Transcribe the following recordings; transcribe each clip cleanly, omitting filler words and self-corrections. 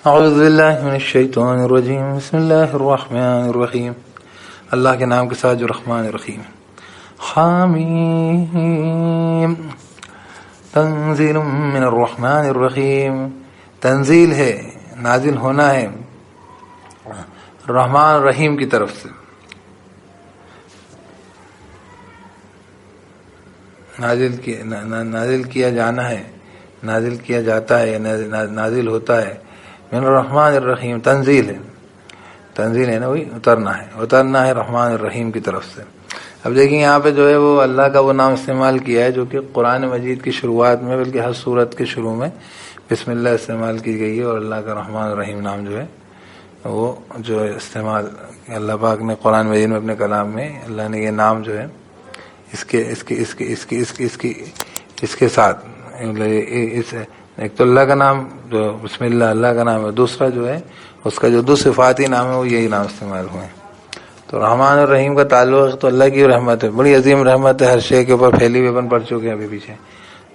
اعوذ باللہ من الشیطان الرجیم بسم اللہ الرحمن الرحیم. اللہ کے نام کے ساتھ جو رحمان الرحیم. حامیم تنزیل من الرحمن الرحیم. تنزیل ہے، نازل ہونا ہے رحمان الرحیم کی طرف سے. نازل کیا جانا ہے، نازل کیا جاتا ہے، نازل ہوتا ہے من الرحمن الرحیم. تنزیل ہے، تنزیل ہے نا، وہی اترنا ہے رحمان الرحیم کی طرف سے. اب دیکھیں یہاں پہ جو ہے وہ اللہ کا وہ نام استعمال کیا ہے جو کہ قرآن مجید کی شروعات میں، بلکہ ہر سورت کے شروع میں بسم اللہ استعمال کی گئی ہے. اور اللہ کا رحمان الرحیم نام جو ہے وہ جو ہے استعمال اللہ پاک نے قرآن مجید میں اپنے کلام میں اللہ نے یہ نام جو ہے اس کے ساتھ ایک تو اللہ کا نام جو بسم اللہ اللہ کا نام ہے، دوسرا جو ہے اس کا جو دو صفاتی نام ہے وہ یہی نام استعمال ہوئے. تو رحمان الرحیم کا تعلق تو اللہ کی رحمت ہے، بڑی عظیم رحمت ہے، ہر شے کے اوپر پھیلی ہوئی، اپن پڑھ چکے ہیں ابھی پیچھے.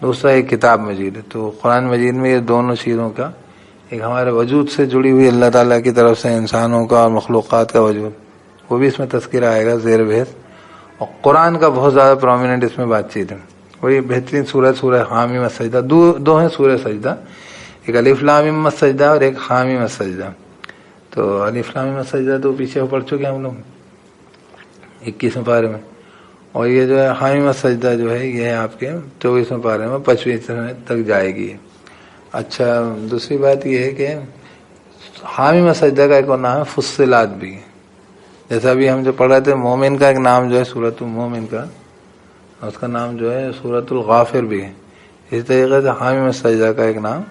دوسرا ایک کتاب مجید ہے. تو قرآن مجید میں یہ دونوں چیزوں کا ایک ہمارے وجود سے جڑی ہوئی اللہ تعالیٰ کی طرف سے انسانوں کا اور مخلوقات کا وجود، وہ بھی اس میں تذکرہ آئے گا زیر بحث. اور قرآن کا بہت زیادہ پرومیننٹ اس میں بات چیت ہے. وہی بہترین سورہ حامیم السجدہ. دو ہیں سورہ سجدہ، ایک الف لام میم السجدہ اور ایک حامیم السجدہ. تو الف لام میم السجدہ تو پیچھے پڑھ چکے ہیں ہم لوگ 21ویں پارے میں، اور یہ جو ہے حامیم السجدہ جو ہے یہ ہے آپ کے 24ویں پارے میں 25ویں تک جائے گی. اچھا، دوسری بات یہ ہے کہ حامیم السجدہ کا ایک اور نام ہے فصلات بھی. جیسا ابھی ہم جو پڑھ رہے تھے مومن کا ایک نام جو ہے سورۃ المومن کا، اس کا نام جو ہے سورۃ الغافر بھی ہے. اسی طریقے سے حامیم السجدہ کا ایک نام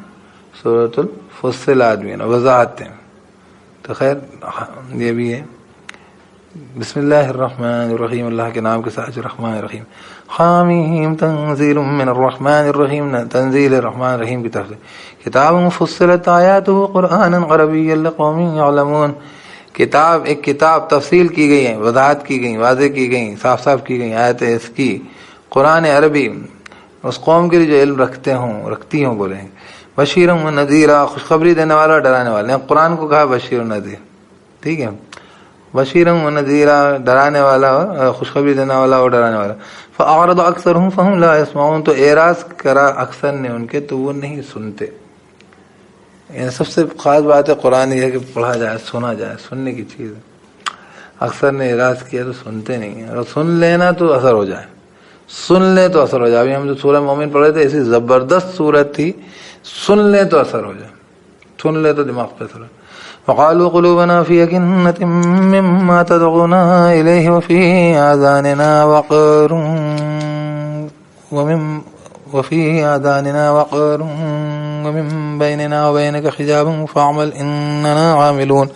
سورۃ الفصلات بھی ہے، وضاحت ہے. تو خیر یہ بھی ہے. بسم اللہ الرحمن الرحیم، اللہ کے نام کے ساتھ رحمان الرحیم. حامیم تنزیل من الرحمن الرحیم. تنزیل رحمان الرحیم کی طرف سے. کتاب فصلت آیاتہ قرآنا عربیا لقوم یعلمون. ایک کتاب تفصیل کی گئی ہے، وضاحت کی گئی، واضح کی گئی، صاف صاف کی گئی آیتیں اس کی قرآن عربی اس قوم کے لیے جو علم رکھتی ہوں بولیں. بشیر و نذیرہ، خوشخبری دینے والا، ڈرانے والا. قرآن کو کہا بشیر و نذیر، ٹھیک ہے، بشیر و نذیرہ، ڈرانے والا اور خوشخبری دینے والا اور ڈرانے والا. فاعرض اکثرهم فهم لا يسمعون. تو اعراض کرا اکثر نے ان کے تو وہ نہیں سنتے. یعنی سب سے خاص بات ہے قرآن یہ ہے کہ پڑھا جائے، سنا جائے، سننے کی چیز ہے. اکثر نے اعراض کیا تو سنتے نہیں ہیں. اگر سن لینا تو اثر ہو جائے، سن لیں تو اثر ہو جائے. ابھی ہم جو سورہ مومن پڑھ رہے تھے ایسی زبردست صورت تھی، سن لیں تو اثر ہو جائے، سن لیں تو دماغ پہ اثر ہو. وقالوا قلوبنا في أكنة مما تدعونا إليه وفي آذاننا وقر ومن بيننا وبينك حجاب فاعمل إننا عاملون.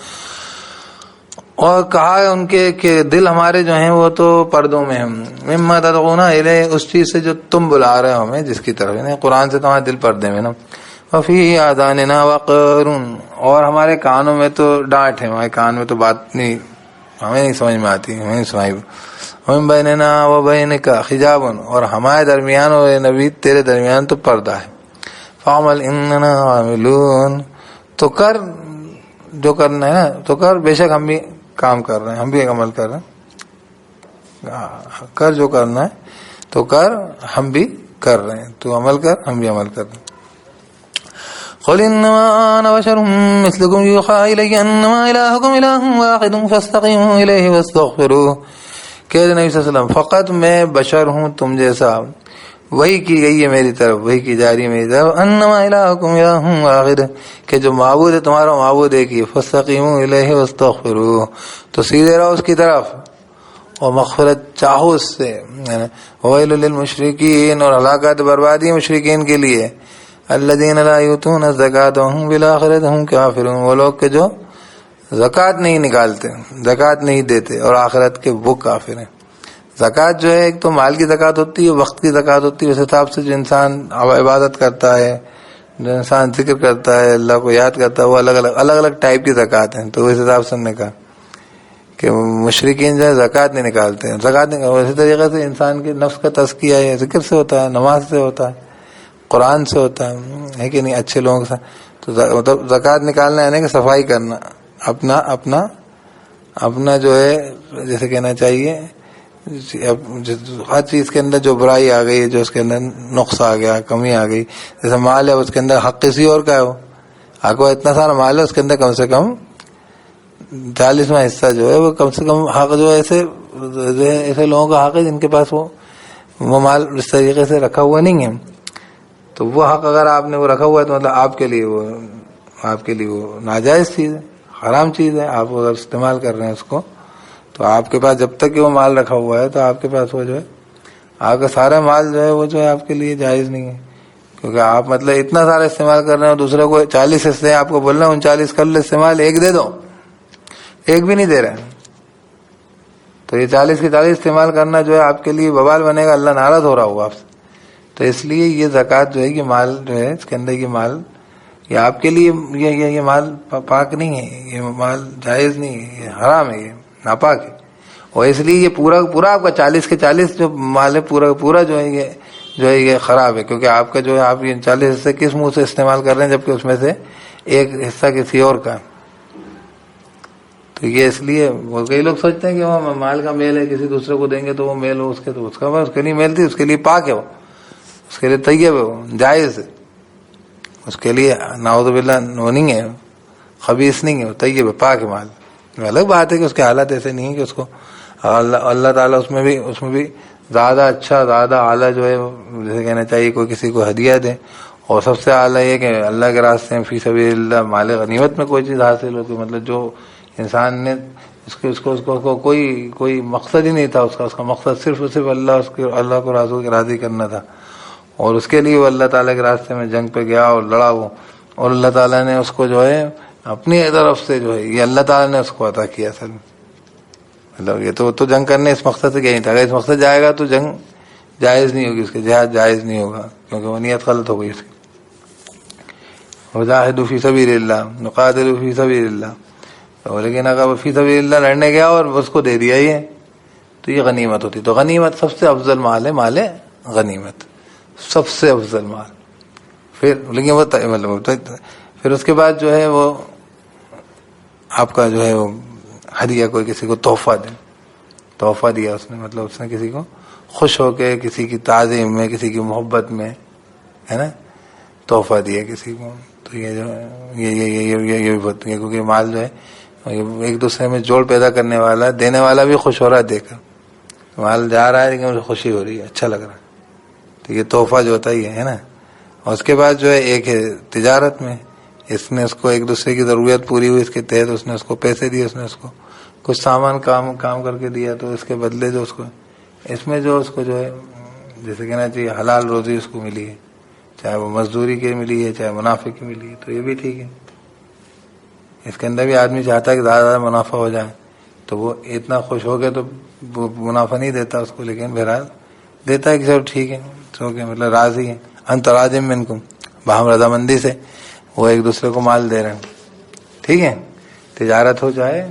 اور کہا ہے ان کے کہ دل ہمارے جو ہیں وہ تو پردوں میں ہیں. مما تدعونا الیہ، اس چیز سے جو تم بلا رہے ہو ہمیں، جس کی طرف یعنی قرآن سے تمہارے دل پردے میں نا. وفی آذاننا وقر، اور ہمارے کانوں میں تو ڈانٹ ہے، ہمارے کان میں تو بات نہیں، ہمیں نہیں سمجھ میں آتی، ہمیں نہیں سنائی. ومن بیننا وبینک حجاب، اور ہمارے درمیان اور نبی تیرے درمیان تو پردہ ہے. فاعمل اننا عاملون، تو کر جو کرنا ہے تو کر، بے شک ہم بھی کام کر رہے ہیں، ہم بھی ایک عمل کر رہے ہیں. کر جو کرنا ہے تو کر، ہم بھی کر رہے ہیں. تو عمل کر، ہم بھی عمل کر رہے ہیں. قل انما انا بشر مثلكم يوحى الي انما الهكم اله واحد فاستقيموا اليه واستغفروه. کہ نبی صلی اللہ علیہ وسلم فقط میں بشر ہوں تم جیسا، وہی کی گئی ہے میری طرف، وہی کی جا رہی ہے میری طرف. انما الهكم اله واحد، کہ جو معبود ہے تمہارا معبود ایک ہی. فاستقیموا الیہ واستغفروه، تو سیدھے رہو اس کی طرف اور مغفرت چاہو اس سے. ویل للمشرکین، اور ہلاکت بربادی مشرکین کے لیے. الذین لا یؤتون الزکاۃ وهم بالآخرۃ هم کافرون، وہ لوگ کہ جو زکوٰۃ نہیں نکالتے، زکوٰۃ نہیں دیتے اور آخرت کے وہ کافر ہیں. زکوٰۃ جو ہے ایک تو مال کی زکوٰۃ ہوتی ہے، وقت کی زکوٰۃ ہوتی ہے. اس حساب سے جو انسان عبادت کرتا ہے، جو انسان ذکر کرتا ہے، اللہ کو یاد کرتا ہے، وہ الگ الگ ٹائپ کی زکوٰۃ ہیں. تو اس حساب سے ہم نے کہا کہ مشرکین جو ہے زکوٰۃ نہیں نکالتے ہیں، زکوٰۃ نہیں. اسی طریقے سے انسان کے نفس کا تزکیہ ہے ذکر سے ہوتا ہے، نماز سے ہوتا ہے، قرآن سے ہوتا ہے کہ نہیں، اچھے لوگوں کے ساتھ. تو مطلب زکوٰۃ نکالنا ہے کہ صفائی کرنا، اپنا جو ہے جیسے کہنا چاہیے ہر چیز کے اندر جو برائی آ گئی، جو اس کے اندر نقص آ گیا، کمی آ گئی. جیسے مال ہے اس کے اندر حق کسی اور کا ہے، وہ آپ کو اتنا سارا مال ہے، اس کے اندر کم سے کم 40واں حصہ جو ہے وہ کم سے کم حق جو ہے ایسے لوگوں کا حق ہے جن کے پاس وہ مال اس طریقے سے رکھا ہوا نہیں ہے. تو وہ حق اگر آپ نے وہ رکھا ہوا ہے تو مطلب آپ کے لیے وہ ناجائز چیز ہے، حرام چیز ہے. آپ اگر استعمال کر رہے ہیں اس کو تو آپ کے پاس جب تک کہ وہ مال رکھا ہوا ہے تو آپ کے پاس وہ جو ہے آپ کا سارا مال جو ہے وہ جو ہے آپ کے لیے جائز نہیں ہے. کیونکہ آپ مطلب اتنا سارا استعمال کر رہے ہیں، دوسرے کو 40 حصے آپ کو بول رہے ہیں 39 کر لے استعمال، ایک دے دو، ایک بھی نہیں دے رہے ہیں. تو یہ 40 کی 40 استعمال کرنا جو ہے آپ کے لیے بوال بنے گا، اللہ ناراض ہو رہا ہوگا آپ سے. تو اس لیے یہ زکوٰۃ جو ہے یہ مال جو ہے اس کے اندر یہ مال یہ آپ کے لیے یہ مال پاک نہیں ہے، یہ مال جائز نہیں ہے، یہ حرام ہے، یہ ناپاک ہے. اور اس لیے یہ پورا آپ کا 40 کے 40 جو مال ہے پورا جو ہے یہ خراب ہے. کیونکہ آپ کا جو ہے آپ یہ 40 حصے کس منہ سے استعمال کر رہے ہیں، جبکہ اس میں سے ایک حصہ کسی اور کا. تو یہ اس لیے وہ کئی لوگ سوچتے ہیں کہ وہ مال کا میل ہے، کسی دوسرے کو دیں گے تو وہ میل ہو اس کے لیے میل تھی، اس کے لیے پاک ہے، وہ اس کے لیے طیب ہے، وہ جائز ہے، اس کے لیے نعوذ باللہ وہ نہیں ہے، خبیث نہیں ہے، وہ طیب ہے، پاک ہے مال. الگ بات ہے کہ اس کے حالات ایسے نہیں ہیں کہ اس کو اللہ تعالیٰ اس میں بھی زیادہ اچھا زیادہ اعلیٰ جو ہے جیسے کہنا چاہیے کوئی کسی کو ہدیہ دے. اور سب سے اعلیٰ یہ کہ اللہ کے راستے میں فی سبیل اللہ مال غنیمت میں کوئی چیز حاصل ہو، کہ مطلب جو انسان نے اس کو کوئی مقصد ہی نہیں تھا، اس کا مقصد صرف اللہ کو راضی کرنا تھا. اور اس کے لیے وہ اللہ تعالیٰ کے راستے میں جنگ پہ گیا اور لڑا وہ، اور اللہ تعالیٰ نے اس کو جو ہے اپنی طرف سے جو ہے یہ اللہ تعالیٰ نے اس کو عطا کیا. اصل مطلب یہ تو جنگ کرنے اس مقصد سے گیا نہیں تھا. اگر اس مقصد جائے گا تو جنگ جائز نہیں ہوگی، اس کے جہاد جائز نہیں ہوگا، کیونکہ وہ نیت غلط ہو گئی اس کی. وجاہدوا فی سبیل اللہ نقاتلوا فی سبیل اللہ. لیکن اگر وہ فی سبیل اللہ لڑنے گیا اور اس کو دے دیا یہ تو یہ غنیمت ہوتی. تو غنیمت سب سے افضل مال ہے، مال غنیمت سب سے افضل مال. لیکن وہ مطلب پھر اس کے بعد جو ہے وہ آپ کا جو ہے وہ ہدیہ کوئی کسی کو تحفہ دیا اس نے، مطلب اس نے کسی کو خوش ہو کے کسی کی تعظیم میں کسی کی محبت میں ہے نا تحفہ دیا کسی کو. تو یہ جو ہے یہ بھی بہت ہے، کیونکہ مال جو ہے ایک دوسرے میں جوڑ پیدا کرنے والا ہے. دینے والا بھی خوش ہو رہا ہے دیکھ کر، مال جا رہا ہے لیکن مجھے خوشی ہو رہی ہے، اچھا لگ رہا ہے. تو یہ تحفہ جو ہوتا ہی ہے نا. اور اس کے بعد جو ہے ایک ہے تجارت میں، اس نے اس کو ایک دوسرے کی ضرورت پوری ہوئی، اس کے تحت اس نے اس کو پیسے دیے، اس نے اس کو کچھ سامان کام کر کے دیا، تو اس کے بدلے جو اس کو اس میں جو اس کو جو ہے جیسے کہنا چاہیے حلال روزی اس کو ملی ہے، چاہے وہ مزدوری کی ملی ہے چاہے منافع کی ملی ہے. تو یہ بھی ٹھیک ہے. اس کے اندر بھی آدمی چاہتا ہے کہ زیادہ منافع ہو جائے، تو وہ اتنا خوش ہو گیا تو وہ منافع نہیں دیتا اس کو، لیکن بہرحال دیتا ہے کہ سب ٹھیک ہے، سو کہ مطلب راضی ہے. انت راض منکم، باہم رضامندی سے وہ ایک دوسرے کو مال دے رہے ہیں. ٹھیک ہے. تجارت ہو جائے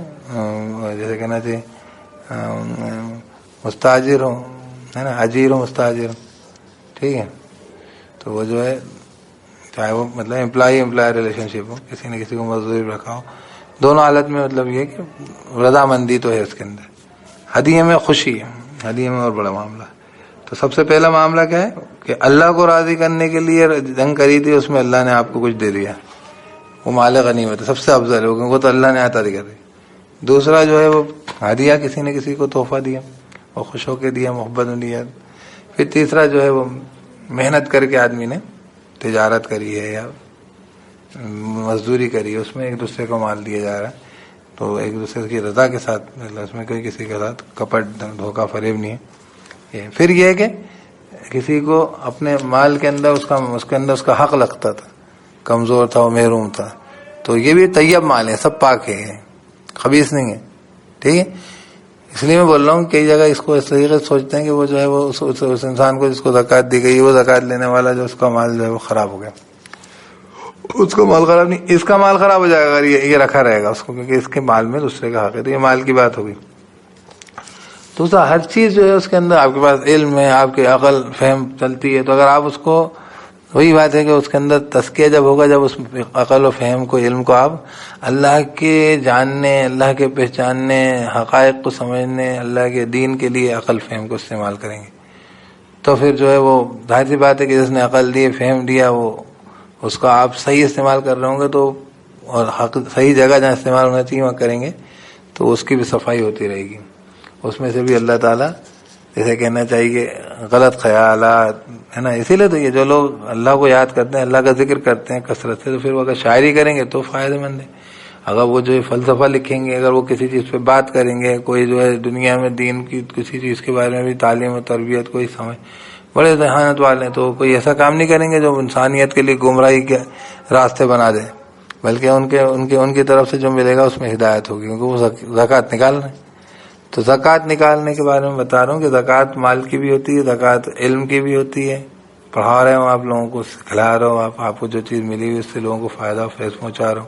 جیسے کہنا چاہیے مستاجر ہو ہے نا، اجیر ہو مستاجر ہو. ٹھیک ہے. تو وہ جو ہے چاہے وہ مطلب امپلائی ریلیشن شپ ہو، کسی نے کسی کو مزدوری رکھا ہو، دونوں حالت میں مطلب یہ کہ رضامندی تو ہے اس کے اندر. ہدیے میں خوشی ہے، ہدیے میں اور بڑا معاملہ. تو سب سے پہلا معاملہ کیا ہے کہ اللہ کو راضی کرنے کے لیے جنگ کری تھی، اس میں اللہ نے آپ کو کچھ دے دیا، وہ مال غنیمت ہے، سب سے افضل ہے وہ تو اللہ نے عطا کر دی. دوسرا جو ہے وہ ہدیہ، کسی نے کسی کو تحفہ دیا، وہ خوش ہو کے دیا، محبت میں دیا. پھر تیسرا جو ہے وہ محنت کر کے آدمی نے تجارت کری ہے یا مزدوری کری ہے، اس میں ایک دوسرے کو مال دیا جا رہا ہے. تو ایک دوسرے کی رضا کے ساتھ، اس میں کوئی کسی کے ساتھ کپٹ دھوکہ فریب نہیں ہے. پھر یہ ہے کہ کسی کو اپنے مال کے اندر اس کا حق لگتا تھا، کمزور تھا، وہ محروم تھا، تو یہ بھی طیب مال ہے، سب پاک ہے، خبیث نہیں ہے. ٹھیک ہے. اس لیے میں بول رہا ہوں کئی جگہ اس کو اس طریقے سے سوچتے ہیں کہ وہ جو ہے وہ اس انسان کو جس کو زکوٰۃ دی گئی، وہ زکوٰۃ لینے والا جو اس کا مال جو ہے وہ خراب ہو گیا. اس کو مال خراب نہیں، اس کا مال خراب ہو جائے گا اگر یہ رکھا رہے گا اس کو، کیونکہ اس کے مال میں دوسرے کا حق ہے. تو یہ مال کی بات ہوگی. دوسرا ہر چیز جو ہے اس کے اندر آپ کے پاس علم ہے، آپ کے عقل فہم چلتی ہے، تو اگر آپ اس کو وہی بات ہے کہ اس کے اندر تزکیہ جب ہوگا، جب اس عقل و فہم کو، علم کو آپ اللہ کے جاننے، اللہ کے پہچاننے، حقائق کو سمجھنے، اللہ کے دین کے لیے عقل فہم کو استعمال کریں گے، تو پھر جو ہے وہ ظاہر سی بات ہے کہ جس نے عقل دی، فہم دیا، وہ اس کا آپ صحیح استعمال کر رہے ہوں گے تو، اور حق صحیح جگہ جہاں استعمال ہونا چاہیے وہاں کریں گے تو اس کی بھی صفائی ہوتی رہے گی. اس میں سے بھی اللہ تعالیٰ جیسے کہنا چاہیے کہ غلط خیالات ہے نا. اسی لیے تو یہ جو لوگ اللہ کو یاد کرتے ہیں، اللہ کا ذکر کرتے ہیں کثرت سے، تو پھر وہ اگر شاعری کریں گے تو فائدہ مند ہے. اگر وہ جو فلسفہ لکھیں گے، اگر وہ کسی چیز پہ بات کریں گے، کوئی جو ہے دنیا میں دین کی کسی چیز کے بارے میں بھی تعلیم و تربیت کوئی سمجھ، بڑے ذہانت والے ہیں، تو کوئی ایسا کام نہیں کریں گے جو انسانیت کے لیے گمراہی کے راستے بنا دے، بلکہ ان کی طرف سے جو ملے گا اس میں ہدایت ہوگی، کیونکہ وہ زکوٰۃ نکال رہے ہیں. تو زکوٰۃ نکالنے کے بارے میں بتا رہا ہوں کہ زکوٰۃ مال کی بھی ہوتی ہے، زکوٰۃ علم کی بھی ہوتی ہے. پڑھا رہے ہو آپ لوگوں کو، سکھلا رہے ہو آپ کو جو چیز ملی ہوئی اس سے لوگوں کو فائدہ فیض پہنچا رہے ہو،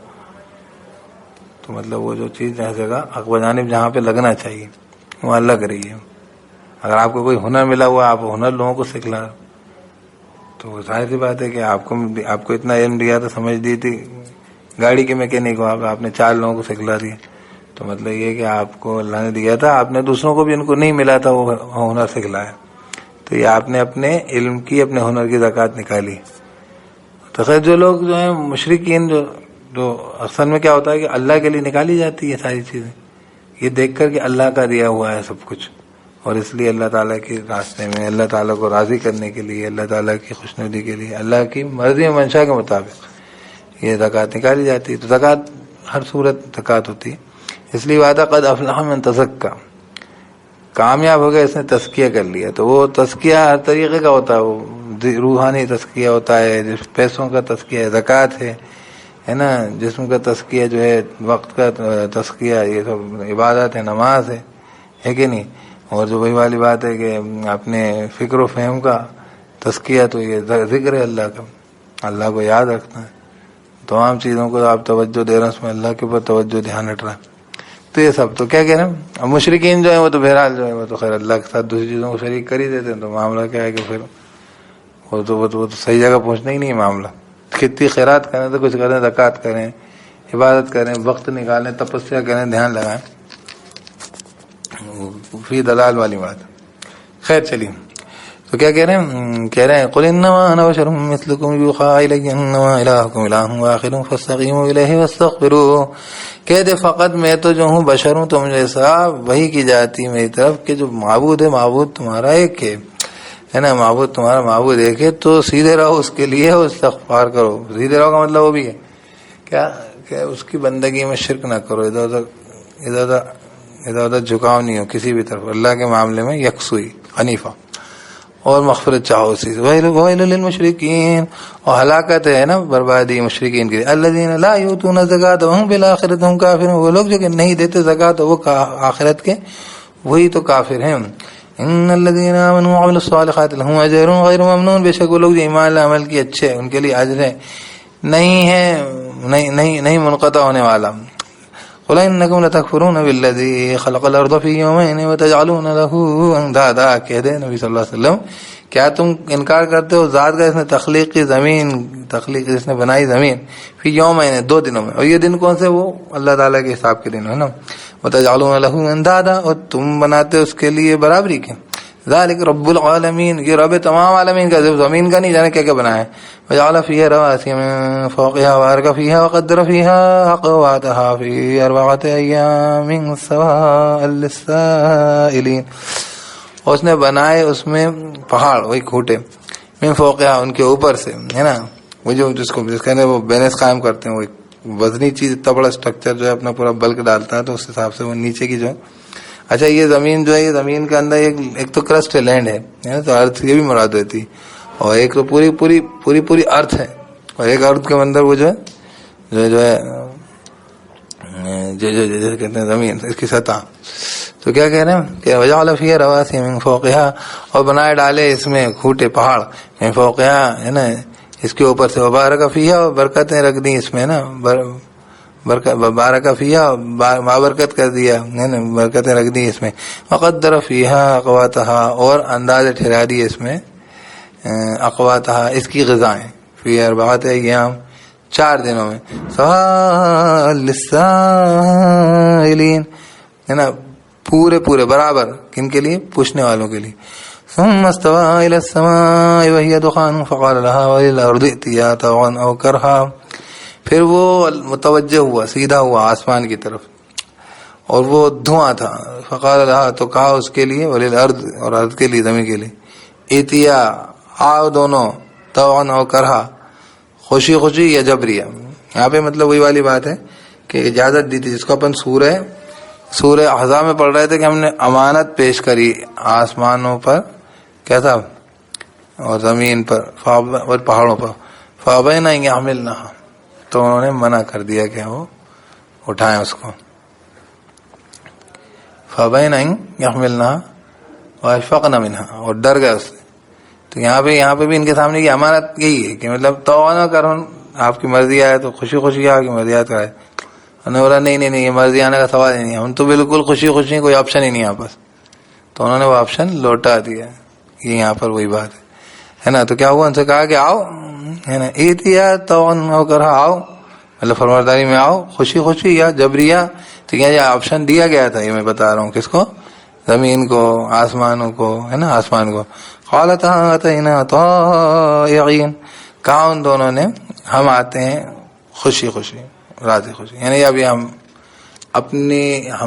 تو مطلب وہ جو چیز جہاں جگہ حق بجانب جہاں پہ لگنا چاہیے وہاں لگ رہی ہے. اگر آپ کو کوئی ہنر ملا ہوا، آپ ہنر لوگوں کو سکھلا رہے ہو، تو ظاہر سی بات ہے کہ آپ کو اتنا علم دیا تھا، سمجھ دی تھی، گاڑی کے میکینک ہو آپ نے 4 لوگوں کو سکھلا دیا، تو مطلب یہ کہ آپ کو اللہ نے دیا تھا، آپ نے دوسروں کو بھی ان کو نہیں ملا تھا وہ ہنر سکھلایا، تو یہ آپ نے اپنے علم کی، اپنے ہنر کی زکوٰۃ نکالی. تو خیر جو لوگ جو ہیں مشرکین، جو اصل میں کیا ہوتا ہے کہ اللہ کے لیے نکالی جاتی ہے ساری چیزیں، یہ دیکھ کر کہ اللہ کا دیا ہوا ہے سب کچھ، اور اس لیے اللہ تعالیٰ کے راستے میں، اللہ تعالیٰ کو راضی کرنے کے لیے، اللہ تعالیٰ کی خوشنودی کے لیے، اللہ کی مرضی و منشا کے مطابق یہ زکوٰۃ نکالی جاتی ہے. تو زکوٰۃ ہر صورت زکوٰۃ ہوتی ہے. اس لیے وعدہ قد افلح من تزکا، کامیاب ہو گیا اس نے تزکیہ کر لیا. تو وہ تزکیہ ہر طریقے کا ہوتا ہے، وہ روحانی تزکیہ ہوتا ہے، پیسوں کا تزکیہ ہے، زکوٰۃ ہے نا، جسم کا تزکیہ جو ہے، وقت کا تزکیہ، یہ سب عبادت ہے، نماز ہے کہ نہیں. اور جو وہی والی بات ہے کہ اپنے فکر و فہم کا تزکیہ، تو یہ ذکر ہے اللہ کا، اللہ کو یاد رکھنا ہے، تمام چیزوں کو آپ توجہ دے رہے ہیں، اس میں اللہ کے اوپر توجہ دھیان ہٹ رہا ہے. تو یہ سب تو کیا کہہ رہے ہیں. اب مشرکین جو ہے وہ تو بہرحال جو ہے وہ تو خیر اللہ کے ساتھ دوسری چیزوں کو شریک کر ہی دیتے ہیں، تو معاملہ کیا ہے کہ پھر وہ تو صحیح جگہ پہنچنا ہی نہیں ہے معاملہ. کتنی خیرات کریں تو کچھ کریں، زکوٰۃ کریں، عبادت کریں، وقت نکالیں، تپسیا کریں، دھیان لگائیں، فی دلال والی بات. خیر چلیے، تو کیا کہہ رہے ہیں قل انما انا بشر مثلکم یوحی الی انما الہکم الہ واحد فاستقیموا الیہ واستغفروہ. کہہ دے فقط میں تو جو ہوں بشر ہوں تم جیسا، وہی کی جاتی میری طرف کہ جو معبود ہے، معبود تمہارا ایک ہے نا، معبود تمہارا معبود ایک ہے، تو سیدھے رہو اس کے لیے اور استغفار کرو. سیدھے رہو کا مطلب وہ بھی ہے کیا کہ اس کی بندگی میں شرک نہ کرو، ادھر ادھر جھکاؤ نہیں ہو کسی بھی طرف، اللہ کے معاملے میں یکسوئی حنیفہ، اور مغفرت چاہو اسی سے. ویل للمشرکین، اور ہلاکت ہے نا، بربادی مشرکین کے لیے. الذین لا یؤتون الزکاۃ وهم بالآخرۃ هم کافرون، وہ لوگ جو کہ نہیں دیتے زکوٰۃ وہ آخرت کے وہی تو کافر ہیں. ان الذین آمنوا وعملوا الصالحات لهم اجر غیر ممنون، بے شک وہ لوگ جو ایمان عمل کی اچھے ہیں ان کے لیے اجر ہے نہیں منقطع ہونے والا. قل انکم لتکفرون بالذی خلق الارض فی یومین وتجعلون له اندادا. کہہ دے نبی صلی اللہ علیہ وسلم کیا تم انکار کرتے ہو ذات کا، اس نے تخلیق جس نے بنائی زمین، فی یومین 2 دنوں میں، اور یہ دن کون سے؟ وہ اللہ تعالیٰ کے حساب کے دن ہے نا. وتجعلون له اندادا، اور تم بناتے اس کے لیے برابری کے. ذالک رب العالمین، یہ رب تمام عالمین کا، صرف زمین کا نہیں، جانے کیا کیا بنایا ہے. وجعل فیہا رواسي من فوقها وبارك فیہا وقدر فیہا اقواتها فی 4 ایام سواء للسائلین. اور اس نے بنائے اس میں پہاڑ، وہی کھوٹے، من فوقها ان کے اوپر سے، ہے نا، وہ جو جس کے اندر وہ بیلنس قائم کرتے ہیں، وہ وزنی چیز اتنا بڑا اسٹرکچر جو ہے اپنا پورا بلک ڈالتا ہے، تو اس حساب سے وہ نیچے کی جو ہے. اچھا یہ زمین جو ہے، یہ زمین کے اندر ایک تو کرسٹ ہے، لینڈ ہے، تو ارتھ یہ بھی مراد ہوتی، اور ایک تو پوری ارتھ ہے، اور ایک ارتھ کے اندر وہ جو ہے کہتے ہیں زمین، اس کی سطح. تو کیا کہہ رہے ہیں کہ وجعل فیہا رواسي من فوقها، اور بنائے ڈالے اس میں کھوٹے پہاڑ، من فوقها ہے نا، اس کے اوپر سے. وبارک فیہا، اور برکتیں رکھ دی اس میں نا، بارک فیہا، بابرکت کر دیا ہے نا، برکتیں رکھ دی اس میں. وقدر فیہا اقواتها، اور اندازے ٹھہرا دیے اس میں اقواتها، اس کی غذائیں. فی اربعۃ ایام، 4 دنوں میں، سواء للسائلین، ہے نا، پورے برابر، کن کے لیے؟ پوچھنے والوں کے لیے. ثم استوى الى السماء وهي دخان فقال لها وللارض ائتيا طوعا او كرها. پھر وہ متوجہ ہوا، سیدھا ہوا آسمان کی طرف، اور وہ دھواں تھا. فقال لها، تو کہا اس کے لیے، وللارض، اور ارض کے لیے، زمین کے لیے، ائتيا، آؤ دونوں، طوعا او کرها، خوشی خوشی یا جبریہ. یہاں پہ مطلب وہی والی بات ہے کہ اجازت دی تھی، جس کو اپن سورہ احزاب میں پڑھ رہے تھے کہ ہم نے امانت پیش کری آسمانوں پر، کیا تھا، اور زمین پر، اور پہاڑوں پر، فابین ان یحملنها، تو انہوں نے منع کر دیا کہ وہ اٹھائیں اس کو. فابین ان یحملنها واشفقن منها، اور ڈر گئے اس سے. تو یہاں پہ بھی ان کے سامنے یہ امانت یہی ہے کہ مطلب تو نہ کرو، آپ کی مرضی آئے تو خوشی خوشی آپ کی مرضی آئے تو آئے. انہوں نے بولا نہیں یہ مرضی آنے کا سوال ہی نہیں ہے، ہم تو بالکل خوشی کوئی آپشن ہی نہیں ہے آپس. تو انہوں نے وہ آپشن لوٹا دیا. یہ یہاں پر وہی بات ہے نا. تو کیا ہوا، ان سے کہا کہ آؤ، ہے نا، ایتیا تو ہو کر آؤ، مطلب فرمانبرداری میں آؤ، خوشی یا جبریہ. تو کیا یہ آپشن دیا گیا تھا، یہ میں بتا رہا ہوں، کس کو؟ زمین کو، آسمانوں کو، ہے نا، آسمان کو. قالتا اتینا طائعین، کہا ان دونوں نے ہم آتے ہیں خوشی راضی خوشی. یعنی ابھی ہم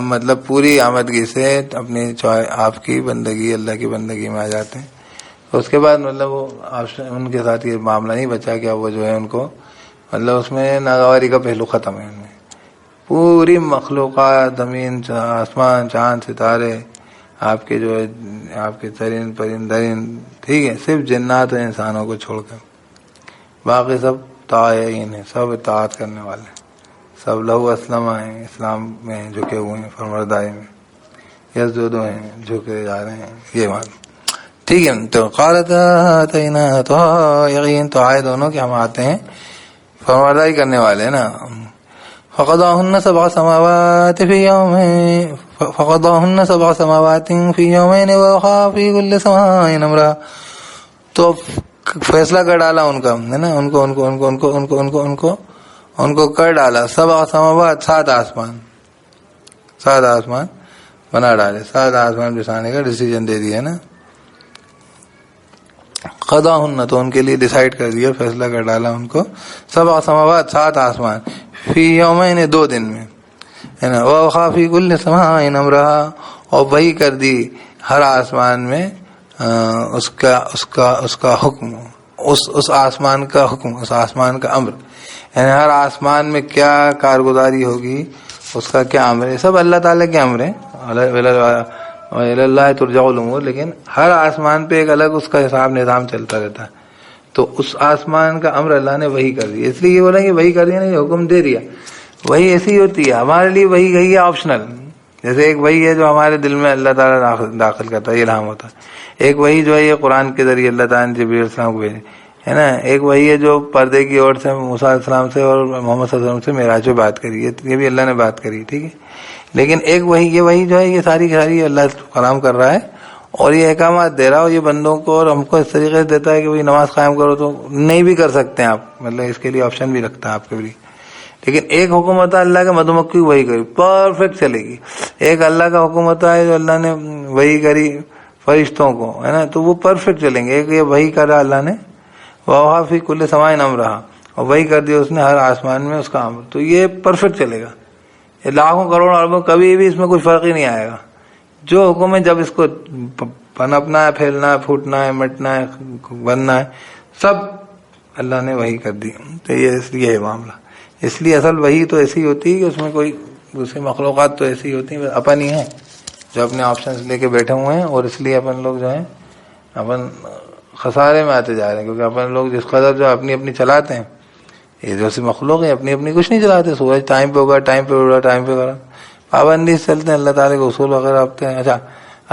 مطلب پوری آمدگی سے اپنی آپ کی بندگی، اللہ کی بندگی میں آ جاتے ہیں. اس کے بعد مطلب وہ ان کے ساتھ یہ معاملہ نہیں بچا کہ اب وہ جو ہے ان کو مطلب اس میں ناگواری کا پہلو ختم ہے. ان میں پوری مخلوقات، زمین، آسمان، چاند، ستارے، آپ کے جو ہے آپ کے ترین پرندرین، ٹھیک ہے، صرف جنات و انسانوں کو چھوڑ کر باقی سب طائعین ہیں، سب اطاعت کرنے والے ہیں، سب لہو اسلم ہیں، اسلام میں جھکے ہوئے ہیں، فرمانبرداری میں یسجدون ہیں، جھکے جا رہے ہیں. یہ مان ٹھیک ہے. تو قالت اتینا طائعین، تو آئے دونوں کہ ہم آتے ہیں فرمانبرداری کرنے والے ہیں نا. فقضاهن سبع سماوات في يومين وأوحى في كل سماء أمرها. تو فیصلہ کر ڈالا ان کا، ہے نا، ان کو کر ڈالا. 7 سماوات، 7 آسمان بنا ڈالے، 7 آسمان بسانے کا ڈیسیجن دے دیا نا. قضاهن، تو ان کے لیے ڈیسائیڈ کر دیا، فیصلہ کر ڈالا ان کو. 7 سماوات، 7 آسمان، فی یومین، 2 دن میں، ہے نا. وَأَوْحَىٰ فِي كُلِّ سَمَاءٍ أَمْرَهَا، اور وہی کر دی ہر آسمان میں اس کا حکم، اس آسمان کا حکم، اس آسمان کا امر، یعنی ہر آسمان میں کیا کارگزاری ہوگی، اس کا کیا امر ہے. سب اللہ تعالیٰ کے امر ہیں، اللہ ترجع الامور، لیکن ہر آسمان پہ ایک الگ اس کا حساب نظام چلتا رہتا ہے. تو اس آسمان کا امر اللہ نے وہی کر دیا. اس لیے یہ بولا کہ وہی کر دیا، نہیں حکم دے دیا. وہی ایسی ہوتی ہے ہمارے لیے، وہی گئی ہے آپشنل. جیسے ایک وہی ہے جو ہمارے دل میں اللہ تعالیٰ داخل کرتا ہے، الہام ہوتا ہے. ایک وہی جو ہے یہ قرآن کے ذریعے اللہ تعالیٰ نے جبریل علیہ السلام کو بھیجے، ہے نا. ایک وہی ہے جو پردے کی اور سے موسیٰ علیہ السلام سے اور محمد صلی اللہ علیہ وسلم سے معراج پہ بات کری، یہ بھی اللہ نے بات کری، ٹھیک ہے. لیکن ایک وہی جو ہے یہ ساری اللہ کلام کر رہا ہے اور یہ احکامات دے رہا ہے، اور یہ بندوں کو اور ہم کو اس طریقے سے دیتا ہے کہ وہی نماز قائم کرو، تو نہیں بھی کر سکتے ہیں آپ، مطلب اس کے لیے آپشن بھی رکھتا ہے آپ کے لیے. لیکن ایک حکم ہوتا ہے اللہ کا، مدھمکھی وہی کری، پرفیکٹ چلے گی. ایک اللہ کا حکم ہوتا ہے جو اللہ نے وہی کری فرشتوں کو، ہے نا، تو وہ پرفیکٹ چلیں گے. ایک یہ وہی کرا اللہ نے، وَأَوْحَىٰ فِي كُلِّ سَمَاءٍ أَمْرَهَا، اور وہی کر دیا اس نے ہر آسمان میں اس کا امر. تو یہ پرفیکٹ چلے گا. یہ لاکھوں کروڑوں اربوں کبھی بھی اس میں کوئی فرق ہی نہیں آئے گا. جو حکم ہے، جب اس کو پنپنا ہے، پھیلنا ہے، پھوٹنا ہے، مٹنا ہے، بننا ہے، سب اللہ نے وہی کر دی. تو یہ اس لیے ہے معاملہ. اس لیے اصل وہی تو ایسی ہوتی ہے کہ اس میں کوئی دوسری مخلوقات تو ایسی ہوتی ہیں، اپن ہی ہیں جو اپنے آپشنز لے کے بیٹھے ہوئے ہیں. اور اس لیے اپن لوگ جو ہیں اپن خسارے میں آتے جا رہے ہیں، کیونکہ اپن لوگ جس قدر جو اپنی چلاتے ہیں، یہ جیسے مخلوق ہیں اپنی کچھ نہیں چلاتے. سورج ٹائم پہ ہوگا، ٹائم پہ اڑا، ٹائم پہ کرا، پابندی سے چلتے ہیں. اللہ تعالیٰ کے اصول وغیرہ رکھتے ہیں. اچھا،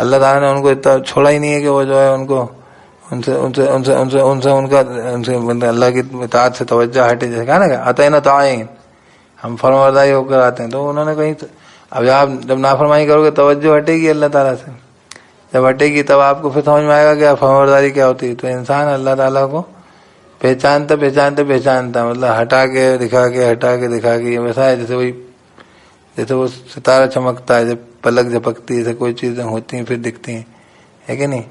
اللہ تعالیٰ نے ان کو اتنا چھوڑا ہی نہیں ہے کہ وہ جو ہے ان کو ان سے اللہ کی اطاعت سے توجہ ہٹے. جیسے کہا نا کہ اتینا طائعین، ہم فرمانبرداری ہو کر آتے ہیں. تو انہوں نے کہیں اب آپ جب نافرمانی کرو گے توجہ ہٹے گی اللہ تعالیٰ سے. جب ہٹے گی تب آپ کو پھر سمجھ میں آئے گا کہ فرمانبرداری کیا ہوتی ہے. تو انسان اللہ تعالیٰ کو پہچانتا مطلب ہٹا کے دکھا کے یہ ویسا ہے جیسے وہ ستارہ چمکتا ہے، جب پلک جھپکتی ہے، جیسے کوئی چیزیں ہوتی ہیں پھر دکھتی ہیں، ہے کہ نہیں؟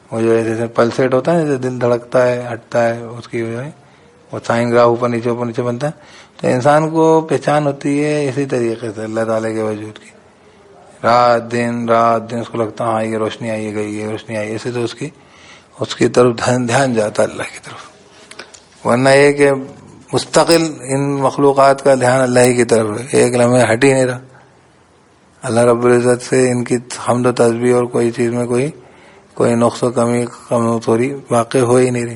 وہ جو ہے جیسے پلسیٹ ہوتا ہے، جیسے دل دھڑکتا ہے ہٹتا ہے، اس کی جو ہے وہ سائن گراف اوپر نیچے بنتا ہے. تو انسان کو پہچان ہوتی ہے اسی طریقے سے اللہ تعالیٰ کے وجود کی. رات دن اس کو لگتا ہاں یہ روشنی آئی گئی، یہ روشنی آئی، ایسے تو اس کی طرف دھیان جاتا ہے اللہ کی طرف. ورنہ یہ کہ مستقل ان مخلوقات کا دھیان اللہ ہی کی طرف ہے، ایک لمحے ہٹ ہی نہیں رہا. اللہ رب العزت سے ان کی حمد و تسبیح اور کوئی چیز میں کوئی نقص و کمی تھوڑی واقع ہو ہی نہیں رہی.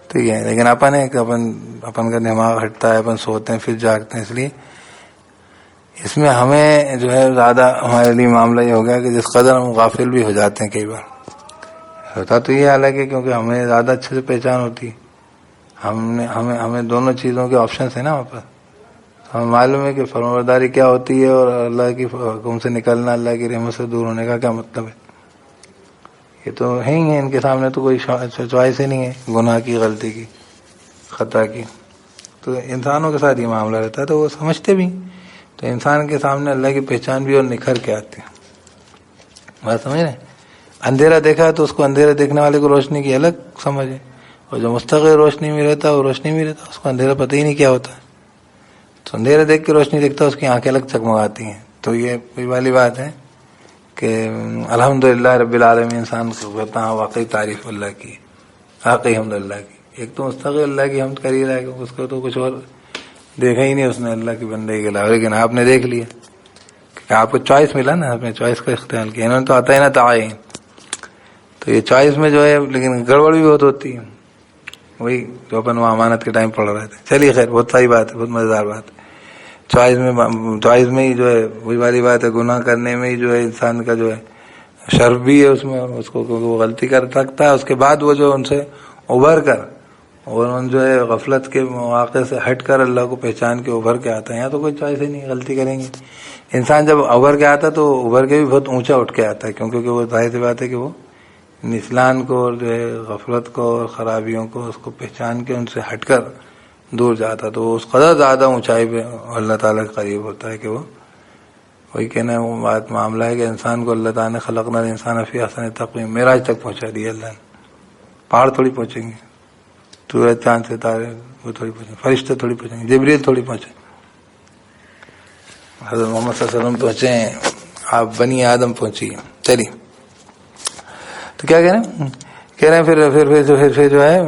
تو یہ ہے. لیکن اپن ہے کہ اپن کا دماغ ہٹتا ہے، اپن سوتے ہیں پھر جاگتے ہیں. اس لیے اس میں ہمیں جو ہے زیادہ ہمارے لیے معاملہ یہ ہو گیا کہ جس قدر ہم غافل بھی ہو جاتے ہیں کئی بار. ہوتا تو یہ حالانکہ کیونکہ ہمیں زیادہ اچھے سے پہچان ہوتی ہے، ہمیں دونوں چیزوں کے آپشنس ہیں نا وہاں پر. ہمیں معلوم ہے کہ فرمانبرداری کیا ہوتی ہے اور اللہ کی حکم سے نکلنا، اللہ کی رحمت سے دور ہونے کا کیا مطلب ہے. یہ تو ہے ہی ہے، ان کے سامنے تو کوئی چوائس ہی نہیں ہے گناہ کی، غلطی کی، خطا کی. تو انسانوں کے ساتھ یہ معاملہ رہتا ہے تو وہ سمجھتے بھی. تو انسان کے سامنے اللہ کی پہچان بھی اور نکھر کے آتے ہیں. بات سمجھ رہے؟ اندھیرا دیکھا تو اس کو اندھیرا دیکھنے والے کو روشنی کی الگ سمجھ ہے، اور جو مستقل روشنی میں رہتا ہے وہ روشنی میں رہتا ہے، اس کو اندھیرا پتہ ہی نہیں کیا ہوتا ہے. تو اندھیرا دیکھ کے روشنی دیکھتا ہے، اس کی آنکھیں الگ چکمگاتی ہیں. تو یہ وہی والی بات ہے کہ الحمدللہ رب العالمین انسان کو کہتا ہے واقعی تعریف اللہ کی، واقعی حمد اللہ کی. ایک تو مستقل اللہ کی حمد کر ہی رہا ہے، اس کو تو کچھ اور دیکھا ہی نہیں اس نے اللہ کی بندگی کے علاوہ. لیکن آپ نے دیکھ لیا کہ آپ کو چوائس ملا نا، آپ نے چوائس کا اختیار کیا. انہوں نے تو آتا ہی نہ تعین. تو یہ چوائس میں جو ہے لیکن گڑبڑ بھی بہت ہوتی ہے، وہی جو اپن وہ امانت کے ٹائم پڑھ رہے تھے. چلیے خیر، بہت صحیح بات ہے، بہت مزیدار بات ہے. چوائس میں ہی جو ہے وہی والی بات ہے، گناہ کرنے میں ہی جو ہے انسان کا جو ہے شرف بھی ہے اس میں. اس کو وہ غلطی کر سکتا ہے، اس کے بعد وہ جو ان سے ابھر کر اور ان جو ہے غفلت کے مواقع سے ہٹ کر اللہ کو پہچان کے ابھر کے آتا ہے. یہاں تو کوئی چوائس ہی نہیں، غلطی کریں گے. انسان جب ابھر کے آتا ہے تو ابھر کے بھی بہت اونچا اٹھ کے آتا ہے، کیونکہ وہ ظاہر سی بات ہے کہ وہ نسلان کو اور جو ہے غفلت کو اور خرابیوں کو اس کو پہچان کے ان سے ہٹ کر دور جاتا. تو اس قدر زیادہ اونچائی پہ اللہ تعالیٰ کے قریب ہوتا ہے کہ وہ وہی کہنا ہے. وہ بات معاملہ ہے کہ انسان کو اللہ تعالیٰ نے خلقنا الانسان فی احسن تقویم، معراج تک پہنچا دیا اللہ نے. پہاڑ تھوڑی پہنچیں گے، سورج چاند ستارے وہ تھوڑی پہنچیں گے، فرشتے تھوڑی پہنچیں گے، جبریل تھوڑی پہنچے. حضرت محمد صلی اللہ علیہ وسلم پہنچے ہیں، آپ بنی آدم پہنچی. چلیے تو کیا کہہ رہے ہیں پھر جو ہے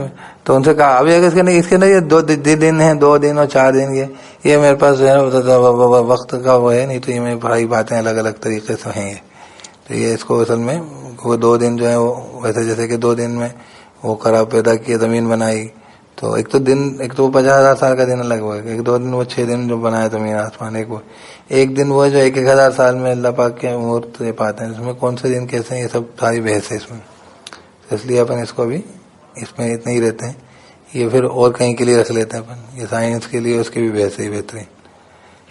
تو ان سے کہا ابھی اگر اس کے نہیں 2 دن ہیں، 2 دن اور 4 دن یہ میرے پاس جو ہے وقت کا وہ ہے نہیں. تو یہ میری بڑی باتیں الگ الگ طریقے سے ہیں. تو یہ اس کو اصل میں وہ 2 دن جو ہے وہ ویسے جیسے کہ 2 دن میں وہ خراب پیدا کی، زمین بنائی. تو ایک تو 50,000 سال کا دن الگ ہوا، 1-2 دن وہ 6 دن جو بنایا زمین آسمان. ایک دن وہ جو 1,000 سال میں اللہ پاک کے امور سے پاتے ہیں. اس میں کون سے دن کیسے ہیں یہ سب ساری بحث ہے اس میں. اس لیے اپن اس کو بھی اس میں اتنے ہی رہتے ہیں. یہ پھر اور کہیں کے لیے رکھ لیتے ہیں اپن، یہ سائنس کے لیے اس کی بھی بحث ہی بہترین.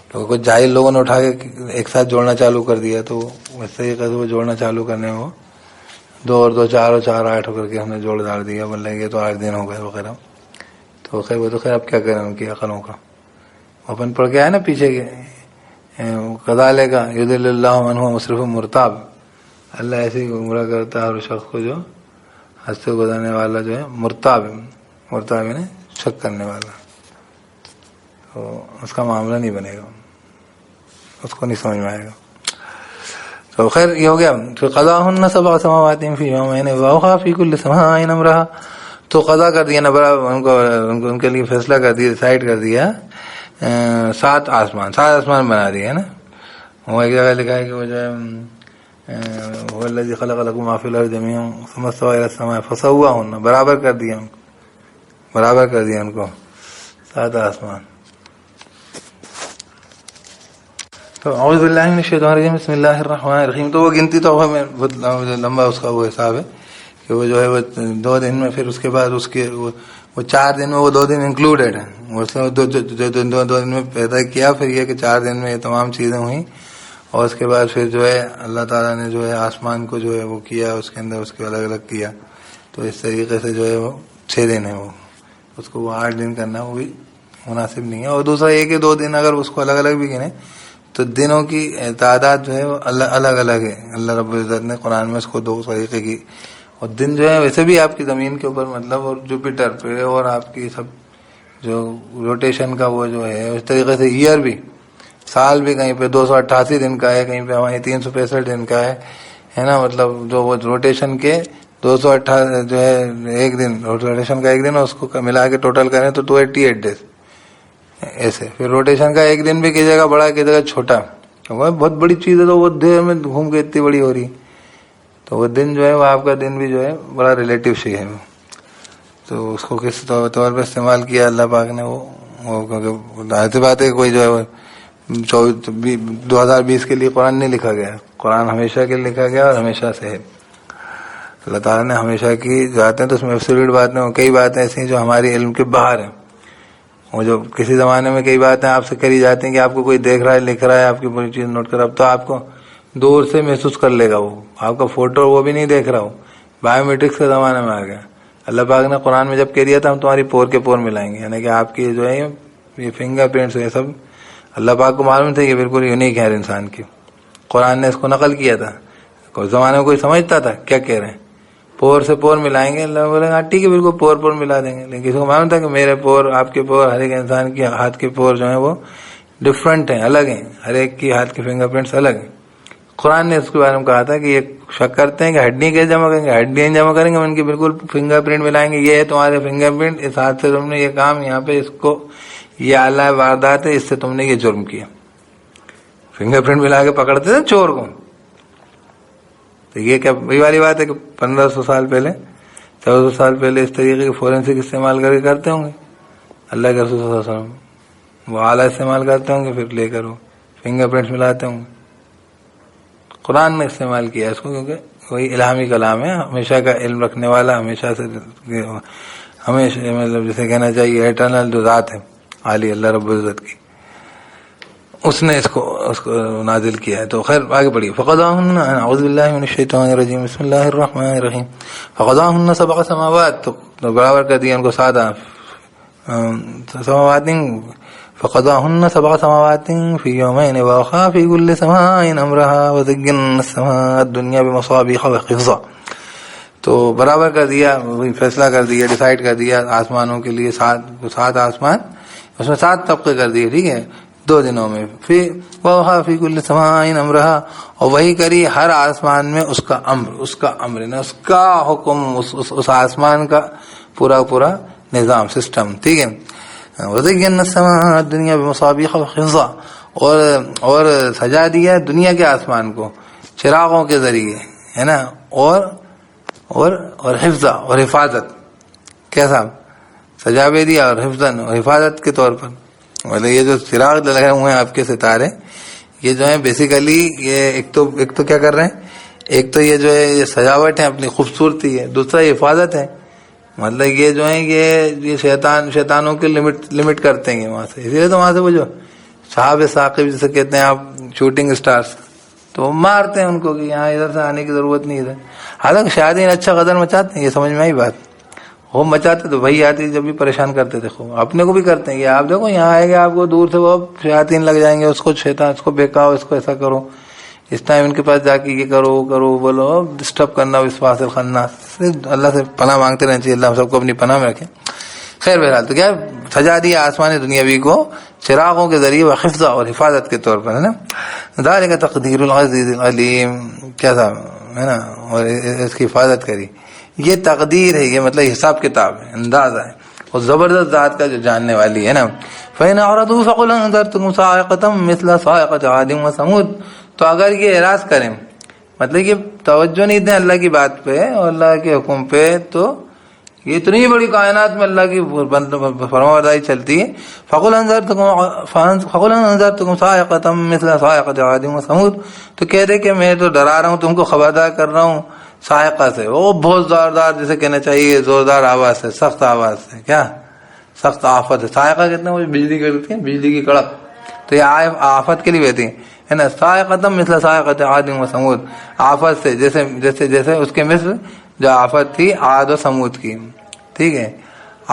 تو کچھ جاہل لوگوں نے اٹھا کے ایک ساتھ جوڑنا چالو کر دیا. تو ویسے ہی وہ جوڑنا چالو کرنے میں وہ 2 اور 2 4 اور 4 8 ہو کر کے ہم نے جوڑ ڈال دیا. بول لیں گے تو 8 دن ہو گئے وغیرہ. تو خیر وہ تو خیر اب کیا کریں ان کی عقلوں کا. اپن پڑھ کے آئے نا پیچھے کے قضالے کا یضل اللہ من هو مسرف مرتاب. اللہ ایسے ہی گمراہ کرتا ہے ہر شخص کو جو حد سے گزرنے والا جو ہے مرتاب یعنی شک کرنے والا. تو اس کا معاملہ نہیں بنے گا، اس کو نہیں سمجھ میں آئے گا. تو خیر یہ ہو گیا. پھر قضاہن 7 سماوات فی یومین واوحی فی کل سماء امرها. تو قضا کر دیا نا، بڑا ان کے لیے فیصلہ کر دیا، ڈیسائیڈ کر دیا 7 آسمان بنا دیے نا. وہ ایک جگہ لکھا ہے کہ وہ جو ہے هو الذی خلق لکم ما فی الارض جميعا ثم استوى الی السماء فسواہن. برابر کر دیا ان کو 7 آسمان. تو اعوذ باللہ من الشیطان الرجیم بسم اللہ الرحمن الرحیم. تو وہ گنتی تو بہت لمبا اس کا وہ حساب ہے کہ وہ جو ہے وہ 2 دن میں، پھر اس کے بعد اس کے وہ 4 دن میں وہ 2 دن انکلوڈیڈ ہیں. اس نے 2 دن میں پیدا کیا، پھر یہ کہ 4 دن میں یہ تمام چیزیں ہوئیں. اور اس کے بعد پھر جو ہے اللہ تعالیٰ نے جو ہے آسمان کو جو ہے وہ کیا، اس کے اندر اس کے الگ الگ کیا. تو اس طریقے سے جو ہے وہ 6 دن ہے وہ اس کو وہ 8 دن کرنا وہ بھی مناسب نہیں ہے. اور دوسرا ایک یا 2 دن اگر اس کو الگ الگ بھی گنے تو دنوں کی تعداد جو ہے وہ الگ الگ ہے. اللہ رب العزت نے قرآن میں اس کو 2 طریقے کی. اور دن جو ہے ویسے بھی آپ کی زمین کے اوپر مطلب اور جوپیٹر پہ اور آپ کی سب جو روٹیشن کا وہ جو ہے اس طریقے سے ایئر بھی سال بھی کہیں پہ 288 دن کا ہے, کہیں پہ ہمارے 365 دن کا ہے نا. مطلب جو وہ روٹیشن کے 208 جو ہے ایک دن روٹیشن کا ایک دن اس کو ملا کے ٹوٹل کریں تو 288 ڈیز ایسے. پھر روٹیشن کا ایک دن بھی کسی جگہ بڑا کسی جگہ چھوٹا, وہ بہت بڑی چیز ہے تو وہ دیر میں گھوم کے اتنی بڑی ہو رہی تو وہ دن جو ہے وہ آپ کا دن بھی جو ہے بڑا ریلیٹیو سی ہے. تو اس کو کس طور پہ استعمال کیا اللہ پاک نے وہ ظاہر بات ہے کوئی جو ہے 2020 کے لیے قرآن نہیں لکھا گیا. قرآن ہمیشہ کے لیے لکھا گیا اور ہمیشہ سے ہے. اللہ تعالیٰ نے ہمیشہ کی باتیں تو اس میں ایبسولوٹ باتیں کئی باتیں ایسی ہیں جو ہماری علم کے باہر ہیں. وہ جو کسی زمانے میں کئی باتیں آپ سے کری جاتی ہیں کہ آپ کو کوئی دیکھ رہا ہے لکھ رہا ہے آپ کی پوری چیز نوٹ کر, اب تو آپ کو دور سے محسوس کر لے گا, وہ آپ کا فوٹو وہ بھی نہیں دیکھ رہا ہو. بایو میٹرکس کے زمانے میں آ گیا. اللہ پاک نے قرآن میں جب کہہ دیا تھا ہم تمہاری پور کے پور ملائیں گے, یعنی کہ آپ کی جو ہے یہ فنگر پرنٹس یہ سب اللہ پاک کو معلوم تھا کہ بالکل یونیک ہے ہر انسان کی. قرآن نے اس کو نقل کیا تھا. کوئی زمانے میں کوئی سمجھتا تھا کیا کہہ رہے ہیں, پور سے پور ملائیں گے. اللہ بولے گا ٹھیک ہے بالکل پور پور ملا دیں گے. لیکن کسی کو معلوم تھا کہ میرے پور آپ کے پور ہر ایک انسان کی ہاتھ کے پور جو ہیں وہ ڈفرینٹ ہیں, الگ ہیں. ہر ایک کی ہاتھ کے فنگر پرنٹس الگ ہیں. قرآن نے اس کے بارے میں کہا تھا کہ یہ شک کرتے ہیں کہ ہڈیاں کیسے جمع کریں گے, ہڈیاں جمع کریں گے ان کی بالکل فنگر پرنٹ ملائیں گے, یہ ہے تمہارے فنگر پرنٹ, اس ہاتھ سے تم نے یہ کام یہاں پہ اس کو یہ اعلیٰ واردات ہے, اس سے تم نے یہ جرم کیا. فنگر پرنٹ ملا کے پکڑتے تھے چور کو. تو یہ کیا وہی والی بات ہے کہ 1500 سال پہلے 1400 سال پہلے اس طریقے کے فورینسک استعمال کر کے کرتے ہوں گے. اللہ کے رسول صلی اللہ علیہ وسلم وہ آلہ استعمال کرتے ہوں گے, پھر لے کر وہ فنگر پرنٹس ملاتے ہوں گے. قرآن نے استعمال کیا اس کو کیونکہ وہی الہامی کلام ہے, ہمیشہ کا علم رکھنے والا, ہمیشہ سے ہمیشہ مطلب جسے کہنا چاہیے ایٹرنل جو ذات ہے عالی اللہ رب العزت کی, اس نے اس کو نازل کیا ہے. تو خیر آگے بڑھیے. فقضاہن اعوذ باللہ من الشیطان الرجیم بسم اللہ الرحمن الرحیم. فقضاہن 7 سماوات, تو برابر کر دیا ان کو 7 سماوات. فقضاهن 7 سماوات في يومين وأوحى في كل سماء أمرها وزينا السماء الدنيا بمصابيح وحفظا. تو برابر کر دیا, فیصلہ کر دیا, ڈیسائیڈ کر دیا آسمانوں کے لیے 7 آسمان, اس میں 7 طبقے کر دیے, ٹھیک ہے, 2 دنوں میں. پھر وأوحى في كل سماء أمرها, اور وہی کری ہر آسمان میں اس کا امر نا, اس کا حکم, اس آسمان کا پورا نظام سسٹم, ٹھیک ہے. وزينا السماء الدنيا بمصابيح وحفظا, اور سجا دیا دنیا کے آسمان کو چراغوں کے ذریعے, ہے نا, اور حفظا اور حفاظت. کیسا سجا بھی دیا اور حفظاً اور حفاظت کے طور پر. مطلب یہ جو چراغ لگے ہوئے ہیں آپ کے ستارے, یہ جو ہیں بیسیکلی یہ ایک تو کیا کر رہے ہیں, ایک تو یہ جو ہے یہ سجاوٹ ہے, اپنی خوبصورتی ہے, دوسرا یہ حفاظت ہے. مطلب یہ جو ہیں یہ شیطانوں کے لمٹ کرتے ہیں وہاں سے. اسی لیے تو وہاں سے وہ جو صحاب ثاقب جسے کہتے ہیں آپ شوٹنگ اسٹارز, تو وہ مارتے ہیں ان کو کہ یہاں ادھر سے آنے کی ضرورت نہیں ہے. حالانکہ شاید اچھا قدر مچاتے ہیں, یہ سمجھ میں آئی بات. وہ مچاتے تو وہی آتی جب بھی پریشان کرتے تھے, خوب اپنے کو بھی کرتے ہیں. یہ آپ دیکھو یہاں آئے گے آپ کو دور سے وہ شیاطین لگ جائیں گے, اس کو شیطان اس کو بہکاؤ, اس کو ایسا کرو, اس ٹائم ان کے پاس جا کے یہ کرو وہ کرو, بولو ڈسٹرب کرنا, وسواس الخناس. اللہ سے پناہ مانگتے رہنا چاہیے, اللہ ہم سب کو اپنی پناہ میں رکھے. خیر بہرحال تو کیا سجا دیا آسمان دنیاوی کو چراغوں کے ذریعے وحفظہ اور حفاظت کے طور پر, ہے نا. ذالک تقدیر العزیز العلیم, کیا تھا, ہے نا, اور اس کی حفاظت کری. یہ تقدیر ہے, یہ مطلب حساب کتاب ہے, اندازہ ہے, اور زبردست ذات کا جو جاننے والی ہے نا. فَإِنْ أَعْرَضُوا فَقُلْ أَنذَرْتُكُمْ صَاعِقَةً مِثْلَ صَاعِقَةِ عَادٍ وَثَمُودَ. تو اگر یہ اعراض کریں, مطلب کہ توجہ نہیں دیں اللہ کی بات پہ اور اللہ کے حکم پہ, تو یہ اتنی بڑی کائنات میں اللہ کی فرمانبرداری چلتی ہے. فَقُلْ أَنذَرْتُكُمْ صَاعِقَةً مِثْلَ صَاعِقَةِ عَادٍ وَثَمُودَ. تو کہہ دے کہ میں تو ڈرا رہا ہوں, تم کو خبردار کر رہا ہوں صاعقہ سے, وہ بہت زوردار, جسے کہنا چاہیے زوردار آواز سے, سخت آواز سے, کیا سخت آفت ہے. صاعقہ کتنا وہ بجلی کرتی ہے, بجلی کی کڑک, تو یہ آفت کے لیے بہتی ہے نا. صاعقۃ مثل صاعقۃ عاد و ثمود, آفت سے جیسے اس کے مثل جو آفت تھی عاد و ثمود کی, ٹھیک ہے.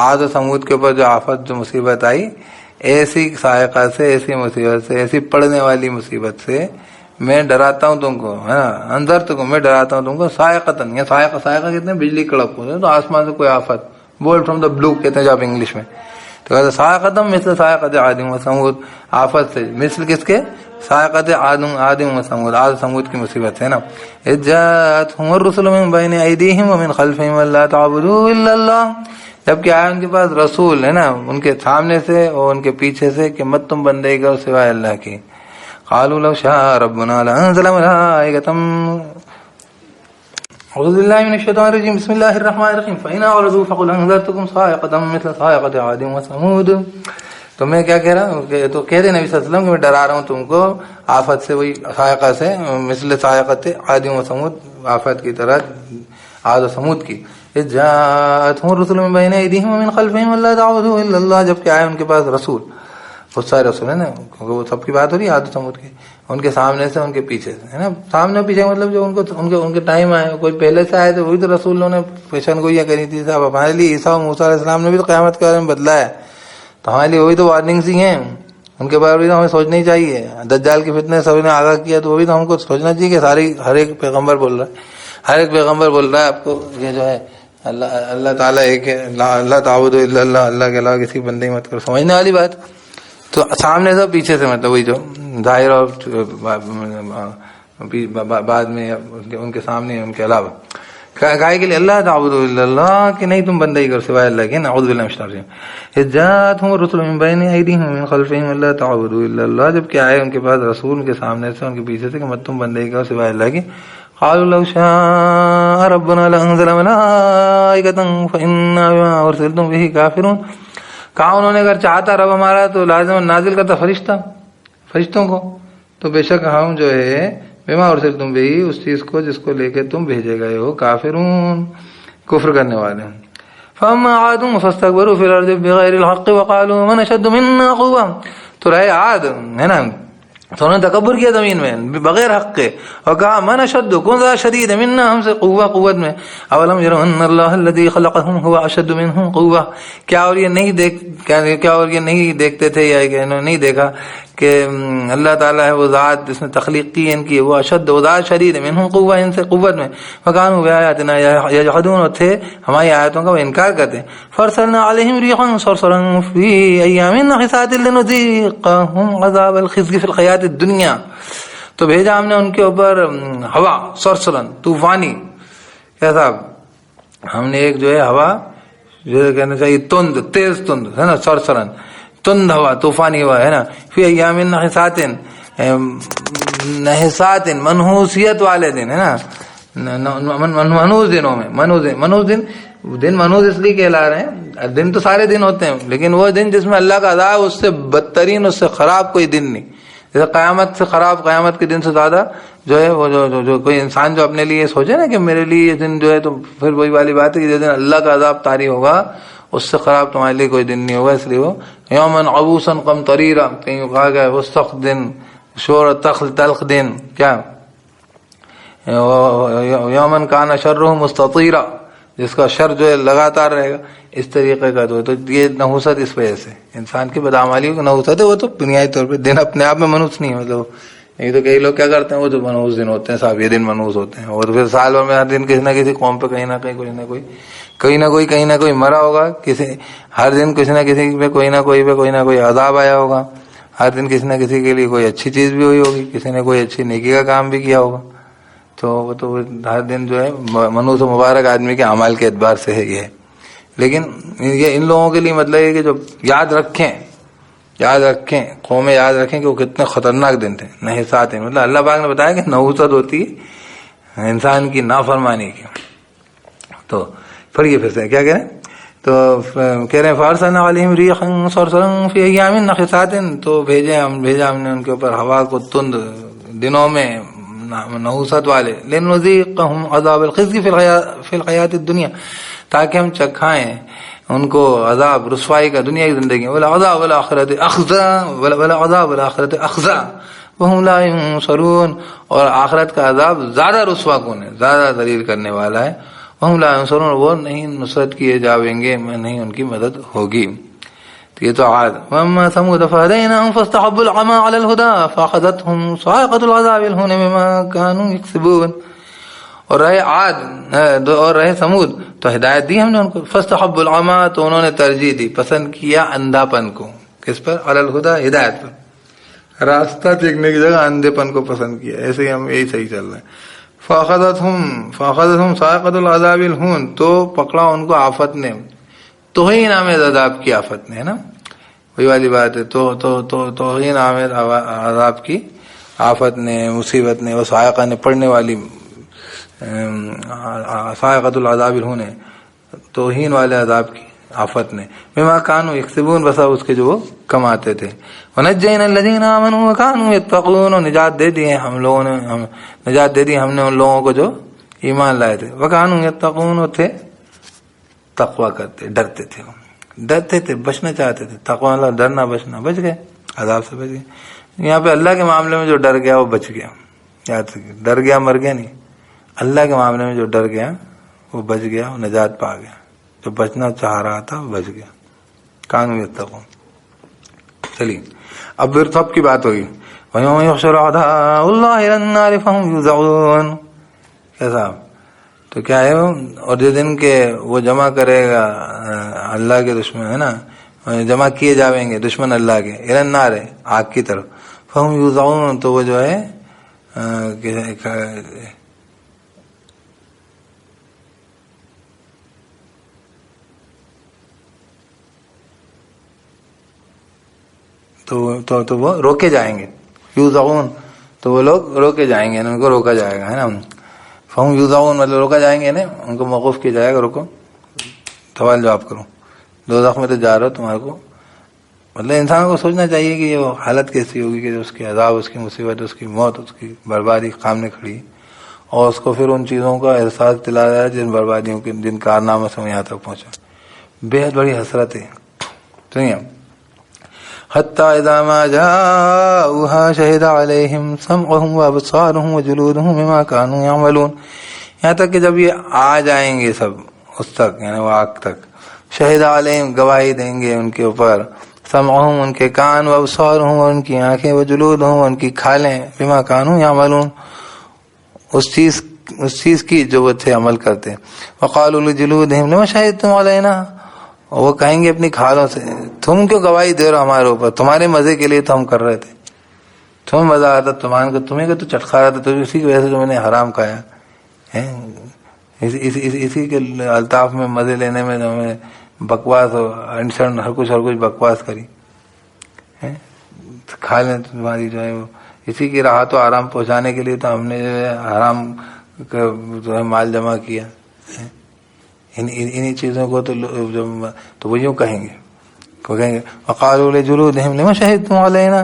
عاد و سمود کے اوپر جو آفت جو مصیبت آئی، ایسی صاعقہ سے، ایسی مصیبت سے، ایسی پڑنے والی مصیبت سے میں ڈراتا ہوں تم کو، ہے نا، اندر تم میں ڈراتا ہوں تم کو، صاعقتن، یا صاعقہ کہتے ہیں بجلی کڑک ہوتے ہیں، تو آسمان سے کوئی آفت، بولٹ فرام دا بلو کہتے ہیں جب انگلش میں، تو کہتے ہیں صاعقتن مثل صاعقۃ عاد و ثمود، آفت سے مثل کس کے؟ صاعقۃ عاد و ثمود، عاد و ثمود کی مصیبت ہے نا. اذ جاءتهم الرسل من بين ايديهم ومن خلفهم الا تعبدوا الا الله، جبکہ آئے ان کے پاس رسول، ہے نا، ان کے سامنے سے اور ان کے پیچھے سے، کہ مت تم بندگی کرو سوائے اللہ کی. قالوا لو شاء ربنا لانزل ملائکۃ، اعوذ باللہ من الشیطان الرجیم، بسم اللہ الرحمن الرحیم، فإن أعرضوا فقل أنذرتكم صاعقۃ مثل صاعقۃ عاد وثمود. تو میں کیا کہہ رہا ہوں، تو کہہ دیں نبی صلی اللہ علیہ وسلم کہ میں ڈرا رہا ہوں تم کو آفت سے، وہی صاعقہ سے، مثل صاعقۃ عاد و ثمود، آفت کی طرح عاد و ثمود کی. اذ جاءتهم الرسل من بين ايديهم ومن خلفهم الا تعبدوا الا الله، جبکہ آئے ان کے پاس رسول، بہت سارے رسول ہیں نا، کیونکہ وہ سب کی بات ہو رہی ہے عاد و ثمود کی، ان کے سامنے سے، ان کے پیچھے سے، ہے نا. سامنے اور پیچھے مطلب جو ان کے ٹائم آئے، کوئی پہلے سے آئے تھے وہی تو رسولوں نے پیشن گوئیاں کری تھی. صاحب ہمارے لیے عیسیٰ اور موسیٰ علیہ السلام نے بھی تو قیامت کے بارے میں بدلا ہے، تو ہمارے لیے وہی تو وارننگس ہی ہیں، ان کے بارے میں ہمیں سوچنا ہی چاہیے. دجال کے فتنے سب نے آگاہ کیا، تو وہی تو ہم کو سوچنا چاہیے کہ ہر ایک پیغمبر بول رہا ہے، ہر ایک پیغمبر بول رہا ہے آپ کو یہ جو ہے اللہ تعالیٰ ایک ہے، اللہ تعبدوا الا اللہ، اللہ کے علاوہ کسی بندے ہی مت کرو، سمجھنے والی بات. تو سامنے سے پیچھے سے، مطلب وہی جو ظاہر اور بعد میں ان کے سامنے، ان کے علاوہ، کہا کہ اللہ تعبدوا الا اللہ، کہ نہیں تم بندگی کرو سوائے اللہ کے. نعوذ باللہ من الشیطان الرجیم. اذ جاءتهم الرسل من بين ايديهم ومن خلفهم الا تعبدوا الا اللہ، جب کہ آئے ان کے پاس رسول، ان کے سامنے سے، ان کے پیچھے سے، کہ مت تم بندگی کرو سوائے اللہ کی. قالوا لو شاء ربنا لانزل ملائکۃ فإنا بما ارسلتم به کافرون. کہا انہوں نے اگر چاہتا رب ہمارا تو لازم نازل کرتا فرشتوں کو، تو بے شک ہم جو ہے بما ارسلتم به، اس چیز کو جس کو لے کے تم بھیجے گئے ہو، کافرون، کفر کرنے والے ہیں. فاما عاد فاستكبروا في الارض بغير الحق وقالوا من اشد منا قوة. تو رہے عاد، ہے نا، تو انہوں نے تکبر کیا زمین میں بغیر حق کے، اور کہا من اشد، کون زیادہ شدید ہے، منا، ہم سے، قوت میں. اولم يروا ان اللہ الذي خلقهم هو اشد منهم قوة. کیا اور یہ نہیں دیکھتے تھے، یا کہ انہوں نے نہیں دیکھا کہ اللہ تعالیٰ ہے وہ ذات جس نے تخلیق کی ان کی، وہ اشد، وہ ذات شدید ہے، منہم قوہ، ان سے قوت میں. وکانوا بآیاتنا یجحدون، اور تھے ہماری آیاتوں کا وہ انکار کرتے ہیں. فارسلنا علیہم ریحا صرصرا فی ایام نحسات لنذیقہم عذاب الخزي فی الحیاۃ الدنیا. تو بھیجا ہم نے ان کے اوپر ہوا، صرصرا، طوفانی. کیا صاحب، ہم نے ایک جو ہے ہوا، جو کہنا چاہیے تند، تیز تند، ہے نا، صرصرا، تند ہوا، طوفانی ہوا، ہے نا. فی ایام نحسات، منحوسیت والے دن، ہے نا، منحوس دنوں میں، منحوس اس لیے کہلا رہے ہیں، دن تو سارے دن ہوتے ہیں، لیکن وہ دن جس میں اللہ کا عذاب، اس سے بدترین، اس سے خراب کوئی دن نہیں. جیسے قیامت سے خراب، قیامت کے دن سے زیادہ جو ہے وہ جو کوئی انسان جو اپنے لیے سوچے نا کہ میرے لیے یہ دن جو ہے، تو پھر وہی والی بات ہے کہ جس دن اللہ کا عذاب طاری ہوگا، اس سے خراب تمہارے لیے کوئی دن نہیں ہوگا. اس لیے وہ یومن عبوسا قمطریرا، کہیں کہا گیا وہ سخت دن، شور تلخ دن، کیا یومن کان شرہ مستطیرا، جس کا شر جو ہے لگاتار رہے گا، اس طریقے کا. تو یہ نحوست اس وجہ سے انسان کی بدعمالیوں کی نحوست ہے. وہ تو بنیادی طور پہ دن اپنے آپ میں منحوس نہیں ہے، مطلب یہ تو کئی لوگ کیا کرتے ہیں، وہ تو منحوس دن ہوتے ہیں صاحب، یہ دن منحوس ہوتے ہیں، اور پھر سال بھر میں ہر دن کسی نہ کسی قوم پہ کہیں نہ کوئی مرا ہوگا، ہر دن کسی نہ کسی پہ کوئی نہ کوئی عذاب آیا ہوگا، ہر دن کسی نہ کسی کے لیے کوئی اچھی چیز بھی ہوئی ہوگی، کسی نے کوئی اچھی نیکی کا کام بھی کیا ہوگا. تو وہ تو ہر دن جو ہے منحوس و مبارک آدمی کے اعمال کے اعتبار سے ہے یہ. لیکن یہ ان لوگوں کے لیے مطلب ہے کہ جو یاد رکھیں، قومیں یاد رکھیں کہ وہ کتنے خطرناک دن تھے. نحسات ہیں، مطلب اللہ پاک نے بتایا کہ نحوست ہوتی ہے انسان کی نافرمانی کی. تو پڑھیے پھر سے کیا کہہ رہے ہیں، تو کہہ رہے ہیں فارسلنا علیہم ریحا صرصرا فی ایام نحسات. تو بھیجا ہم نے ان کے اوپر ہوا کو تند دنوں میں، نحوست والے، لنذیقہم عذاب الخزي فی الحیاۃ الدنیا، تاکہ ہم چکھائیں ان کو عذاب رسوائی کا دنیا کی زندگی میں. والعذاب الآخرۃ اخزی وہم لا ینصرون، اور آخرت کا عذاب زیادہ رسوا کن ہے، زیادہ ذلیل کرنے والا ہے، وہم لا ینصرون، وہ نہیں نصرت کیے جاویں گے، نہیں ان کی مدد ہوگی. تو یہ تو عاد. واما ثمود فهديناهم فاستحبوا العمى على الهدى فاخذتهم صاعقة العذاب الهون بما كانوا يكسبون. اور رہے عاد اور رہے سمود تو ہدایت دی ہم نے ان کو. فاستحبوا العمى، تو انہوں نے ترجیح دی، پسند کیا اندھا پن کو. کس پر؟ علی الہدی، ہدایت پر. راستہ دیکھنے کی جگہ اندھے پن کو پسند کیا. ایسے ہی ہم یہی صحیح چل رہے ہیں. فاخذتهم صاعقة العذاب الهون، تو پکڑا ان کو آفت نے، توہین آمیز عذاب کی آفت نے، ہے نا، وہی والی بات ہے. توہین آمیز عذاب کی آفت نے، مصیبت نے، وہ صاعقہ نے، پڑنے والی صاعقۃ العذاب الہون، توہین والے عذاب کی آفت نے. بما كانوا يكسبون، بسا اس کے جو وہ کماتے تھے. ونجينا الذين آمنوا وكانوا يتقون، نجات دے دی ہم لوگوں نے، نجات دے دی ہم نے ان لوگوں کو جو ایمان لائے تھے. وكانوا يتقون، وہ تھے تقوی کرتے، ڈرتے تھے، ڈرتے تھے، بچنا چاہتے تھے. تقوی اللہ، ڈرنا بچنا، بچ گئے عذاب سے، بچ گئے. یہاں پہ اللہ کے معاملے میں جو ڈر گیا وہ بچ گیا. یاد رکھیے، ڈر گیا مر گیا نہیں، اللہ کے معاملے میں جو ڈر گیا وہ بچ گیا، وہ نجات پا گیا. جو بچنا چاہ رہا تھا وہ بچ گیا. کانوا یتقون. چلیے اب پھر سب کی بات ہوگی. وَيَوْمَ يُحْشَرُ أَعْدَاءُ اللَّهِ إِلَى النَّارِ فَهُمْ يُوزَعُونَ. کیسا تو کیا ہے وہ، اور جس دن کے وہ جمع کرے گا اللہ کے دشمن، ہے نا، جمع کیے جاویں گے دشمن اللہ کے، إِلَى النَّارِ، آگ کی طرف. فَهُمْ يُوزَعُونَ، تو وہ جو ہے تو وہ روکے جائیں گے. یوزعون، تو وہ لوگ روکے جائیں گے، ان کو روکا جائے گا، ہے نا. فہم یوزعون مطلب روکا جائیں گے نا، ان کو موقوف کیا جائے گا. رکو، سوال جواب کرو. دوزخ میں تو جا رہا ہو تمہارے کو، مطلب انسان کو سوچنا چاہیے کہ یہ حالت کیسی ہوگی کہ اس کی عذاب، اس کی مصیبت، اس کی موت، اس کی بربادی سامنے کھڑی، اور اس کو پھر ان چیزوں کا احساس دلایا جائے جن بربادیوں کے، جن کارناموں سے وہ یہاں تک پہنچا. بے حد بڑی حسرت ہے. سنیے، حتی اذا ما جاؤوها شہد علیہم سمعهم وابصارهم وجلودهم بما كانوا يعملون. یہاں تک کہ جب یہ آ جائیں گے سب اس تک، یعنی وہ آگ تک، شہد علیہم، گواہی دیں گے ان کے اوپر، سمعهم، ان کے کان، وابصارهم، اور ان کی آنکھیں، وجلودهم، ان کی کھالیں، بما كانوا يعملون، اس چیز کی جو وہ تھے عمل کرتے. وقالوا لجلودهم لما شهدتم علينا، اور وہ کہیں گے اپنی کھالوں سے، تم کیوں گواہی دے رہے ہو ہمارے اوپر، تمہارے مزے کے لیے تو ہم کر رہے تھے، تمہیں مزہ آتا، تمہیں کو تو چٹکا رہا تھا، تو اسی کی وجہ سے جو میں نے حرام کھایا ہے. اسی کے الطاف میں مزے لینے میں ہمیں بکواس انسان ہر کچھ بکواس کری ہے. کھا لیں تمہاری جو ہے وہ، اسی کی راحت و آرام پہنچانے کے لیے تو ہم نے جو ہے حرام جو ہے مال جمع کیا. انہی چیزوں کو تو وہ یوں کہیں گے، وقالوا لجلودهم لما شهدتم علينا،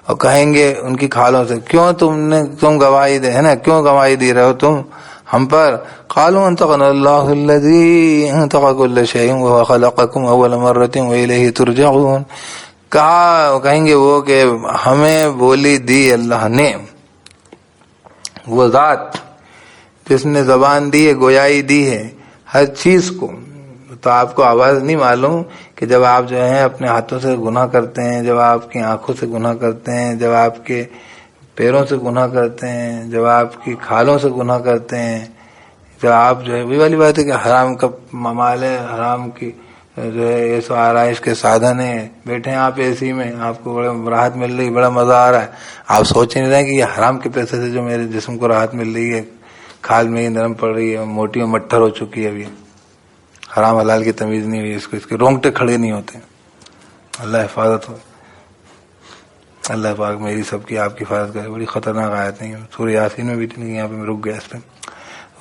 اور کہیں گے ان کی کھالوں سے، کیوں تم گواہی دے، ہے نا، کیوں گواہی دے رہے ہو تم ہم پر. قالوا انطقنا الله الذي انطق كل شيء وهو خلقكم اول مرة واليه ترجعون. کہیں گے وہ کہ ہمیں بولی دی اللہ نے، وہ ذات جس نے زبان دی ہے، گویائی دی ہے ہر چیز کو. تو آپ کو آواز نہیں معلوم کہ جب آپ جو ہیں اپنے ہاتھوں سے گناہ کرتے ہیں، جب آپ کی آنکھوں سے گناہ کرتے ہیں، جب آپ کے پیروں سے گناہ کرتے ہیں، جب آپ کی کھالوں سے گناہ کرتے ہیں، جب آپ جو ہے وہی والی بات ہے کہ حرام کا مال ہے، حرام کی جو ہے ایسو آرائش کے سادھن ہے، بیٹھے ہیں آپ اے سی میں، آپ کو بڑا راحت مل رہی، بڑا مزہ آ رہا ہے، آپ سوچ نہیں رہے کہ یہ حرام کے پیسے سے جو میرے جسم کو راحت مل رہی ہے، کھال میں ہی نرم پڑ رہی ہے، موٹی اور مٹھر ہو چکی ہے، ابھی حرام حلال کی تمیز نہیں ہوئی، اس کے رونگٹے کھڑے نہیں ہوتے. اللہ حفاظت ہو، اللہ پاک میری سب کی آپ کی حفاظت کرے. بڑی خطرناک آیت نہیں ہے، سورہ یاسین میں بھی تھی، یہاں پہ میں رک گیا اس پہ.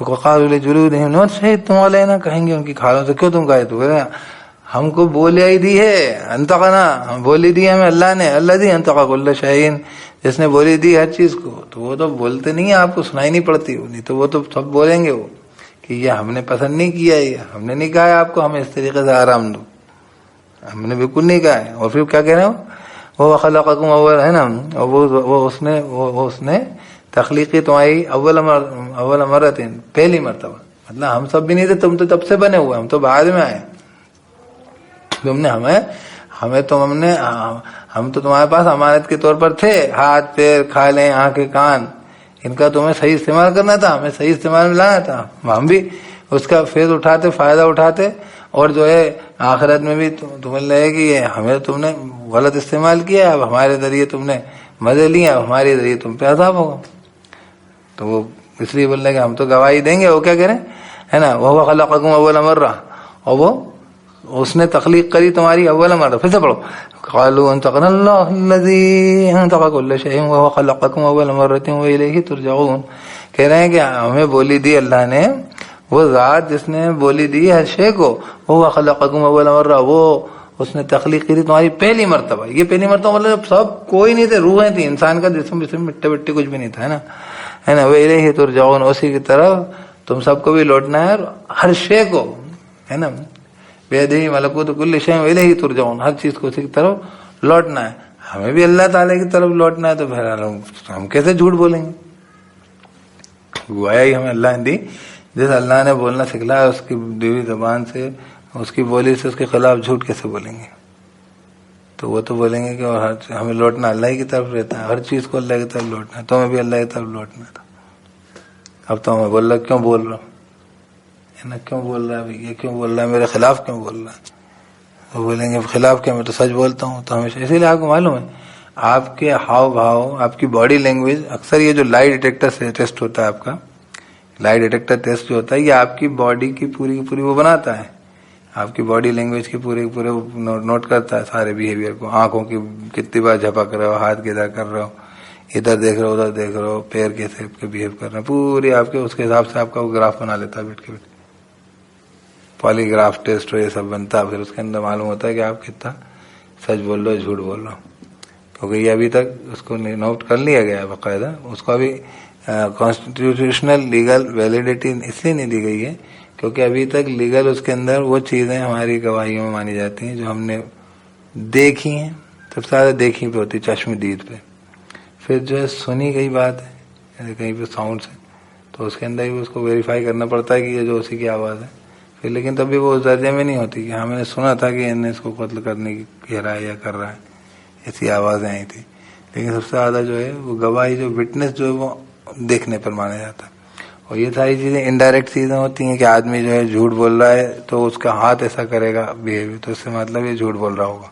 وقالوا لجلودهم لما شهدتم علينا، کہیں گے ان کی کھالوں سے، کیوں تم کہے تو ہم کو بولیا ہی دی ہے، انطقنا، ہم بولی دی ہمیں اللہ نے، الذي انطق كل شيء، جس نے بولی دی ہر چیز کو. تو وہ تو بولتے نہیں ہیں، آپ کو سنائی نہیں پڑتی، نہیں تو وہ تو سب بولیں گے وہ کہ یہ ہم نے پسند نہیں کیا، یہ ہم نے نہیں کہا ہے آپ کو ہمیں اس طریقے سے آرام دو، ہم نے بالکل نہیں کہا ہے. اور پھر کیا کہہ رہے ہو، وہ خلقکم اول، ہے نا، وہ اس نے تخلیقی تمہاری اول مرتين، پہلی مرتبہ، مطلب ہم سب بھی نہیں تھے, تم تو تب سے بنے ہوئے, ہم تو بعد میں آئے. تم نے ہم تو تمہارے پاس امانت کے طور پر تھے, ہاتھ پیر کھالیں آنکھیں کان, ان کا تمہیں صحیح استعمال کرنا تھا, ہمیں صحیح استعمال میں لانا تھا. ہم بھی اس کا فیض اٹھاتے, فائدہ اٹھاتے, اور جو ہے آخرت میں بھی تمہیں لگے کہ یہ ہمیں تم نے غلط استعمال کیا, اب ہمارے ذریعے تم نے مزے لیے, اب ہمارے ذریعے تم پہ عذاب ہوگا. تو وہ اس لیے بول رہے کہ ہم تو گواہی دیں گے. وہ کیا کریں, ہے نا, وہ خلقکم اول مرہ, اور وہ اس نے تخلیق کری تمہاری اول مرہ. پھر سے پڑھو, قالوا انطقنا اللہ الذی انطق کل شیء وهو خلقکم اول مرۃ والیہ ترجعون. کہہ رہے ہیں کہ ہمیں بولی دی اللہ نے, وہ ذات جس نے بولی دی ہر شے کو, وہ خلقکم اول مرہ, وہ اس نے تخلیق کی تمہاری پہلی مرتبہ. یہ پہلی مرتبہ مطلب سب کوئی نہیں تھے, روحیں تھیں, انسان کا جسم مٹی وٹی کچھ بھی نہیں تھا, ہے نا. وإلیہ ترجعون, اسی کی طرف تم سب کو بھی لوٹنا ہے, ہر شے کو, ہے نا. بیدہ ملکوت کل شیء وإلیہ ترجعون, ہر چیز کو اسی کی طرف لوٹنا ہے. ہمیں بھی اللہ تعالیٰ کی طرف لوٹنا ہے, تو پھر ہم کیسے جھوٹ بولیں گے؟ گویا ہی ہمیں اللہ نے دی, جس اللہ نے بولنا سکھلایا اس کی دیوی زبان سے, اس کی بولی سے اس کے خلاف جھوٹ کیسے بولیں گے؟ تو وہ تو بولیں گے کہ اور ہمیں لوٹنا اللہ کی طرف رہتا ہے, ہر چیز کو اللہ کی طرف لوٹنا ہے, تو ہمیں بھی اللہ کی طرف لوٹنا تھا. اب تو ہمیں بول رہا کیوں بول رہا ہوں, ہے نا, کیوں بول رہا ہے یہ کیوں بول رہا ہے, میرے خلاف کیوں بول رہا ہے؟ وہ بولیں گے خلاف کیا, میں تو سچ بولتا ہوں. تو ہمیشہ اسی لیے آپ کو معلوم ہے, آپ کے ہاؤ بھاؤ, آپ کی باڈی لینگویج, اکثر یہ جو لائی ڈیٹیکٹر ٹیسٹ ہوتا ہے, آپ کا لائی ڈیٹیکٹر ٹیسٹ جو ہوتا ہے, یہ آپ کی باڈی کی پوری وہ بناتا ہے, آپ کی باڈی لینگویج کی پورے نوٹ کرتا ہے سارے بیہیویئر کو. آنکھوں کی کتنی بار جھپک رہے ہو, ہاتھ کدھر کر رہے ہو, ادھر دیکھ رہے ہو ادھر دیکھ رہے ہو, پیر کیسے بہیو کر رہے ہیں, پوری آپ کے اس کے حساب سے آپ کا وہ گراف بنا لیتا ہے بیٹھ کے. پالی گراف ٹیسٹ یہ سب بنتا ہے, پھر اس کے اندر معلوم ہوتا ہے کہ آپ کتنا سچ بول رہے ہو جھوٹ بول رہے ہو. کیونکہ یہ ابھی تک اس کو نوٹ کر لیا گیا ہے باقاعدہ, اس کو ابھی کانسٹیٹیوشنل لیگل ویلیڈیٹی اس لیے نہیں دی گئی ہے کیونکہ ابھی تک لیگل اس کے اندر وہ چیزیں ہماری گواہیوں میں مانی جاتی ہیں جو ہم نے دیکھی ہیں. سب سے زیادہ دیکھی پہ ہوتی چشم دید پہ, پھر جو ہے سنی گئی بات ہے کہیں پہ ساؤنڈ سے, تو اس کے اندر ہی اس کو ویریفائی کرنا پڑتا ہے کہ یہ جو اسی کی آواز ہے. پھر لیکن تب بھی وہ اس درجے میں نہیں ہوتی کہ ہاں میں نے سنا تھا کہ انہیں اس کو قتل کرنے کی کہہ رہا ہے یا کر رہا ہے, ایسی آوازیں آئی تھی. لیکن سب سے زیادہ جو ہے وہ گواہی جو وٹنس جو ہے وہ دیکھنے پر مانا جاتا ہے. اور یہ ساری چیزیں انڈائریکٹ چیزیں ہوتی ہیں کہ آدمی جو ہے جھوٹ بول رہا ہے تو اس کا ہاتھ ایسا کرے گا بیہیویئر, تو اس سے مطلب یہ جھوٹ بول رہا ہوگا,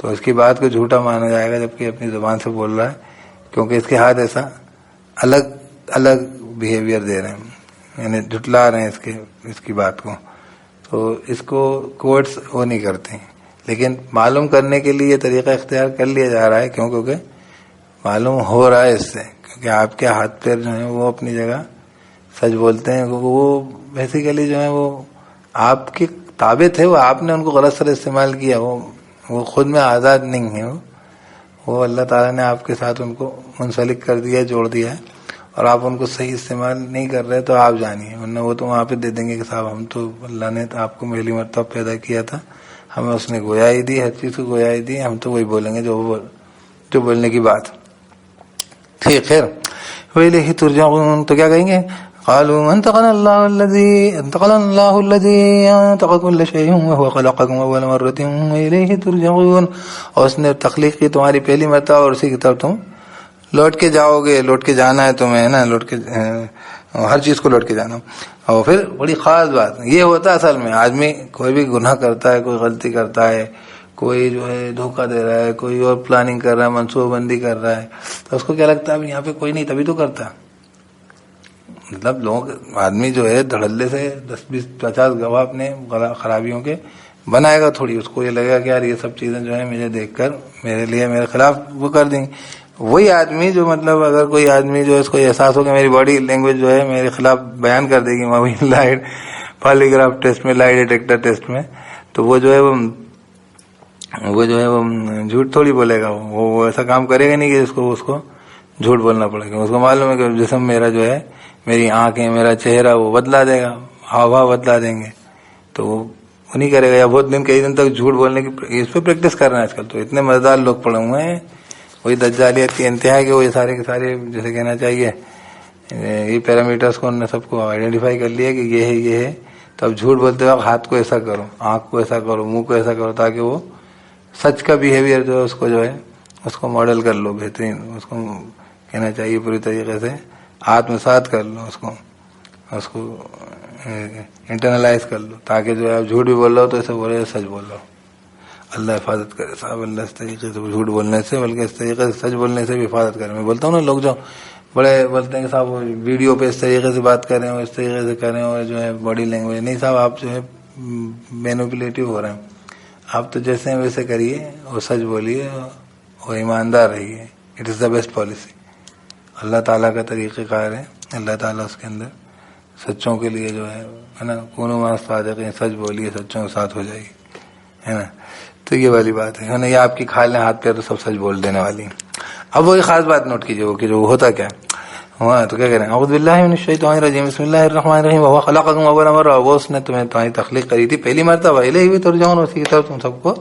تو اس کی بات کو جھوٹا مانا جائے گا جبکہ اپنی زبان سے بول رہا ہے, کیونکہ اس کے ہاتھ ایسا الگ بیہیویئر دے رہے ہیں, یعنی جھٹلا رہے ہیں اس کی بات کو. تو اس کو کوٹس وہ نہیں کرتے ہیں, لیکن معلوم کرنے کے لیے یہ طریقہ اختیار کر لیا جا رہا ہے. کیونکہ معلوم ہو رہا ہے اس سے, کیونکہ آپ کے ہاتھ پیر جو ہیں وہ اپنی جگہ سچ بولتے ہیں, کیونکہ وہ بیسیکلی جو ہے وہ آپ کے تابع تھے, وہ آپ نے ان کو غلط سے استعمال کیا, وہ خود میں آزاد نہیں ہے, وہ اللہ تعالیٰ نے آپ کے ساتھ ان کو منسلک کر دیا, جوڑ دیا ہے, اور آپ ان کو صحیح استعمال نہیں کر رہے تو آپ جانیے, ورنہ وہ تو وہاں پہ دے دیں گے کہ صاحب ہم تو اللہ نے آپ کو پہلی مرتبہ پیدا کیا تھا, ہمیں اس نے گویائی دی, ہر چیز کو گویائی دی, ہم تو وہی بولیں گے جو بولنے کی بات. ٹھیک, خیر. وإلیہ ترجعون, تو کیا کہیں گے, قالوا انطقنا اللہ الذی انطق کل شیء وهو خلقکم اول مرۃ وإلیہ ترجعون, اور اس نے تخلیق کی تمہاری پہلی مرتبہ اور اسی کی طرف تم لوٹ کے جاؤ گے, لوٹ کے جانا ہے تمہیں, ہے نا, لوٹ کے ہر چیز کو لوٹ کے جانا. اور پھر بڑی خاص بات یہ ہوتا ہے اصل میں, آدمی کوئی بھی گناہ کرتا ہے, کوئی غلطی کرتا ہے, کوئی جو ہے دھوکہ دے رہا ہے, کوئی اور پلاننگ کر رہا ہے, منصوبہ بندی کر رہا ہے, تو اس کو کیا لگتا ہے یہاں پہ کوئی نہیں تبھی تو کرتا. مطلب آدمی جو ہے دھڑلے سے 10-20-50 گواہ اپنے خرابیوں کے بنائے گا تھوڑی, اس کو یہ لگے گا کہ یار یہ سب چیزیں جو ہے مجھے دیکھ کر میرے لیے میرے خلاف وہ کر دیں گے. وہی آدمی جو مطلب اگر کوئی آدمی جو اس کو احساس ہو کہ میری باڈی لینگویج جو ہے میرے خلاف بیان کر دے گی, وہی لائٹ پالی گراف ٹیسٹ میں, لائٹ ڈیٹیکٹر ٹیسٹ میں, تو وہ جو ہے وہ جھوٹ تھوڑی بولے گا, وہ ایسا کام کرے گا نہیں کہ اس کو جھوٹ بولنا پڑے گا. اس کو معلوم ہے کہ جسم میرا جو ہے, میری آنکھیں, میرا چہرہ وہ بدلا دے گا, ہاؤ بدلا دیں گے, تو وہ نہیں کرے گا. یا بہت کئی دن تک جھوٹ بولنے کی اس پہ پریکٹس کر رہے ہیں آج کل, تو اتنے مزیدار لوگ پڑے ہوئے ہیں, وہی دجالیت کی انتہا ہے کہ وہ یہ سارے کے سارے جیسے کہنا چاہیے یہ پیرامیٹرس کو انہوں نے سب کو آئیڈینٹیفائی کر لیا کہ یہ ہے. تو اب جھوٹ بولتے وقت ہاتھ کو ایسا کرو, آنکھ کو ایسا کرو, منہ کو ایسا کرو, تاکہ وہ سچ کا بیہیویئر جو ہے اس کو ماڈل کر لو بہترین. اس کو کہنا چاہیے پوری طریقے سے آتمسات کر لو, اس کو انٹرنلائز کر لو, تاکہ جو ہے آپ جھوٹ بھی بول رہے ہو تو ایسے بول رہے ہو سچ بول رہا ہو. اللہ حفاظت کرے صاحب, اللہ اس طریقے سے جھوٹ بولنے سے بلکہ اس طریقے سے سچ بولنے سے بھی حفاظت کرے. میں بولتا ہوں نا, لوگ جو بڑے بولتے ہیں کہ صاحب ویڈیو پہ اس طریقے سے بات کر رہے ہو, اس طریقے سے کر رہے ہو, جو ہے باڈی لینگویج نہیں صاحب, آپ جو ہے مینوپولیٹو ہو رہے ہیں. آپ تو جیسے ہیں ویسے کریے اور سچ بولیے اور ایماندار رہیے. It is the best policy. اللہ تعالیٰ کا طریقہ کار ہے, اللہ تعالیٰ اس کے اندر سچوں کے لیے جو ہے نا, کونوں ماں صادقین, سچ بولیے سچوں کے ساتھ ہو جائے گی, ہے نا. تو یہ والی بات ہے نا, یہ آپ کی کھال ہیں ہاتھ پہ تو سب سچ بول دینے والی. اب وہی خاص بات نوٹ کیجیے وہ کہ جو ہوتا کیا ہوا. تو کیا کہہ رہے ہیں, اعوذ باللہ من الشیطان الرجیم, بسم اللہ الرحمن الرحیم, وهو خلقکم اول مرہ, وہ اس نے تمہیں تخلیق کری تھی پہلی مرتبہ, الیہ ترجعون, اسی کی طرف تم سب کو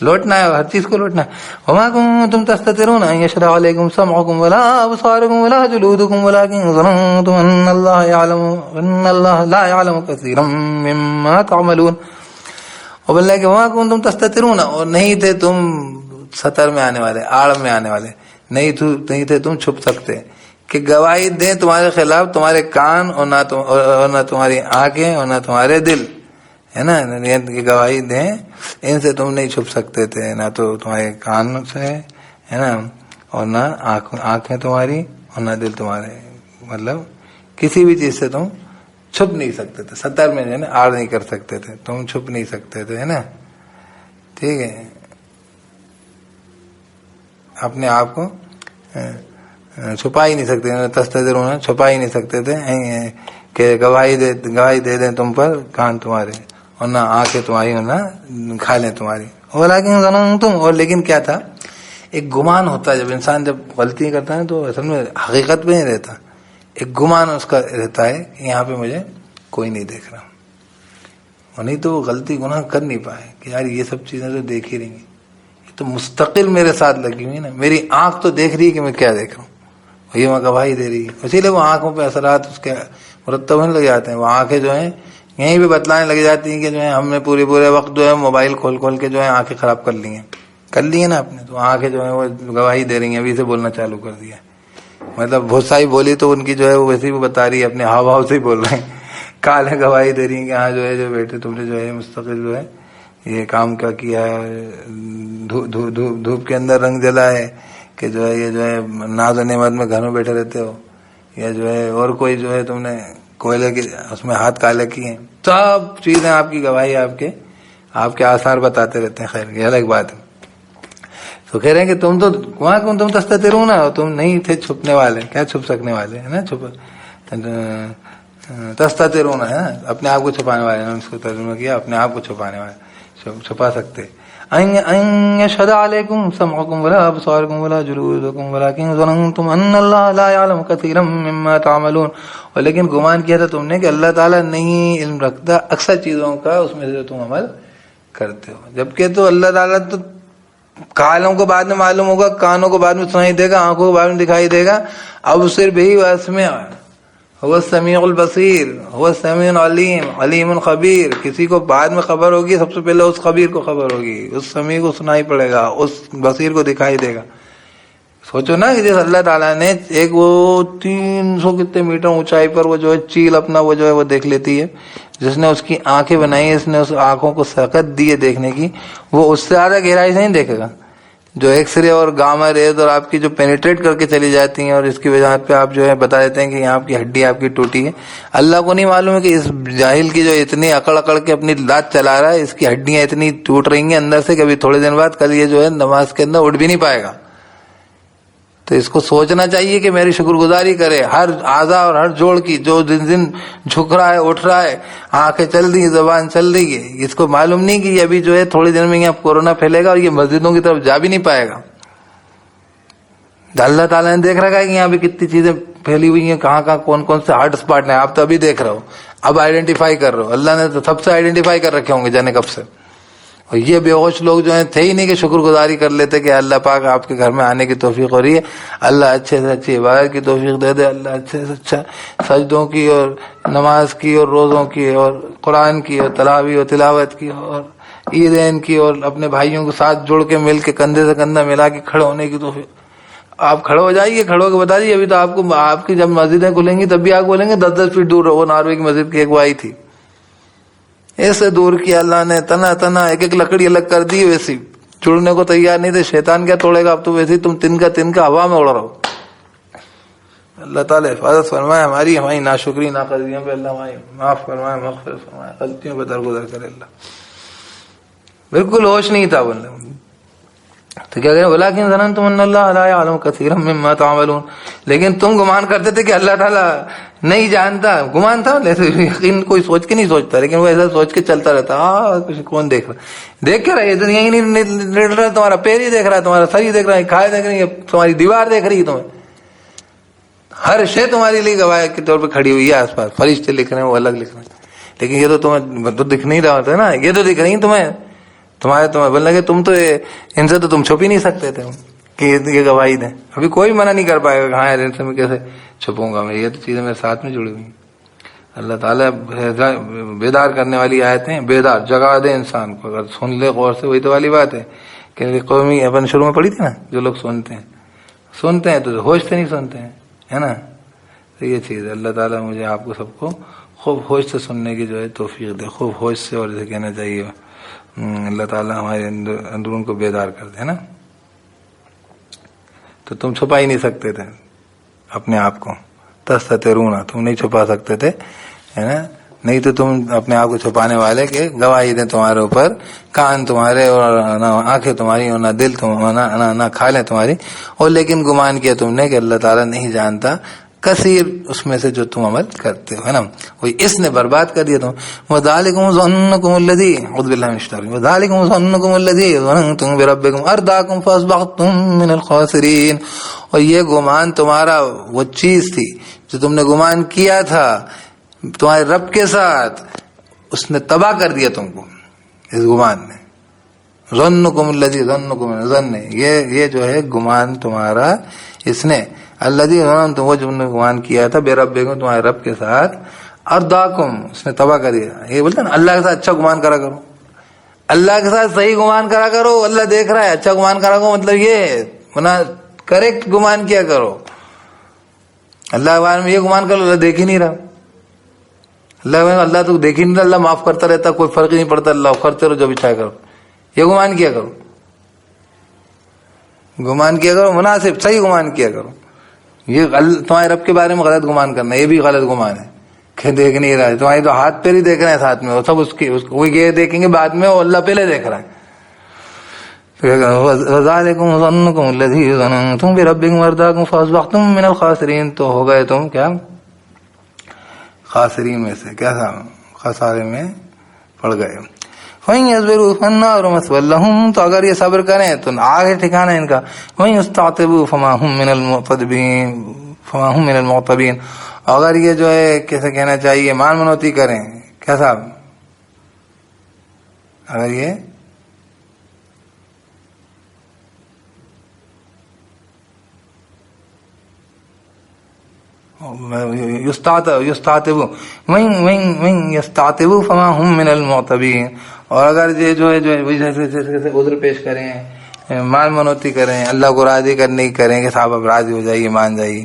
لوٹنا ہے, ہر چیز کو لوٹنا ہے. وما کنتم تستترون ان یشرع علیکم سمعکم ولا ابصارکم ولا جلودکم ولکن ظننتم ان اللہ لا یعلم کثیرا مما تعملون. اور بولے کہ وما کنتم تستترون, اور نہیں تھے تم سطر میں آنے والے, آڑ میں آنے والے, نہیں تھے تم چھپ سکتے کہ گواہی دیں تمہارے خلاف تمہارے کان اور نہ تمہاری آنکھیں اور نہ تمہارے دل, ہے نا. کہ گواہی دیں, ان سے تم نہیں چھپ سکتے تھے, نہ تو تمہارے کان سے, ہے نا, اور نہ آنکھیں تمہاری اور نہ دل تمہارے. مطلب کسی بھی چیز سے تم چھپ نہیں سکتے تھے, سطر میں جو ہے نا آڑ نہیں کر سکتے تھے, تم چھپ نہیں سکتے تھے, ہے نا. ٹھیک ہے, اپنے آپ کو چھپا ہی نہیں سکتے, تستترون چھپا ہی نہیں سکتے تھے کہ گواہی دے دیں تم پر کان تمہارے اور نہ آنکھیں تمہاری اور نہ کھالیں تمہاری. ولیکن ظننتم, اور لیکن کیا تھا, ایک گمان ہوتا ہے جب انسان جب غلطی کرتا ہے تو اصل میں حقیقت پہ نہیں رہتا, ایک گمان اس کا رہتا ہے کہ یہاں پہ مجھے کوئی نہیں دیکھ رہا, اور نہیں تو وہ غلطی گناہ کر نہیں پائے کہ یار یہ سب چیزیں تو دیکھ ہی رہی ہیں, یہ تو مستقل میرے ساتھ لگی ہوئی نا, میری آنکھ تو دیکھ رہی ہے کہ میں کیا دیکھ رہا ہوں, یہ میں گواہی دے رہی ہے. اسی لیے وہ آنکھوں پہ اثرات اس کے مرتب ہونے لگ جاتے ہیں. وہ آنکھیں جو ہیں یہیں بھی بتلانے لگ جاتی ہیں کہ جو ہے ہم نے پورے وقت جو ہے موبائل کھول کے جو ہے آنکھیں خراب کر لی ہیں نا اپنے, تو آنکھیں جو ہیں وہ گواہی دے رہی ہیں, ابھی سے بولنا چالو کر دیا. مطلب بہت ساری بولی تو ان کی جو ہے وہ ویسے بھی بتا رہی ہے, اپنے ہاؤ بھاؤ سے ہی بول رہے ہیں. کالیں گواہی دے رہی ہیں کہ ہاں جو ہے جو بیٹے تم نے جو ہے مستقل جو ہے یہ کام کیا ہے, دھوپ کے اندر رنگ جلا ہے, کہ جو ہے یہ جو ہے ناز و نعمت میں گھر میں بیٹھے رہتے ہو, یا جو ہے اور کوئی جو ہے تم نے کوئلے کے اس میں ہاتھ کالے کیے ہیں. سب چیزیں آپ کی گواہی, آپ کے آثار بتاتے رہتے ہیں. خیر یہ الگ بات ہے. تو کہہ رہے ہیں کہ تم تو وہاں کون تم تستترون, تم نہیں تھے چھپنے والے, کیا چھپ سکنے والے, ہے نا. تستترون ہے اپنے آپ کو چھپانے والے, اس کو ترجمہ کیا اپنے آپ کو چھپانے والے, چھپا سکتے. ان يشهد عليكم سمعكم ولا ابصاركم ولا جلودكم ولكن ظننتم ان الله لا يعلم كثيرا مما تعملون. اور لیکن گمان کیا تھا تم نے کہ اللہ تعالیٰ نہیں علم رکھتا اکثر چیزوں کا, اس میں سے تم عمل کرتے ہو. جبکہ تو اللہ تعالیٰ تو کالوں کو بعد میں معلوم ہوگا, کانوں کو بعد میں سنائی دے گا, آنکھوں کو بعد میں دکھائی دے گا. اب صرف یہی واسمع هو السمیع البصیر, هو السمیع العلیم, علیم خبیر. کسی کو بعد میں خبر ہوگی, سب سے پہلے اس خبیر کو خبر ہوگی, اس سمیع کو سنائی پڑے گا, اس بصیر کو دکھائی دے گا. سوچو نا کہ جیسے اللہ تعالیٰ نے ایک وہ 300 کتنے میٹر اونچائی پر وہ جو ہے چیل اپنا وہ جو ہے وہ دیکھ لیتی ہے, جس نے اس کی آنکھیں بنائی, اس نے اس آنکھوں کو سکت دی ہے دیکھنے کی, وہ اس سے زیادہ گہرائی سے نہیں دیکھے گا. جو ایکس رے اور گاما ریز اور آپ کی جو پینیٹریٹ کر کے چلی جاتی ہیں, اور اس کی وجہ پہ آپ جو ہے بتا دیتے ہیں کہ یہاں آپ کی ہڈی آپ کی ٹوٹی ہے. اللہ کو نہیں معلوم ہے کہ اس جاہل کی جو اتنی اکڑ کے اپنی لات چلا رہا ہے, اس کی ہڈیاں اتنی ٹوٹ رہی ہیں اندر سے, کبھی تھوڑے دن بعد کل یہ جو ہے نماز کے اندر اٹھ بھی نہیں پائے گا. تو اس کو سوچنا چاہیے کہ میری شکر گزاری کرے ہر اعضاء اور ہر جوڑ کی, جو دن جھک رہا ہے, اٹھ رہا ہے, آنکھیں چل رہی ہیں, زبان چل رہی ہے. اس کو معلوم نہیں کہ یہ ابھی جو ہے تھوڑے دن میں یہاں کورونا پھیلے گا اور یہ مسجدوں کی طرف جا بھی نہیں پائے گا. اللہ تعالیٰ نے دیکھ رکھا ہے کہ یہاں بھی کتنی چیزیں پھیلی ہوئی ہیں, کہاں کون سے ہاٹ اسپاٹ ہیں. آپ تو ابھی دیکھ رہے ہو, اب آئیڈینٹیفائی کر رہے ہو. اللہ نے تو سب سے آئیڈینٹیفائی کر رکھے ہوں گے جانے کب سے. اور یہ بے ہوش لوگ جو ہیں تھے ہی نہیں کہ شکر گزاری کر لیتے کہ اللہ پاک آپ کے گھر میں آنے کی توفیق ہو رہی ہے، اللہ اچھے سے اچھی عبادت کی توفیق دے دے، اللہ اچھے سے اچھا سجدوں کی اور نماز کی اور روزوں کی اور قرآن کی اور تراویح اور تلاوت کی اور عیدین کی اور اپنے بھائیوں کے ساتھ جڑ کے مل کے کندھے سے کندھا ملا کے کھڑے ہونے کی توفیق۔ آپ کھڑے ہو جائیے، کھڑے ہو کے بتا دیجیے، ابھی تو آپ کو آپ کی جب مسجدیں کھلیں گی تب بھی آپ بولیں گے 10 فیٹ دور رہو۔ ناروے کی مسجد کی ایک وہ آئی تھی، ایسے دور کیا اللہ نے، تنا تنا ایک ایک لکڑی الگ کر دی، ویسی جڑنے کو تیار نہیں تھے۔ شیطان کیا توڑے گا، اب تو ویسے تم تن کا ہوا میں اڑ رہا ہو۔ اللہ تعالیٰ حفاظت فرمائے ہماری ناشکری ناقدریوں پہ، اللہ ہماری معاف فرمائے، مغفرت فرمائے، غلطیوں پہ درگزر کرے اللہ۔ بالکل ہوش نہیں تھا بولنے، تو کیا کہیں ولیکن ظننتم ان اللہ لا یعلم کثیرا مما تعملون، لیکن تم گمان کرتے تھے کہ اللہ تعالیٰ نہیں جانتا۔ گمان تھا، یقین کوئی سوچ کے نہیں سوچتا، لیکن وہ ایسا سوچ کے چلتا رہتا، کچھ کون دیکھ رہا، دیکھ کے رہے دنیا ہی نہیں لڑ رہا، تمہارا پیر ہی دیکھ رہا ہے، تمہارا سر ہی دیکھ رہا ہے، کھائے دیکھ رہی ہے، تمہاری دیوار دیکھ رہی ہے، تمہیں ہر شے تمہارے لیے گواہ کے طور پہ کھڑی ہوئی ہے آس پاس، فرشتے لکھ رہے ہیں، وہ الگ لکھ رہے ہیں، لیکن یہ تو تمہیں تو دکھ نہیں رہا ہوتا نا، یہ تو دکھ رہی ہیں تمہیں بولنے لگے تم تو ان سے تو تم چھپ ہی نہیں سکتے تھے کہ یہ گواہی دیں۔ ابھی کوئی منع نہیں کر پائے گا، ہاں ان سے میں کیسے چھپوں گا، میں یہ تو چیزیں میرے ساتھ میں جڑی ہوئی ہیں۔ اللہ تعالیٰ بیدار کرنے والی آیتیں، بیدار جگا دے انسان کو، اگر سن لے غور سے، وہی تو والی بات ہے کہ قومی اپن شروع میں پڑھی تھی نا، جو لوگ سنتے ہیں تو ہوش سے نہیں سنتے ہیں، ہے نا، تو یہ چیز ہے۔ اللہ تعالیٰ مجھے آپ کو سب کو خوب ہوش سے سننے کی جو ہے توفیق دے، خوب ہوش سے، اور جیسے کہنا چاہیے اللہ تعالیٰ ہمارے اندرون کو بیدار کر دے نا۔ تو تم چھپا ہی نہیں سکتے تھے اپنے آپ کو، تستترونا، تم نہیں چھپا سکتے تھے، ہے نا، نہیں تو تم اپنے آپ کو چھپانے والے کے گواہی دیں تمہارے اوپر، کان تمہارے اور نہ آنکھیں تمہاری اور نہ دل نہ کھالیں تمہاری، اور لیکن گمان کیا تم نے کہ اللہ تعالیٰ نہیں جانتا کثیر اس میں سے جو تم عمل کرتے ہو، ہے نا، وہی اس نے برباد کر دیا تم۔ وَذَلِكُمْ ظَنُّكُمُ الَّذِي اعوذ باللہ من الشیطان الرجیم وَذَلِكُمْ ظَنُّكُمُ الَّذِي ظَنَنْتُمْ بِرَبِّكُمْ أَرْدَاكُمْ فَأَصْبَحْتُمْ مِنَ الْخَاسِرِينَ، اور یہ گمان تمہارا وہ چیز تھی جو تم نے گمان کیا تھا تمہارے رب کے ساتھ، اس نے تباہ کر دیا تم کو اس گمان نے۔ ظَنُّكُمُ الَّذِي ظَنُّكُمْ ظن، یہ جو ہے گمان تمہارا، اس نے الذی ظننتم، وہ جو تم نے گمان کیا تھا، بے ربکم، تمہارے رب کے ساتھ، ارداکم، اس نے تباہ کر دیا۔ یہ بولتے ہیں نا اللہ کے ساتھ اچھا گمان کرا کرو، اللہ کے ساتھ صحیح گمان کرا کرو، اللہ دیکھ رہا ہے، اچھا گمان کرا کرو، مطلب یہ کریکٹ گمان کیا کرو۔ اللہ کے بارے میں یہ گمان کرو اللہ دیکھ ہی نہیں رہا، اللہ تو دیکھ ہی نہیں رہا، اللہ معاف کرتا رہتا، کوئی فرق ہی نہیں پڑتا، اللہ کرتے رہو جو بھی چاہے کرو، یہ گمان کیا کرو، گمان کیا کرو مناسب صحیح گمان کیا کرو۔ یہ تمہارے رب کے بارے میں غلط گمان کرنا، یہ بھی غلط گمان ہے کہ دیکھ نہیں رہا ہے، تمہاری تو ہاتھ پیر ہی دیکھ رہے ہیں ساتھ میں، وہ سب اس کی وہ یہ دیکھیں گے بعد میں، وہ اللہ پہلے دیکھ رہا ہے۔ وَذَلِكُمْ ظَنُّكُمُ الَّذِي ظَنَنْتُمْ بِرَبِّكُمْ أَرْدَاكُمْ فَأَصْبَحْتُمْ مِنَ الْخَاسِرِينَ، تو ہو گئے تم کیا خاسرین میں سے، کیا تھا خسارے میں پڑ گئے۔ وہیں يصبروا فالنار مثوى لهم، تو اگر یہ صبر کریں تو آگ ہے ٹھکانا ان کا۔ وہیں يستعتبوا فما هم من المعتبين، اگر یہ جو ہے کیسے کہنا چاہیے مان منوتی کریں، کیا صاحب، اگر یہ يستعتبوا فما هم من المعتبين، اور اگر یہ جو ہے جیسے عذر پیش کریں، مان منوتی کریں، اللہ کو راضی کرنے کی کریں کہ صاحب اب راضی ہو جائیے، مان جائیے،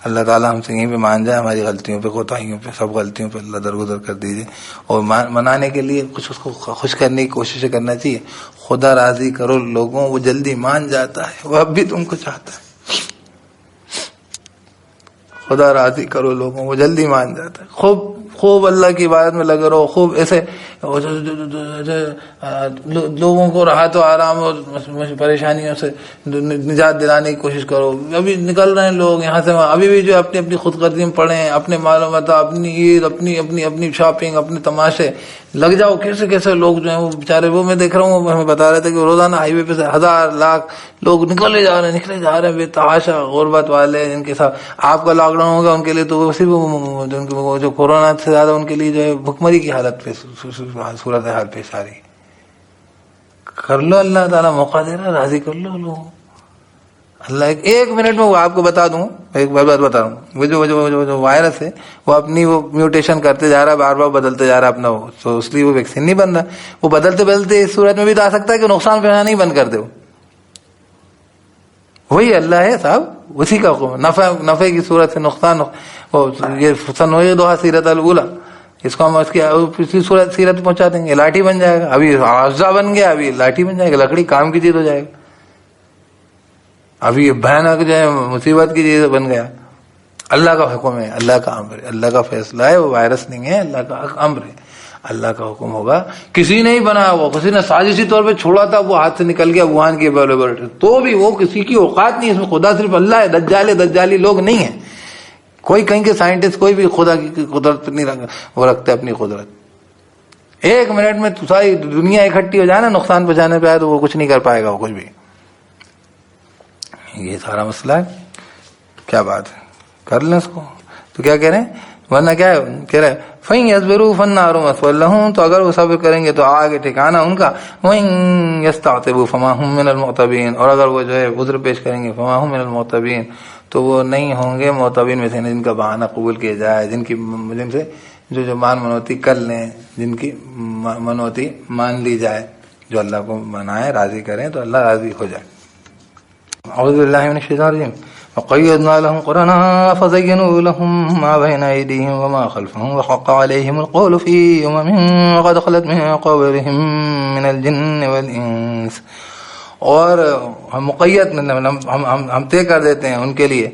اللہ تعالیٰ ہم سے یہیں پہ مان جائے، ہماری غلطیوں پہ کوتاہیوں پہ سب غلطیوں پہ اللہ درگزر کر دیجیے، اور منانے کے لیے کچھ اس کو خوش کرنے کی کوشش کرنا چاہیے۔ خدا راضی کرو لوگوں، وہ جلدی مان جاتا ہے، وہ اب بھی تم کو چاہتا ہے۔ خدا راضی کرو لوگوں، وہ جلدی مان جاتا ہے۔ خوب اللہ کی عبادت میں لگے رہو، خوب ایسے لوگوں کو راحت و آرام اور پریشانیوں سے نجات دلانے کی کوشش کرو۔ ابھی نکل رہے ہیں لوگ یہاں سے وہاں، ابھی بھی جو اپنی اپنی خود غرضی میں پڑے ہیں، اپنے معلومات، اپنی عید، اپنی شاپنگ، اپنے تماشے لگ جاؤ۔ کیسے کیسے لوگ جو ہیں وہ بیچارے، وہ میں دیکھ رہا ہوں، ہمیں بتا رہے تھے کہ روزانہ ہائی وے پہ سے 1000 لاکھ لوگ نکلے جا رہے ہیں بے تحاشا، غربت والے جن کے ساتھ آپ کا لاک ڈاؤن ہوگا ان کے لیے تو جو کورونا سے زیادہ ان کے لیے جو ہے بھکمری کی حالت پہ صورت حال پیش آ رہی۔ کر لو، اللہ تعالیٰ موقع دے رہا، راضی کر لو لوگوں. اللہ ایک منٹ میں وہ آپ کو بتا دوں، ایک بار بات بتا دوں، وہ وائرس ہے وہ اپنی وہ میوٹیشن کرتے جا رہا ہے، بار بار بدلتے جا رہا ہے اپنا، وہ تو اس لیے وہ ویکسین نہیں بن رہا. وہ بدلتے بدلتے اس صورت میں بھی تو آ سکتا ہے کہ نقصان پہنچانا نہیں بند کر دے. وہی اللہ ہے صاحب، اسی کا حکم. نفع کی صورت سے نقصان، یہ سنویدھا سیرت الاولی، اس کو ہم اس کی پچھلی صورت سیرت پہنچا دیں گے، لاٹھی بن جائے گا. ابھی اعضا بن گیا، ابھی لاٹھی بن جائے گا، لکڑی کام کی چیز ہو جائے گا. ابھی بھیانک جو ہے مصیبت کی چیز بن گیا. اللہ کا حکم ہے، اللہ کا امر ہے، اللہ کا فیصلہ ہے. وہ وائرس نہیں ہے، اللہ کا امر ہے، اللہ کا حکم ہوگا. کسی نے ہی بنایا، وہ کسی نے سازشی طور پہ چھوڑا تھا، وہ ہاتھ سے نکل گیا ووہان کی لیبورٹری، تو بھی وہ کسی کی اوقات نہیں. اس میں خدا صرف اللہ ہے. دجالی لوگ نہیں ہیں. کوئی کہیں کے سائنٹسٹ کوئی بھی خدا کی قدرت نہیں وہ رکھتے اپنی قدرت. ایک منٹ میں ساری دنیا اکٹھی ہو جائے نا نقصان پہنچانے پہ آئے تو وہ کچھ نہیں کر پائے گا وہ کچھ بھی. یہ سارا مسئلہ ہے. کیا بات ہے، کر لیں اس کو. تو کیا کہہ رہے ہیں، ورنہ کیا ہے کہہ رہے فَإِنْ يَصْبِرُوا فَالنَّارُ مَثْوًى لَهُمْ، تو اگر وہ صبر کریں گے تو آگے ٹھکانہ ان کا. وَإِنْ يَسْتَعْتِبُوا فَمَا هُمْ مِنَ الْمُعْتَبِينَ، اور اگر وہ جو ہے عذر پیش کریں گے فَمَا هُمْ مِنَ الْمُعْتَبِينَ، تو وہ نہیں ہوں گے معتبین میں سے، جن کا بہانہ قبول کیا جائے، جن سے جو مان منوتی کر لیں، جن کی منوتی مان لی جائے، جو اللہ کو منائے راضی کریں تو اللہ راضی ہو جائے. اعوذ باللہ من الشیطان الرجیم. وقیدنا لهم قرناء فزینوا لهم ما بین ایدیہم وما خلفهم وحق علیہم القول فی امم قد خلت من قبلہم من الجن والانس. اور ہم مقید ہم طے کر دیتے ہیں ان کے لیے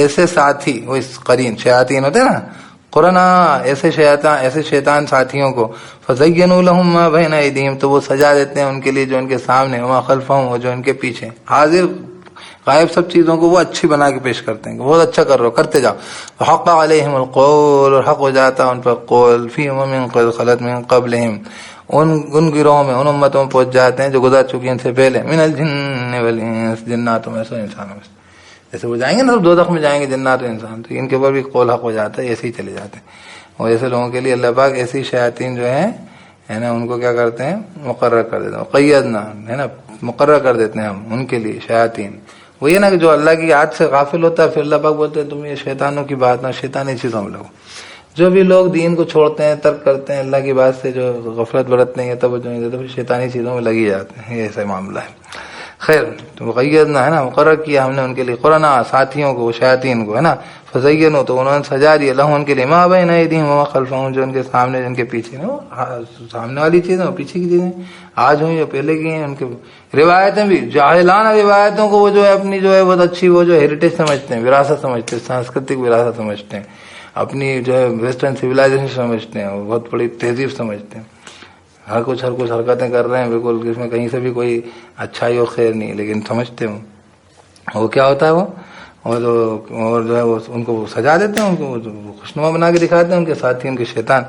ایسے ساتھی، وہ قرین شیاطین ہوتے ہیں نا، قرنا ایسے شیطان ساتھیوں کو. فزینوا لهم ما بین ایدیہم، تو وہ سجا دیتے ہیں ان کے لیے جو ان کے سامنے، وما خلفهم، وہ جو ان کے پیچھے. حاضر غائب سب چیزوں کو وہ اچھی بنا کے پیش کرتے ہیں کہ بہت اچھا کر رہے ہو، کرتے جاؤ. حق علیہم القول، اور حق ہو جاتا ان پر قول، فی امم قد خلت من قبلہم، ان گروہوں میں، ان امتوں میں پہنچ جاتے ہیں جو گزر چکی ان سے پہلے. من الجن والانس، جناتوں میں سے انسانوں میں سے. جیسے وہ جائیں گے نا سب دوزخ میں جائیں گے جنات و انسان، تو ان کے اوپر بھی قول حق ہو جاتا ہے، ایسے ہی چلے جاتے ہیں. اور ایسے لوگوں کے لیے اللہ پاک ایسی شیاطین جو ہیں ہے نا، ان کو کیا کرتے ہیں، مقرر کر دیتے ہیں. قیدنا ہے نا، مقرر کر دیتے ہیں ہم ان کے لیے شیاطین. وہی ہے نا کہ جو اللہ کی یاد سے غافل ہوتا ہے، پھر اللہ پاک بولتے ہیں تم یہ شیطانوں کی بات نہ، شیطانی چیزوں میں لگو. جو بھی لوگ دین کو چھوڑتے ہیں، ترک کرتے ہیں، اللہ کی بات سے جو غفلت برتتے ہیں، توجہ نہیں دیتے، پھر شیطانی چیزوں میں لگی جاتے ہیں. یہ ایسا معاملہ ہے. خیر، تو قیدنا ہے نا، مقرر کیا ہم نے ان کے لیے قرنا ساتھیوں کو، شیاطین کو ہے نا. فزینوا، تو انہوں نے سجا دیا، لہم ان کے لیے، ما بین ایدیہم وما خلفہم، جو ان کے سامنے جن کے پیچھے نا، سامنے والی چیزیں اور پیچھے کی چیزیں آج ہوئی یا پہلے کی ہیں. ان کے روایتیں بھی جاہلانہ روایتوں کو وہ جو ہے اپنی جو ہے بہت اچھی وہ جو ہیریٹیج سمجھتے ہیں، وراثت سمجھتے ہیں، سانسکرتک وراثت سمجھتے ہیں، اپنی جو ہے ویسٹرن سویلائزیشن سمجھتے ہیں، بہت بڑی تہذیب سمجھتے ہیں. ہر کچھ حرکتیں کر رہے ہیں بالکل، اس میں کہیں سے بھی کوئی اچھائی اور خیر نہیں، لیکن سمجھتے ہوں وہ کیا ہوتا ہے وہ. اور جو ہے وہ ان کو سجا دیتے ہیں، ان کو خوشنما بنا کے دکھاتے ہیں ان کے ساتھی، ان کے شیطان.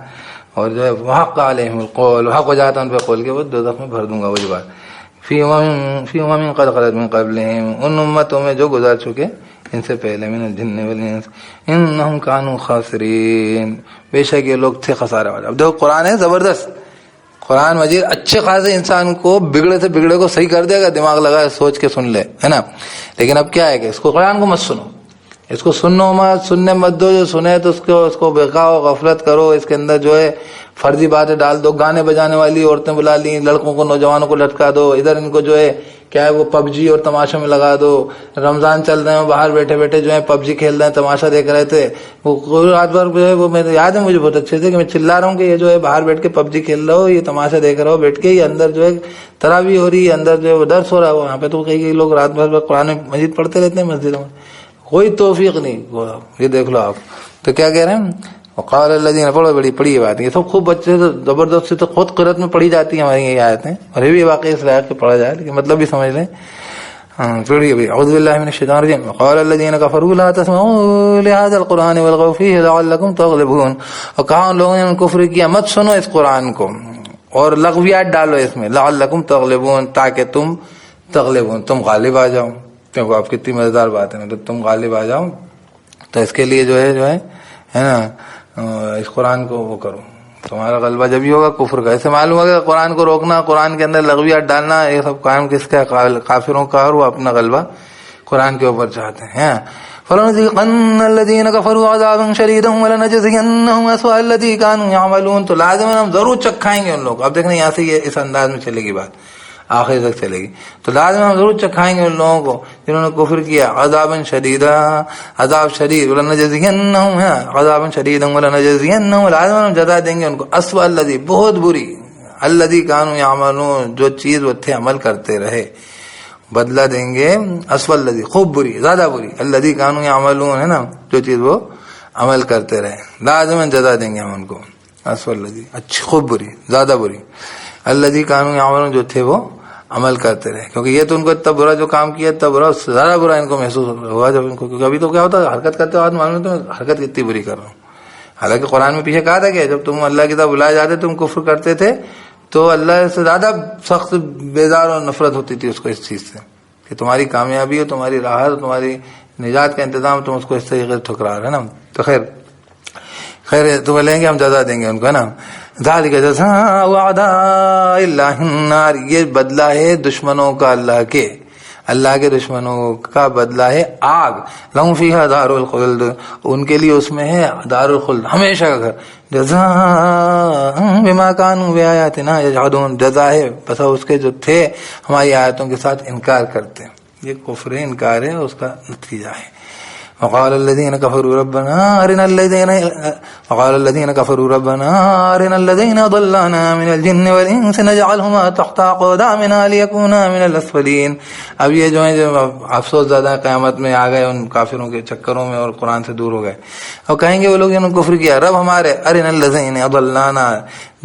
اور جو ہے وحق علیہم القول، حق ہو جاتا ہے ان پہ قول کے، وہ دوزخ میں بھر دوں گا. وہی بات فی امم قد خلت من قبلہم، ان امتوں میں جو گزر چکے ان سے پہلے، من الجن والانس انہم کانوا خاسرین، بے شک یہ لوگ تھے خسارے والے. اب دیکھو قرآن ہے زبردست، قرآن مجید اچھے خاصے انسان کو بگڑے سے بگڑے کو صحیح کر دے گا، دماغ لگائے سوچ کے سن لے ہے نا. لیکن اب کیا ہے کہ اس کو قرآن کو مت سنو، اس کو سنو مت، سننے مت دو. جو سنے تو اس کو بہکاؤ، غفلت کرو، اس کے اندر جو ہے فرضی باتیں ڈال دو، گانے بجانے والی عورتیں بلا لی، لڑکوں کو نوجوانوں کو لٹکا دو، ادھر ان کو جو ہے کیا ہے وہ پب جی اور تماشا میں لگا دو. رمضان چل رہے ہیں، باہر بیٹھے بیٹھے جو ہے پب جی کھیل رہے ہیں، تماشا دیکھ رہے تھے. وہ رات بھر جو ہے وہ میں یاد ہے مجھے بہت اچھے سے کہ میں چلا رہا ہوں کہ یہ جو ہے باہر بیٹھ کے پب جی کھیل رہا ہو، یہ تماشا دیکھ رہا ہو بیٹھ کے، یہ اندر جو ہے تراویح ہو رہی ہے، اندر جو ہے وہ درس ہو رہا ہے. وہاں پہ تو کئی لوگ رات بھر قرآن مجید پڑھتے رہتے ہیں مسجدوں میں، کوئی توفیق نہیں. یہ دیکھ لو آپ. تو کیا کہہ رہے ہیں، وقال الذین، پڑھی یہ بات، یہ سب خوب بچے سے زبردست سے تو خود قرأت میں پڑھی جاتی ہیں ہماری یہ آیتیں، اور یہ بھی واقعی اس لائق کے پڑھا جائے، لیکن مطلب بھی سمجھ لیں. پڑھیے بھائی. اعوذ باللہ من الشیطان الرجیم. وقال الذین کفروا لا تسمعوا لهذا القرآن والغوا فیہ لعلکم تغلبون. اور کہا ان لوگوں نے کفر کیا مت سنو اس قرآن کو اور لغویات ڈالو اس میں، لعلکم تغلبون، تاکہ تم تغلبون، تم غالب آ جاؤ. کیونکہ آپ کتنی مزیدار بات ہے، مطلب تم غالب آ جاؤ. تو اس کے لیے جو ہے نا اس قرآن کو وہ کرو، تمہارا غلبہ جب ہی ہوگا کفر کا. ایسے معلوم ہوگا قرآن کو روکنا, قرآن کے اندر لغویات ڈالنا, یہ سب کام کس کا؟ کافروں کا, اور وہ اپنا غلبہ قرآن کے اوپر چاہتے ہیں. فَلَنُذِيقَنَّ الَّذِينَ كَفَرُوا عَذَابًا شَدِيدًا وَلَنَجْزِيَنَّهُمْ أَسْوَأَ الَّذِي كَانُوا يَعْمَلُونَ. تو لازم ہم ضرور چکھائیں گے ان لوگ. اب دیکھنا یہاں سے یہ اس انداز میں چلے گی بات, آخر تک چلے گی. تو لازم ہم ضرور چکھائیں گے ان لوگوں کو جنہوں نے کفر کیا, عذابًا شدیدا, عذاب شدید, وَلَنَجْزِيَنَّهُمْ عذابًا شدیدا وَلَنَجْزِيَنَّهُمْ, لازم ہم جزا دیں گے ان کو أَسْوَأَ الَّذِي, بہت بری, الَّذِي كَانُوا يَعْمَلُونَ, جو چیز وہ تھے عمل کرتے رہے, بدلہ دیں گے. اسوأ الذی, خوب بری, زیادہ بری, الذی کانوا یعملون, ہے نا, جو چیز وہ عمل کرتے رہے, لازماً جزا دیں گے ہم ان کو. اسوأ الذی, اچھی خوب بری, زیادہ بری, الذی کانوا یعملون, جو تھے وہ عمل کرتے رہے. کیونکہ یہ تو ان کو اتنا برا جو کام کیا, اتنا برا, اس سے زیادہ برا ان کو محسوس ہوا جب ان کو, کیونکہ ابھی تو کیا ہوتا ہے حرکت کرتے بعد معلوم ہے تو حرکت کتنی بری کر رہا ہوں. حالانکہ قرآن میں پیچھے کہا تھا کہ جب تم اللہ کی طرف بلائے جاتے تم کفر کرتے تھے تو اللہ سے زیادہ سخت بیزار اور نفرت ہوتی تھی اس کو اس چیز سے کہ تمہاری کامیابی ہو, تمہاری راحت, تمہاری نجات کا انتظام, تم اس کو اس طریقے سے ٹھکرا رہے ہیں نا. تو خیر تو لیں گے ہم, جزا دیں گے ان کو, ہے نا. ذالک جزاء اعداء اللہ النار, یہ بدلہ ہے دشمنوں کا اللہ کے دشمنوں کا بدلہ ہے آگ. لہم فیہا دار الخلد, ان کے لیے اس میں ہے دار الخلد, ہمیشہ کا گھر. جزاء بما کانوا بآیاتنا یجحدون, جزا ہے بس اس کے جو تھے ہماری آیتوں کے ساتھ انکار کرتے. یہ کفر ہے, انکار ہے, اس کا نتیجہ ہے. وقال الذين كفروا ربنا أرنا الذين أضلنا من الجن والإنس نجعلهما تحت أقدامنا ليكونا من الأسفلين. اب یہ جو ہے جو افسوس زیادہ قیامت میں آ گئے ان کافروں کے چکروں میں اور قرآن سے دور ہو گئے, اور کہیں گے وہ لوگ جنہوں نے کفر کیا, رب ہمارے, أرنا الذين أضلنا,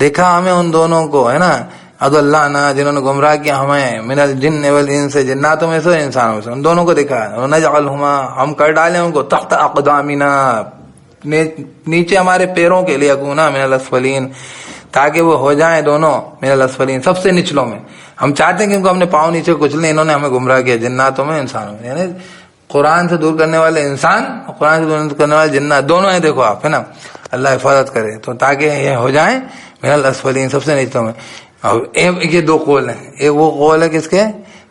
دیکھا ہمیں ان دونوں کو, ہے نا, اضلانا, جنہوں نے گمراہ کیا ہمیں, من الجن والانس, جناتوں میں سے انسانوں میں سے, ان دونوں کو دکھا. نجعلہما, ہم کر ڈالیں ان کو, تحت اقدامنا, نیچے ہمارے پیروں کے, لیکونا من الاسفلین, تاکہ وہ ہو جائیں دونوں من الاسفلین, سب سے نچلوں میں. ہم چاہتے ہیں کہ ان کو ہم نے پاؤں نیچے کچلیں, انہوں نے ہمیں گمراہ کیا, جناتوں میں انسانوں میں, یعنی قرآن سے دور کرنے والے انسان اور قرآن سے دور کرنے والے جنات دونوں ہیں. دیکھو آپ, ہے نا, اللہ حفاظت کرے, تو تاکہ یہ ہو جائیں من الاسفلین, سب سے نچلوں میں. یہ دو قول ہیں. ایک وہ قول ہے کس کے,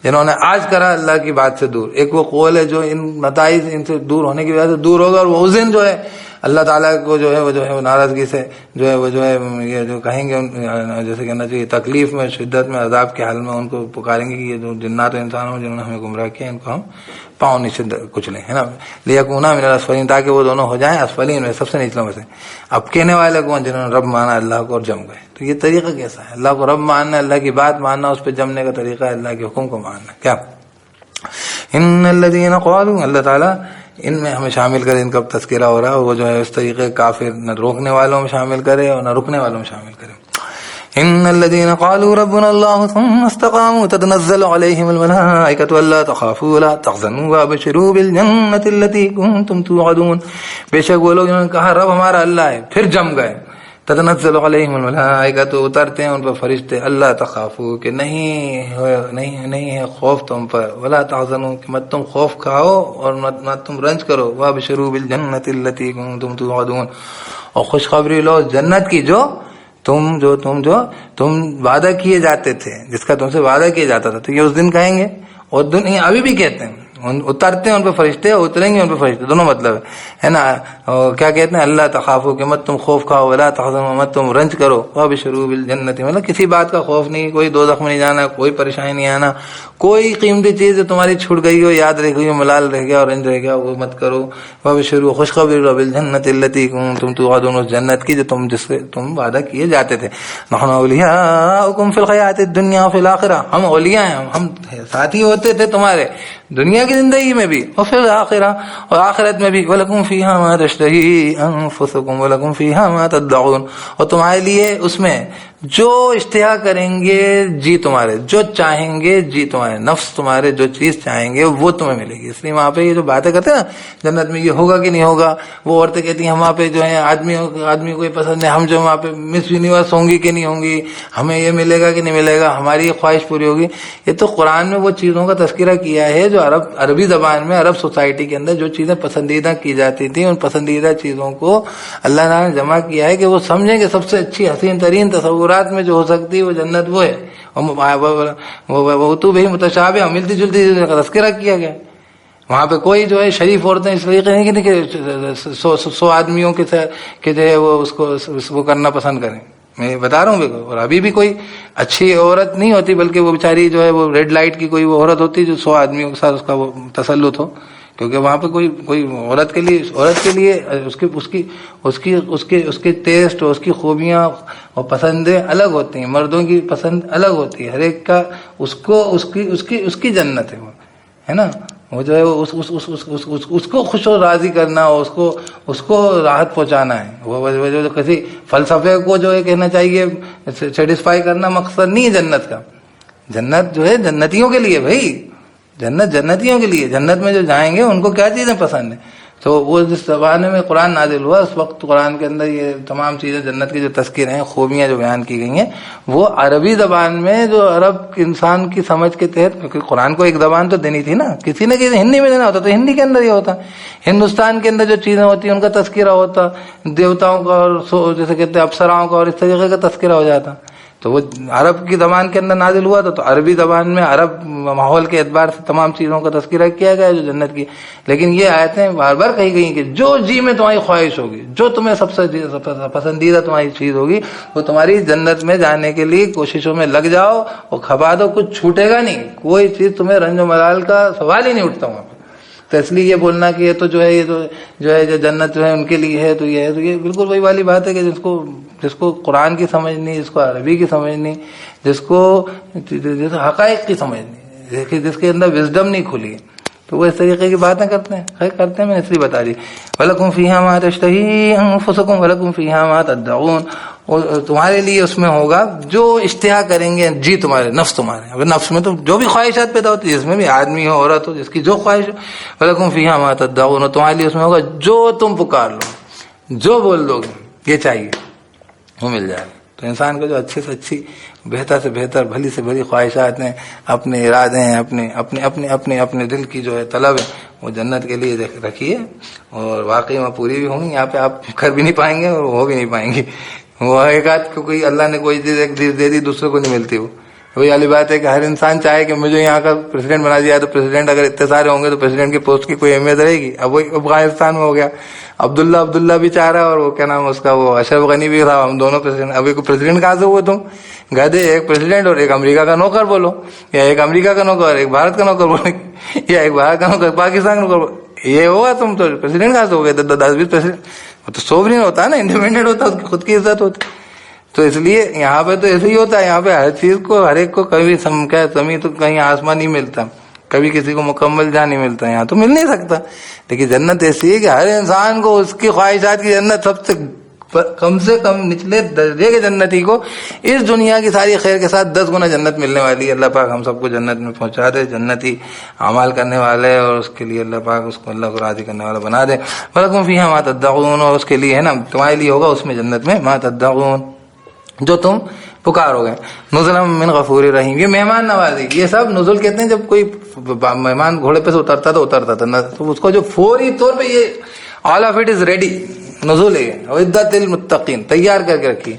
جنہوں نے آج کرا اللہ کی بات سے دور. ایک وہ قول ہے جو ان نتائج ان سے دور ہونے کی وجہ سے دور ہوگا, اور وہ اس دن جو ہے اللہ تعالیٰ کو جو ہے وہ ناراضگی سے جو ہے یہ جو کہیں گے, جیسے کہنا چاہیے تکلیف میں, شدت میں, عذاب کے حال میں ان کو پکاریں گے کہ یہ جو جنات و انسانوں جنہوں نے ہمیں گمراہ کیا, ان کو ہم پاؤں نیچے کچلیں, ہے نا, لیکونا من الاسفلین, تاکہ وہ دونوں ہو جائیں اسفلین میں, سب سے نچلوں میں سے. اب کہنے والے کون, جنہوں نے رب مانا اللہ کو اور جم گئے. تو یہ طریقہ کیسا ہے, اللہ کو رب ماننا, اللہ کی بات ماننا, اس پہ جمنے کا طریقہ ہے اللہ کے حکم کو ماننا. کیا ان الذین قالوا, اللہ تعالیٰ ان میں ہمیں شامل کرے, ان کا تذکرہ ہو رہا ہے, وہ جو ہے اس طریقے کافر نہ روکنے والوں میں شامل کرے اور نہ رکنے والوں میں شامل کرے. ان الذين قالوا ربنا الله ثم استقاموا تتنزل عليهم الملائكة الا تخافوا ولا تحزنوا وابشروا بالجنة التي كنتم توعدون. بے شک وہ لوگ جنہوں نے کہا رب ہمارا اللہ ہے, پھر جم گئے. تتنزل عليهم الملائكة, اترتے ہیں ان پر فرشتے, اللہ تخافوا, کہ نہیں ہے خوف تم پر, ولا تحزنوا, کہ مت تم خوف کھاؤ اور مت تم رنج کرو, وابشروا بالجنة التي كنتم توعدون, اور خوشخبری لو جنت کی جو تم وعدہ کیے جاتے تھے, جس کا تم سے وعدہ کیا جاتا تھا. تو یہ اس دن کہیں گے, اور دنیا ابھی بھی کہتے ہیں, اترتے ہیں ان پہ فرشتے, اتریں گے ان پہ فرشتے, دونوں مطلب ہے نا. کیا کہتے ہیں, اللہ تخافو, کہ مت تم خوف کھاؤ, ولا تحزنوا, مت تم رنج کرو, وابشروا بالجنت, مطلب کسی بات کا خوف نہیں, کوئی دوزخ میں نہیں جانا, کوئی پریشانی نہیں آنا, کوئی قیمتی چیز جو تمہاری چھوٹ گئی ہو, یاد رہ گئی ہو, ملال رہ گیا اور رنج رہ گیا, وہ مت کرو. وابشروا, خوشخبری بالجنت التي كنتم توعدون, اس جنت کی جو جس سے تم وعدہ کیے جاتے تھے. نحن اولیاؤکم فی الحیات الدنیا وفی الآخرہ, ہم اولیاء ہیں, ہم ساتھی ہوتے تھے تمہارے دنیا کی زندگی میں بھی, اور پھر آخرہ, اور آخرت میں بھی. وَلَكُمْ فِيهَا مَا تَشْتَهِي أَنفُسُكُمْ وَلَكُمْ فِيهَا مَا تَدَّعُونَ, اور تمہارے لیے اس میں جو اشتہا کریں گے جی تمہارے، جو چاہیں گے جی تمہارے، نفس تمہارے جو چیز چاہیں گے وہ تمہیں ملے گی. اس لیے وہاں پہ یہ جو باتیں کرتے ہیں نا جنت میں یہ ہوگا کہ نہیں ہوگا، وہ عورتیں کہتی ہیں ہم وہاں پہ جو ہے آدمی کو پسند ہے، ہم جو وہاں پہ مس یونیورس ہوں گی کہ نہیں ہوں گی، ہمیں یہ ملے گا کہ نہیں ملے گا، ہماری یہ خواہش پوری ہوگی. یہ تو قرآن میں وہ چیزوں کا تذکرہ کیا ہے جو عربی زبان میں عرب سوسائٹی کے اندر جو چیزیں پسندیدہ کی جاتی تھیں، ان پسندیدہ چیزوں کو اللہ تعالیٰ نے جمع کیا ہے کہ وہ سمجھیں کہ سب سے اچھی حسین ترین تصورات میں جو ہو سکتی ہے وہ جنت وہ ہے. وہ تو بھی متشابہ ملتی جلتی چیزوں کا تذکرہ کیا گیا. وہاں پہ کوئی جو ہے شریف عورتیں اس طریقے نہیں کہ 100 آدمیوں کے کہ جو ہے وہ اس کو وہ کرنا پسند کریں. میں بتا رہا ہوں. اور ابھی بھی کوئی اچھی عورت نہیں ہوتی بلکہ وہ بیچاری جو ہے وہ ریڈ لائٹ کی کوئی وہ عورت ہوتی جو 100 آدمیوں کے ساتھ اس کا وہ تسلط ہو. کیونکہ وہاں پہ کوئی عورت کے لیے اس کے ٹیسٹ اور اس کی خوبیاں اور پسندیں الگ ہوتی ہیں، مردوں کی پسند الگ ہوتی ہے. ہر ایک کا اس کی جنت ہے نا. وہ جو ہے اس کو خوش و راضی کرنا، اس کو راحت پہنچانا ہے. وہ جو کسی فلسفے کو جو ہے کہنا چاہیے سیٹسفائی کرنا مقصد نہیں ہے جنت کا. جنت جو ہے جنتیوں کے لیے بھائی، جنت جنتیوں کے لیے. جنت میں جو جائیں گے ان کو کیا چیزیں پسند ہیں. تو وہ جس زمانے میں قرآن نازل ہوا اس وقت قرآن کے اندر یہ تمام چیزیں جنت کی جو تذکیر ہیں، خوبیاں جو بیان کی گئی ہیں، وہ عربی زبان میں جو عرب انسان کی سمجھ کے تحت، کیونکہ قرآن کو ایک زبان تو دینی تھی نا، کسی نہ کسی ہندی میں دینا ہوتا تو ہندی کے اندر یہ ہوتا. ہندوستان کے اندر جو چیزیں ہوتی ہیں ان کا تذکرہ ہوتا، دیوتاؤں کا اور جیسے کہتے ہیں اپسراؤں کا اور اس طریقے کا تذکرہ ہو جاتا. تو وہ عرب کی زبان کے اندر نازل ہوا تو عربی زبان میں عرب ماحول کے اعتبار سے تمام چیزوں کا تذکرہ کیا گیا جو جنت کی. لیکن یہ آیتیں بار بار کہی گئی کہ جو جی میں تمہاری خواہش ہوگی، جو تمہیں سب سے پسندیدہ تمہاری چیز ہوگی وہ تمہاری جنت میں جانے کے لیے کوششوں میں لگ جاؤ اور کھپا دو، کچھ چھوٹے گا نہیں. کوئی چیز تمہیں رنج و ملال کا سوال ہی نہیں اٹھتا وہاں پہ. تو اس لیے یہ بولنا کہ یہ تو جو ہے جو جنت جو ہے ان کے لیے ہے تو یہ بالکل وہی والی بات ہے کہ جس کو قرآن کی سمجھ نہیں، جس کو عربی کی سمجھ نہیں، جس کو حقائق کی سمجھ نہیں، جس کے اندر وزڈم نہیں کھلی، تو وہ اس طریقے کی باتیں کرتے ہیں. خیر کرتے ہیں، میں اس لیے بتا دی. وَلَكُمْ فِيهَا مَا تَشْتَهِي أَنفُسُكُمْ وَلَكُمْ فِيهَا مَا تَدَّعُونَ. اور تمہارے لیے اس میں ہوگا جو اشتہا کریں گے جی تمہارے، نفس تمہارے. اب نفس میں تو جو بھی خواہشات پیدا ہوتی ہے، جس میں بھی آدمی ہو عورت ہو، جس کی جو خواہش ہو. وَلَكُمْ فِيهَا مَا تَدَّعُونَ. تمہارے لیے اس میں ہوگا جو تم پکار لو، جو بول دو گے یہ چاہیے وہ مل جائے گا. تو انسان کو جو اچھی سے اچھی، بہتر سے بہتر، بھلی سے بھلی خواہشات ہیں، اپنے ارادے ہیں، اپنے دل کی جو ہے طلب ہے، وہ جنت کے لیے رکھیے اور واقعی میں پوری بھی ہوں گی. یہاں پہ آپ کر بھی نہیں پائیں گے اور ہو بھی نہیں پائیں گے. وہ ایک آدھ کو کوئی اللہ نے کوئی چیز ایک چیز دے دی دوسرے کو نہیں ملتی. وہی والی بات ہے کہ ہر انسان چاہے کہ مجھے یہاں کا پریزیڈنٹ بنا دیا، تو پریزیڈنٹ اگر اتنے سارے ہوں گے تو پریزیڈنٹ کی پوسٹ کی کوئی اہمیت رہے گی. اب وہی افغانستان میں ہو گیا، عبداللہ بھی چاہ رہا ہے اور وہ کیا نام اس کا وہ اشرف غنی بھی تھا، ہم دونوں پریزیڈنٹ. اب ایک پریزیڈنٹ کہاں سے ہوئے تم گدے؟ ایک پریزیڈنٹ اور ایک امریکہ کا نوکر بولو، یا ایک امریکہ کا نوکر ایک بھارت کا نوکر بولو، یا ایک بھارت کا نوکر پاکستان کا نوکر. یہ ہوگا تم تو پریزیڈنٹ کہاں سے ہو گئے؟ 10-20 پریزیڈنٹ. وہ تو سوورین ہوتا ہے نا، انڈیپینڈنٹ ہوتا ہے، اس کی خود کی عزت ہوتی. تو اس لیے یہاں پہ تو ایسے ہی ہوتا ہے. یہاں پہ ہر چیز کو، ہر ایک کو کبھی زمین تو کہیں آسمان نہیں ملتا، کبھی کسی کو مکمل جہاں نہیں ملتا. یہاں تو مل نہیں سکتا. لیکن جنت ایسی ہے کہ ہر انسان کو اس کی خواہشات کی جنت سے کم نچلے درجے کے جنتی کو اس دنیا کی ساری خیر کے ساتھ 10 گنا جنت ملنے والی ہے. اللہ پاک ہم سب کو جنت میں پہنچا دے، جنتی اعمال کرنے والے، اور اس کے لیے اللہ پاک اس کو اللہ کو راضی کرنے والا بنا دے. وَلَكُمْ فِيهَا مَا تَدَّعُونَ. اور اس کے لیے ہے نا، تمہارے لیے ہوگا اس میں جنت میں مَا تَدَّعُونَ، جو تم پکارو گے. نزلا من غفور رحیم. یہ مہمان نوازی، یہ سب نزل کہتے ہیں. جب کوئی مہمان گھوڑے پہ سے اترتا تو اس کو جو فوری طور پہ یہ all of it is ready, نزول ہے عدت للمتقین، تیار کر کے رکھی.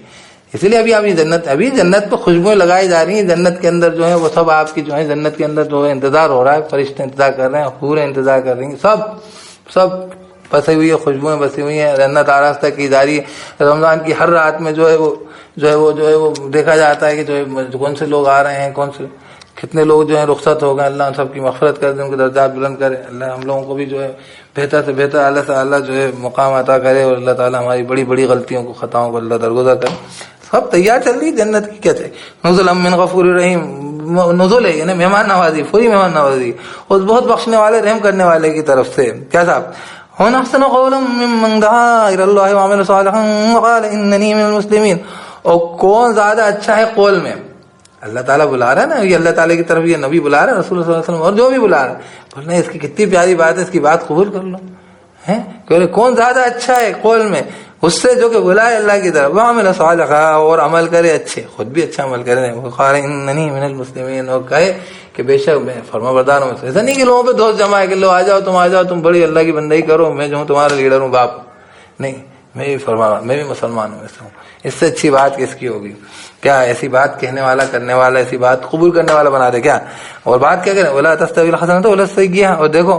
اسی لیے ابھی جنت پہ خوشبوئیں لگائی جا رہی ہیں. جنت کے اندر جو ہے وہ سب آپ کی جو ہے جنت کے اندر جو ہے انتظار ہو رہا ہے. فرشتے انتظار کر رہے ہیں، حوریں انتظار کر رہی ہیں، سب بسی ہوئی ہے، خوشبوئیں بسی ہوئی ہیں. جنت آراستہ کی جا رہی ہے. رمضان کی ہر رات میں جو ہے وہ دیکھا جاتا ہے کہ جو ہے کون سے لوگ آ رہے ہیں، کتنے لوگ جو ہیں رخصت ہو گئے. اللہ ان سب کی مغفرت کر دے، ان کے درجات بلند کرے. اللہ ہم لوگوں کو بھی جو ہے بہتر سے بہتر اللہ تعالیٰ جو ہے مقام عطا کرے، اور اللہ تعالیٰ ہماری بڑی بڑی غلطیوں کو، خطاؤں کو اللہ درگزر کرے. سب تیار چل رہی جنت کی. کیا چاہیے؟ نزلا من غفور رحیم. نزول ہے یعنی مہمان نوازی، پوری مہمان نوازی اس بہت بخشنے والے، رحم کرنے والے کی طرف سے. کیا صاحب؟ وَمَنْ أَحْسَنُ قَوْلًا مِّمَّنْ دَعَا إِلَى اللَّهِ وَعَمِلَ صَالِحًا وَقَالَ إِنَّنِي مِنَ الْمُسْلِمِينَ. اور کون زیادہ اچھا ہے قول میں؟ اللہ تعالیٰ بلا رہا ہے نا، یہ اللہ تعالیٰ کی طرف یہ نبی بلا رہا ہے، رسول اللہ صلی اللہ علیہ وسلم اور جو بھی بلا رہا ہے، بولنا اس کی کتنی پیاری بات ہے، اس کی بات قبول کر لو ہے. کون زیادہ اچھا ہے قول میں؟ اس سے جو کہ بلائے اللہ کی طرف، وعمل صالحا، اور عمل کرے اچھے، خود بھی اچھا عمل کرے، وقال اننی من المسلمین، اور کہے کہ بے شک میں فرما بردار ہوں. ایسا نہیں کہ لوگوں پہ دوست جمع ہے کہ لو آ جاؤ تم، آ جاؤ تم بڑی اللہ کی بندگی کرو، میں جو ہوں تمہارا لیڈر ہوں باپ. نہیں، میں بھی فرما، میں بھی مسلمان ہوں، ایسا ہوں. اس سے اچھی بات کس کی ہوگی؟ کیا ایسی بات کہنے والا، کرنے والا، ایسی بات قبول کرنے والا بنا دے کیا؟ اور بات کیا کریں، ولا تستوی الحسنۃ ولا السیئۃ. اور دیکھو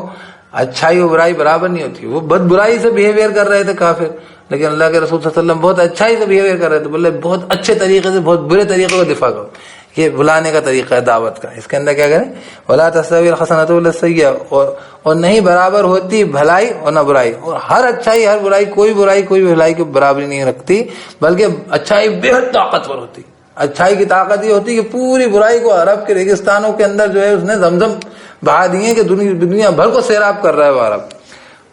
اچھائی اور برائی برابر نہیں ہوتی. وہ بد برائی سے بیہیویئر کر رہے تھے کافر، لیکن اللہ کے رسول صلی اللہ علیہ وسلم بہت اچھائی سے بیہیویئر کر رہے تھے. بولے بہت اچھے طریقے سے، بہت برے طریقے کو دفاع کرو. یہ بلانے کا طریقہ ہے دعوت کا. اس کے اندر کیا کریں، ولا تستوی الحسنۃ ولا السیئۃ، اور نہیں برابر ہوتی بھلائی اور نہ برائی. اور ہر اچھائی ہر برائی، کوئی برائی کوئی بھلائی کی برابری نہیں رکھتی، بلکہ اچھائی بہت طاقتور ہوتی. اچھائی کی طاقت یہ ہوتی کہ پوری برائی کو عرب کے ریگستانوں کے اندر جو ہے اس نے زمزم بہا دیے کہ دنیا بھر کو سیراب کر رہا ہے وہ عرب.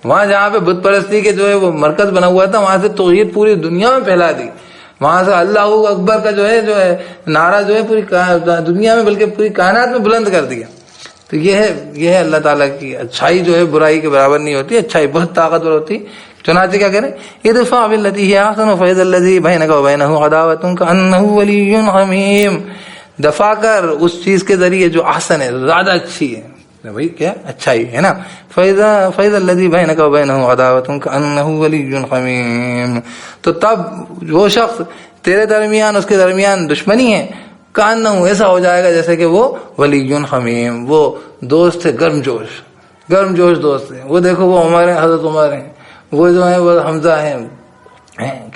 وہاں جہاں پہ بت پرستی کے جو ہے وہ مرکز بنا ہوا تھا، وہاں سے توحید پوری دنیا میں پھیلا دی. وہاں سے اللہ اکبر کا جو ہے نعرہ جو ہے پوری دنیا میں بلکہ پوری کائنات میں بلند کر دیا. تو یہ ہے اللہ تعالیٰ کی اچھائی جو ہے برائی کے برابر نہیں ہوتی، اچھائی بہت طاقتور ہوتی. چنانچہ کیا کریں، ادفع بالتی هی احسن فاذا الذی بینک وبینہ عداوۃ کأنہ ولی حمیم. دفع کر اس چیز کے ذریعے جو احسن ہے، زیادہ اچھی ہے. بھائی کیا اچھائی ہے نا، فاذا الذی بینک وبینہ عداوۃ کأنہ ولی حمیم. تو تب وہ شخص تیرے درمیان اس کے درمیان دشمنی ہے، کأنہ ایسا ہو جائے گا جیسے کہ وہ ولی حمیم، وہ دوست ہے گرم جوش دوست ہے. وہ دیکھو وہ عمر ہیں، حضرت عمر ہیں، وہ جو ہیں وہ حمزہ ہیں،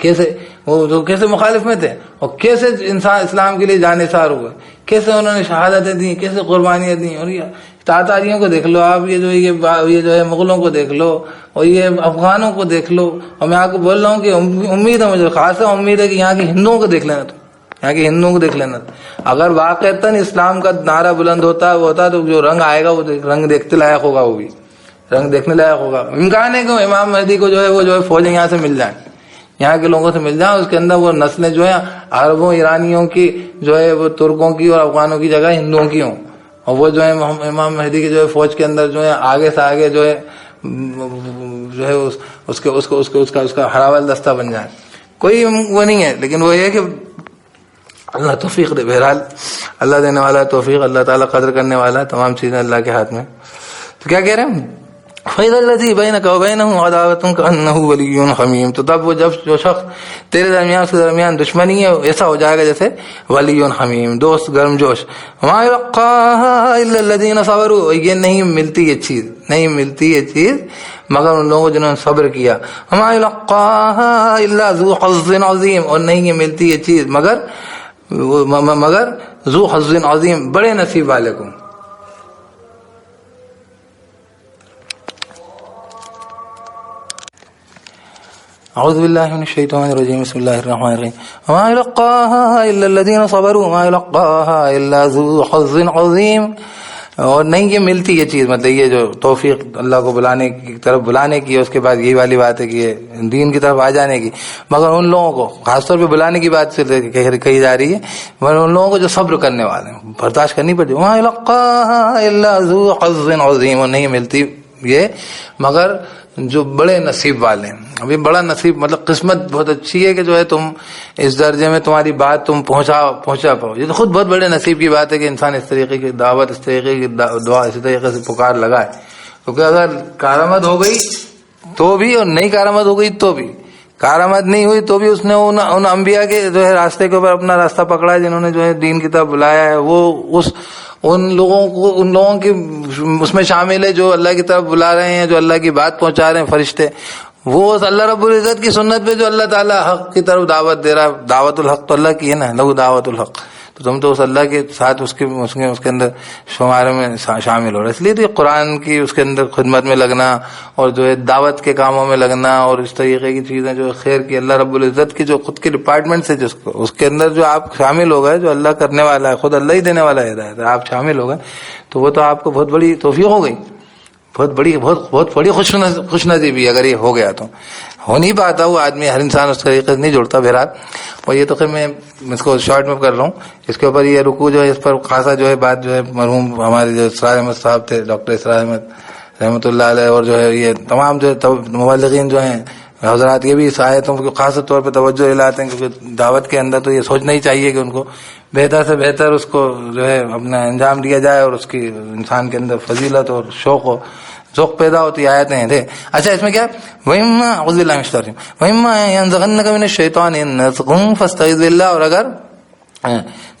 کیسے وہ جو کیسے مخالف میں تھے اور کیسے انسان اسلام کے لیے جانثار ہوئے، کیسے انہوں نے شہادتیں دی، کیسے قربانیاں دی. اور یہ تاتاریوں کو دیکھ لو آپ، یہ جو ہے مغلوں کو دیکھ لو، اور یہ افغانوں کو دیکھ لو. اور میں آپ کو بول رہا ہوں کہ امید ہے، مجھے خاصا امید ہے کہ یہاں کے ہندوؤں کو دیکھ لینا، تو یہاں کے ہندوؤں کو دیکھ لینا. اگر واقعتاً اسلام کا نعرہ بلند ہوتا تو جو رنگ آئے گا وہ رنگ دیکھتے لائق ہوگا، وہ بھی رنگ دیکھنے لائق ہوگا. امکان ہے کہ امام مہدی کو جو ہے فوجیں یہاں سے مل جائیں، یہاں کے لوگوں سے مل جائیں. اس کے اندر وہ نسلیں جو ہیں عربوں ایرانیوں کی جو ہے وہ ترکوں کی اور افغانوں کی جگہ ہندوؤں کی ہوں، اور وہ جو ہے امام مہدی کی جو ہے فوج کے اندر جو ہے آگے سے آگے جو ہے اس کا ہراول دستہ بن جائے. کوئی وہ نہیں ہے، لیکن وہ یہ کہ اللہ توفیق دے. بہرحال اللہ دینے والا توفیق، اللہ تعالیٰ قدر کرنے والا، تمام چیزیں اللہ کے ہاتھ میں. تو کیا کہہ رہے ہیں، فَإِذَا الَّذِي بَيْنَكَ وَبَيْنَهُ عَدَاوَةٌ كَأَنَّهُ وَلِيٌّ حَمِيمٌ. تو تب وہ جو شخص تیرے درمیان اس کے درمیان دشمنی ہے، ایسا ہو جائے گا جیسے ولی حمیم، دوست گرم جوش. وَمَا يُلَقَّاهَا إِلَّا الَّذِينَ صَبَرُوا. یہ نہیں ملتی یہ چیز مگر ان لوگوں جنہوں نے صبر کیا. وَمَا يُلَقَّاهَا إِلَّا ذُو حَظٍّ عَظِيمٍ. اور نہیں یہ ملتی یہ چیز مگر ذو حظ عظیم، بڑے نصیب والے کو. اعوذ باللہ من الشیطان الرجیم، بسم اللہ الرحمن الرحیم. وما یلقاها الا الذین صبروا وما یلقاها الا ذو حظ عظیم. اور نہیں یہ ملتی یہ چیز، مطلب یہ جو توفیق اللہ کو بلانے کی طرف بلانے کی، اس کے بعد یہی والی بات ہے کہ یہ دین کی طرف آ جانے کی، مگر ان لوگوں کو خاص طور پہ بلانے کی بات سے کہی جا رہی ہے، مگر ان لوگوں کو جو صبر کرنے والے ہیں، برداشت کرنی پڑتی. وما یلقاها الا ذو حظ عظیم. اور نہیں ملتی یہ مگر جو بڑے نصیب والے ہیں. ابھی بڑا نصیب مطلب قسمت بہت اچھی ہے کہ جو ہے تم اس درجے میں تمہاری بات تم پہنچا پاؤ. یہ تو خود بہت بڑے نصیب کی بات ہے کہ انسان اس طریقے کی دعوت، اس طریقے کی دعا، اسی طریقے سے پکار لگائے. کیونکہ اگر کارآمد ہو گئی تو بھی اور نہیں کارآمد ہو گئی تو بھی، کارآمد نہیں ہوئی تو بھی اس نے ان انبیاء کے جو ہے راستے کے اوپر اپنا راستہ پکڑا ہے جنہوں نے جو ہے دین کی طرف بلایا ہے. وہ ان لوگوں کی اس میں شامل ہے جو اللہ کی طرف بلا رہے ہیں، جو اللہ کی بات پہنچا رہے ہیں فرشتے. وہ اللہ رب العزت کی سنت پہ جو اللہ تعالیٰ حق کی طرف دعوت دے رہا. دعوت الحق تو اللہ کی ہے نا، لہو دعوت الحق. تو تم تو اس اللہ کے ساتھ اس کے اندر شمارے میں شامل ہو رہے. اس لیے تو یہ قرآن کی اس کے اندر خدمت میں لگنا اور جو ہے دعوت کے کاموں میں لگنا اور اس طریقے کی چیزیں جو خیر کی، اللہ رب العزت کی جو خود کے ڈپارٹمنٹ سے اس کے اندر جو آپ شامل ہو گئے، جو اللہ کرنے والا ہے، خود اللہ ہی دینے والا ہے ہدایت، آپ شامل ہو گئے تو وہ تو آپ کو بہت بڑی توفیق ہو گئی. بہت بڑی خوش نصیبی اگر یہ ہو گیا تو. ہو نہیں پاتا وہ آدمی، ہر انسان اس طریقے سے نہیں جڑتا. بہرحال اور یہ تو خیر میں اس کو شارٹ میں کر رہا ہوں. اس کے اوپر یہ رکوع جو ہے اس پر خاصا جو ہے بات جو ہے مرحوم ہمارے جو اسرار احمد صاحب تھے، ڈاکٹر اسرار احمد رحمۃ اللہ علیہ، اور جو ہے یہ تمام جو مبلغین جو ہیں حضرات، یہ بھی اس آیتوں کو خاص طور پہ توجہ دلاتے ہیں، کیونکہ دعوت کے اندر تو یہ سوچنا ہی چاہیے کہ ان کو بہتر سے بہتر اس کو جو ہے اپنا انجام دیا جائے، اور اس کی انسان کے اندر فضیلت اور شوق و ذوق پیدا ہوتی آیتیں ہیں. اچھا اس میں کیا وَإِمَّا أَعُوذُ بِاللَّهِ مِنَ الشَّيْطَانِ الرَّجِيمِ وَإِمَّا يَنزَغَنَّكَ مِنَ الشَّيْطَانِ نَزْغٌ فَاسْتَعِذْ بِاللَّهِ. اور اگر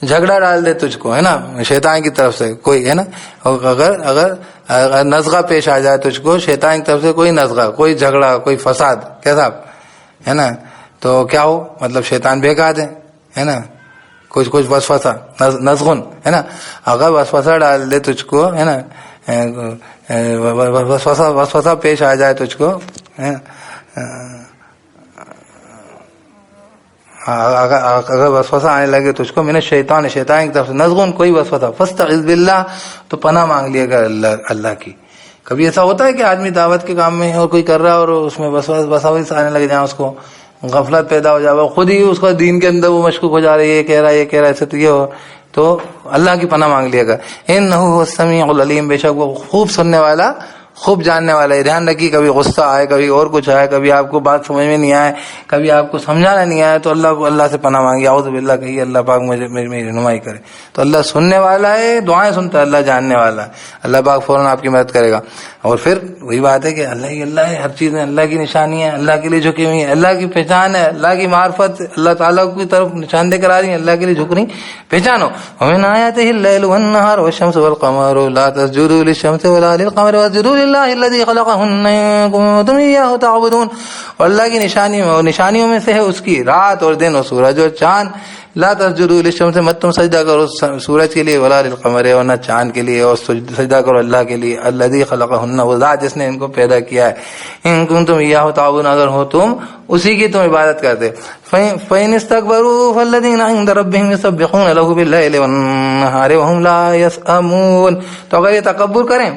جھگڑا ڈال دے تجھ کو ہے نا شیطان کی طرف سے کوئی ہے نا، اگر نزغہ پیش آ جائے تجھ کو شیطان کی طرف سے، کوئی نزغہ، کوئی جھگڑا، کوئی فساد کیسا ہے نا، تو کیا ہو مطلب شیطان بہکا دے ہے نا، کچھ وسوسہ نزغن ہے نا، اگر وسوسہ ڈال دے تجھ کو ہے نا، وسوسہ پیش آ جائے تجھ کو، اگر وسوسہ آنے لگے تجھ کو من الشیطان، شیطان کی طرف سے، نزغن کوئی وسوسہ، فاستعذ باللہ تو پناہ مانگ لیا کر اللہ کی. کبھی ایسا ہوتا ہے کہ آدمی دعوت کے کام میں اور کوئی کر رہا ہے اور اس میں وساوس آنے لگ جائیں، اس کو غفلت پیدا ہو جائے، خود ہی اس کا دین کے اندر وہ مشکوک ہو جا رہا ہے، یہ کہہ رہا ہے ایسے تو یہ ہو، تو اللہ کی پناہ مانگ لیا کر. انہ هو السمیع العلیم، بے شک وہ خوب سننے والا، خوب جاننے والا ہے. دھیان رکھیے کبھی غصہ آئے، کبھی اور کچھ آئے، کبھی آپ کو بات سمجھ میں نہیں آئے، کبھی آپ کو سمجھانا نہیں آئے، تو اللہ سے پناہ مانگی، اعوذ باللہ کہیے، اللہ پاک میری رہنمائی کرے. تو اللہ سننے والا ہے، دعائیں سنتا ہے، اللہ جاننے والا ہے، اللہ پاک فوراً آپ کی مدد کرے گا. اور پھر وہی بات ہے کہ اللہ ہی اللہ ہے، ہر چیز میں اللہ کی نشانی ہے، اللہ کے لیے جھکی ہوئی ہے، اللہ کی پہچان ہے، اللہ کی معرفت، اللہ تعالیٰ کی طرف نشان دے کر آ رہی ہیں، اللہ کے لیے جھک رہی، پہچانو. ومن آیاتہ اللیل والنہار والشمس والقمر لا تسجدوا للشمس ولا للقمر واسجدوا للہ الذی خلقہن ان کنتم ایاہ تعبدون. اور اللہ کی نشانیوں میں سے ہے اس کی رات اور دن اور سورج اور چاند. لا تسجدوا للشمس، مت تم سجدہ کرو سورج کے لیے، ولا للقمر، اور نہ چاند کے لیے، اور سجدہ کرو اللہ کے لیے، الذی خلقہن، وہ ذات جس نے ان کو پیدا کیا ہے. ان کنتم ایاہ تعبدون، اگر ہو تم اسی کی تم عبادت کرتے. فإن استكبروا فالذین عند ربهم يسبحون له باللیل والنہار وهم لا يسأمون. تو اگر یہ تکبر کریں،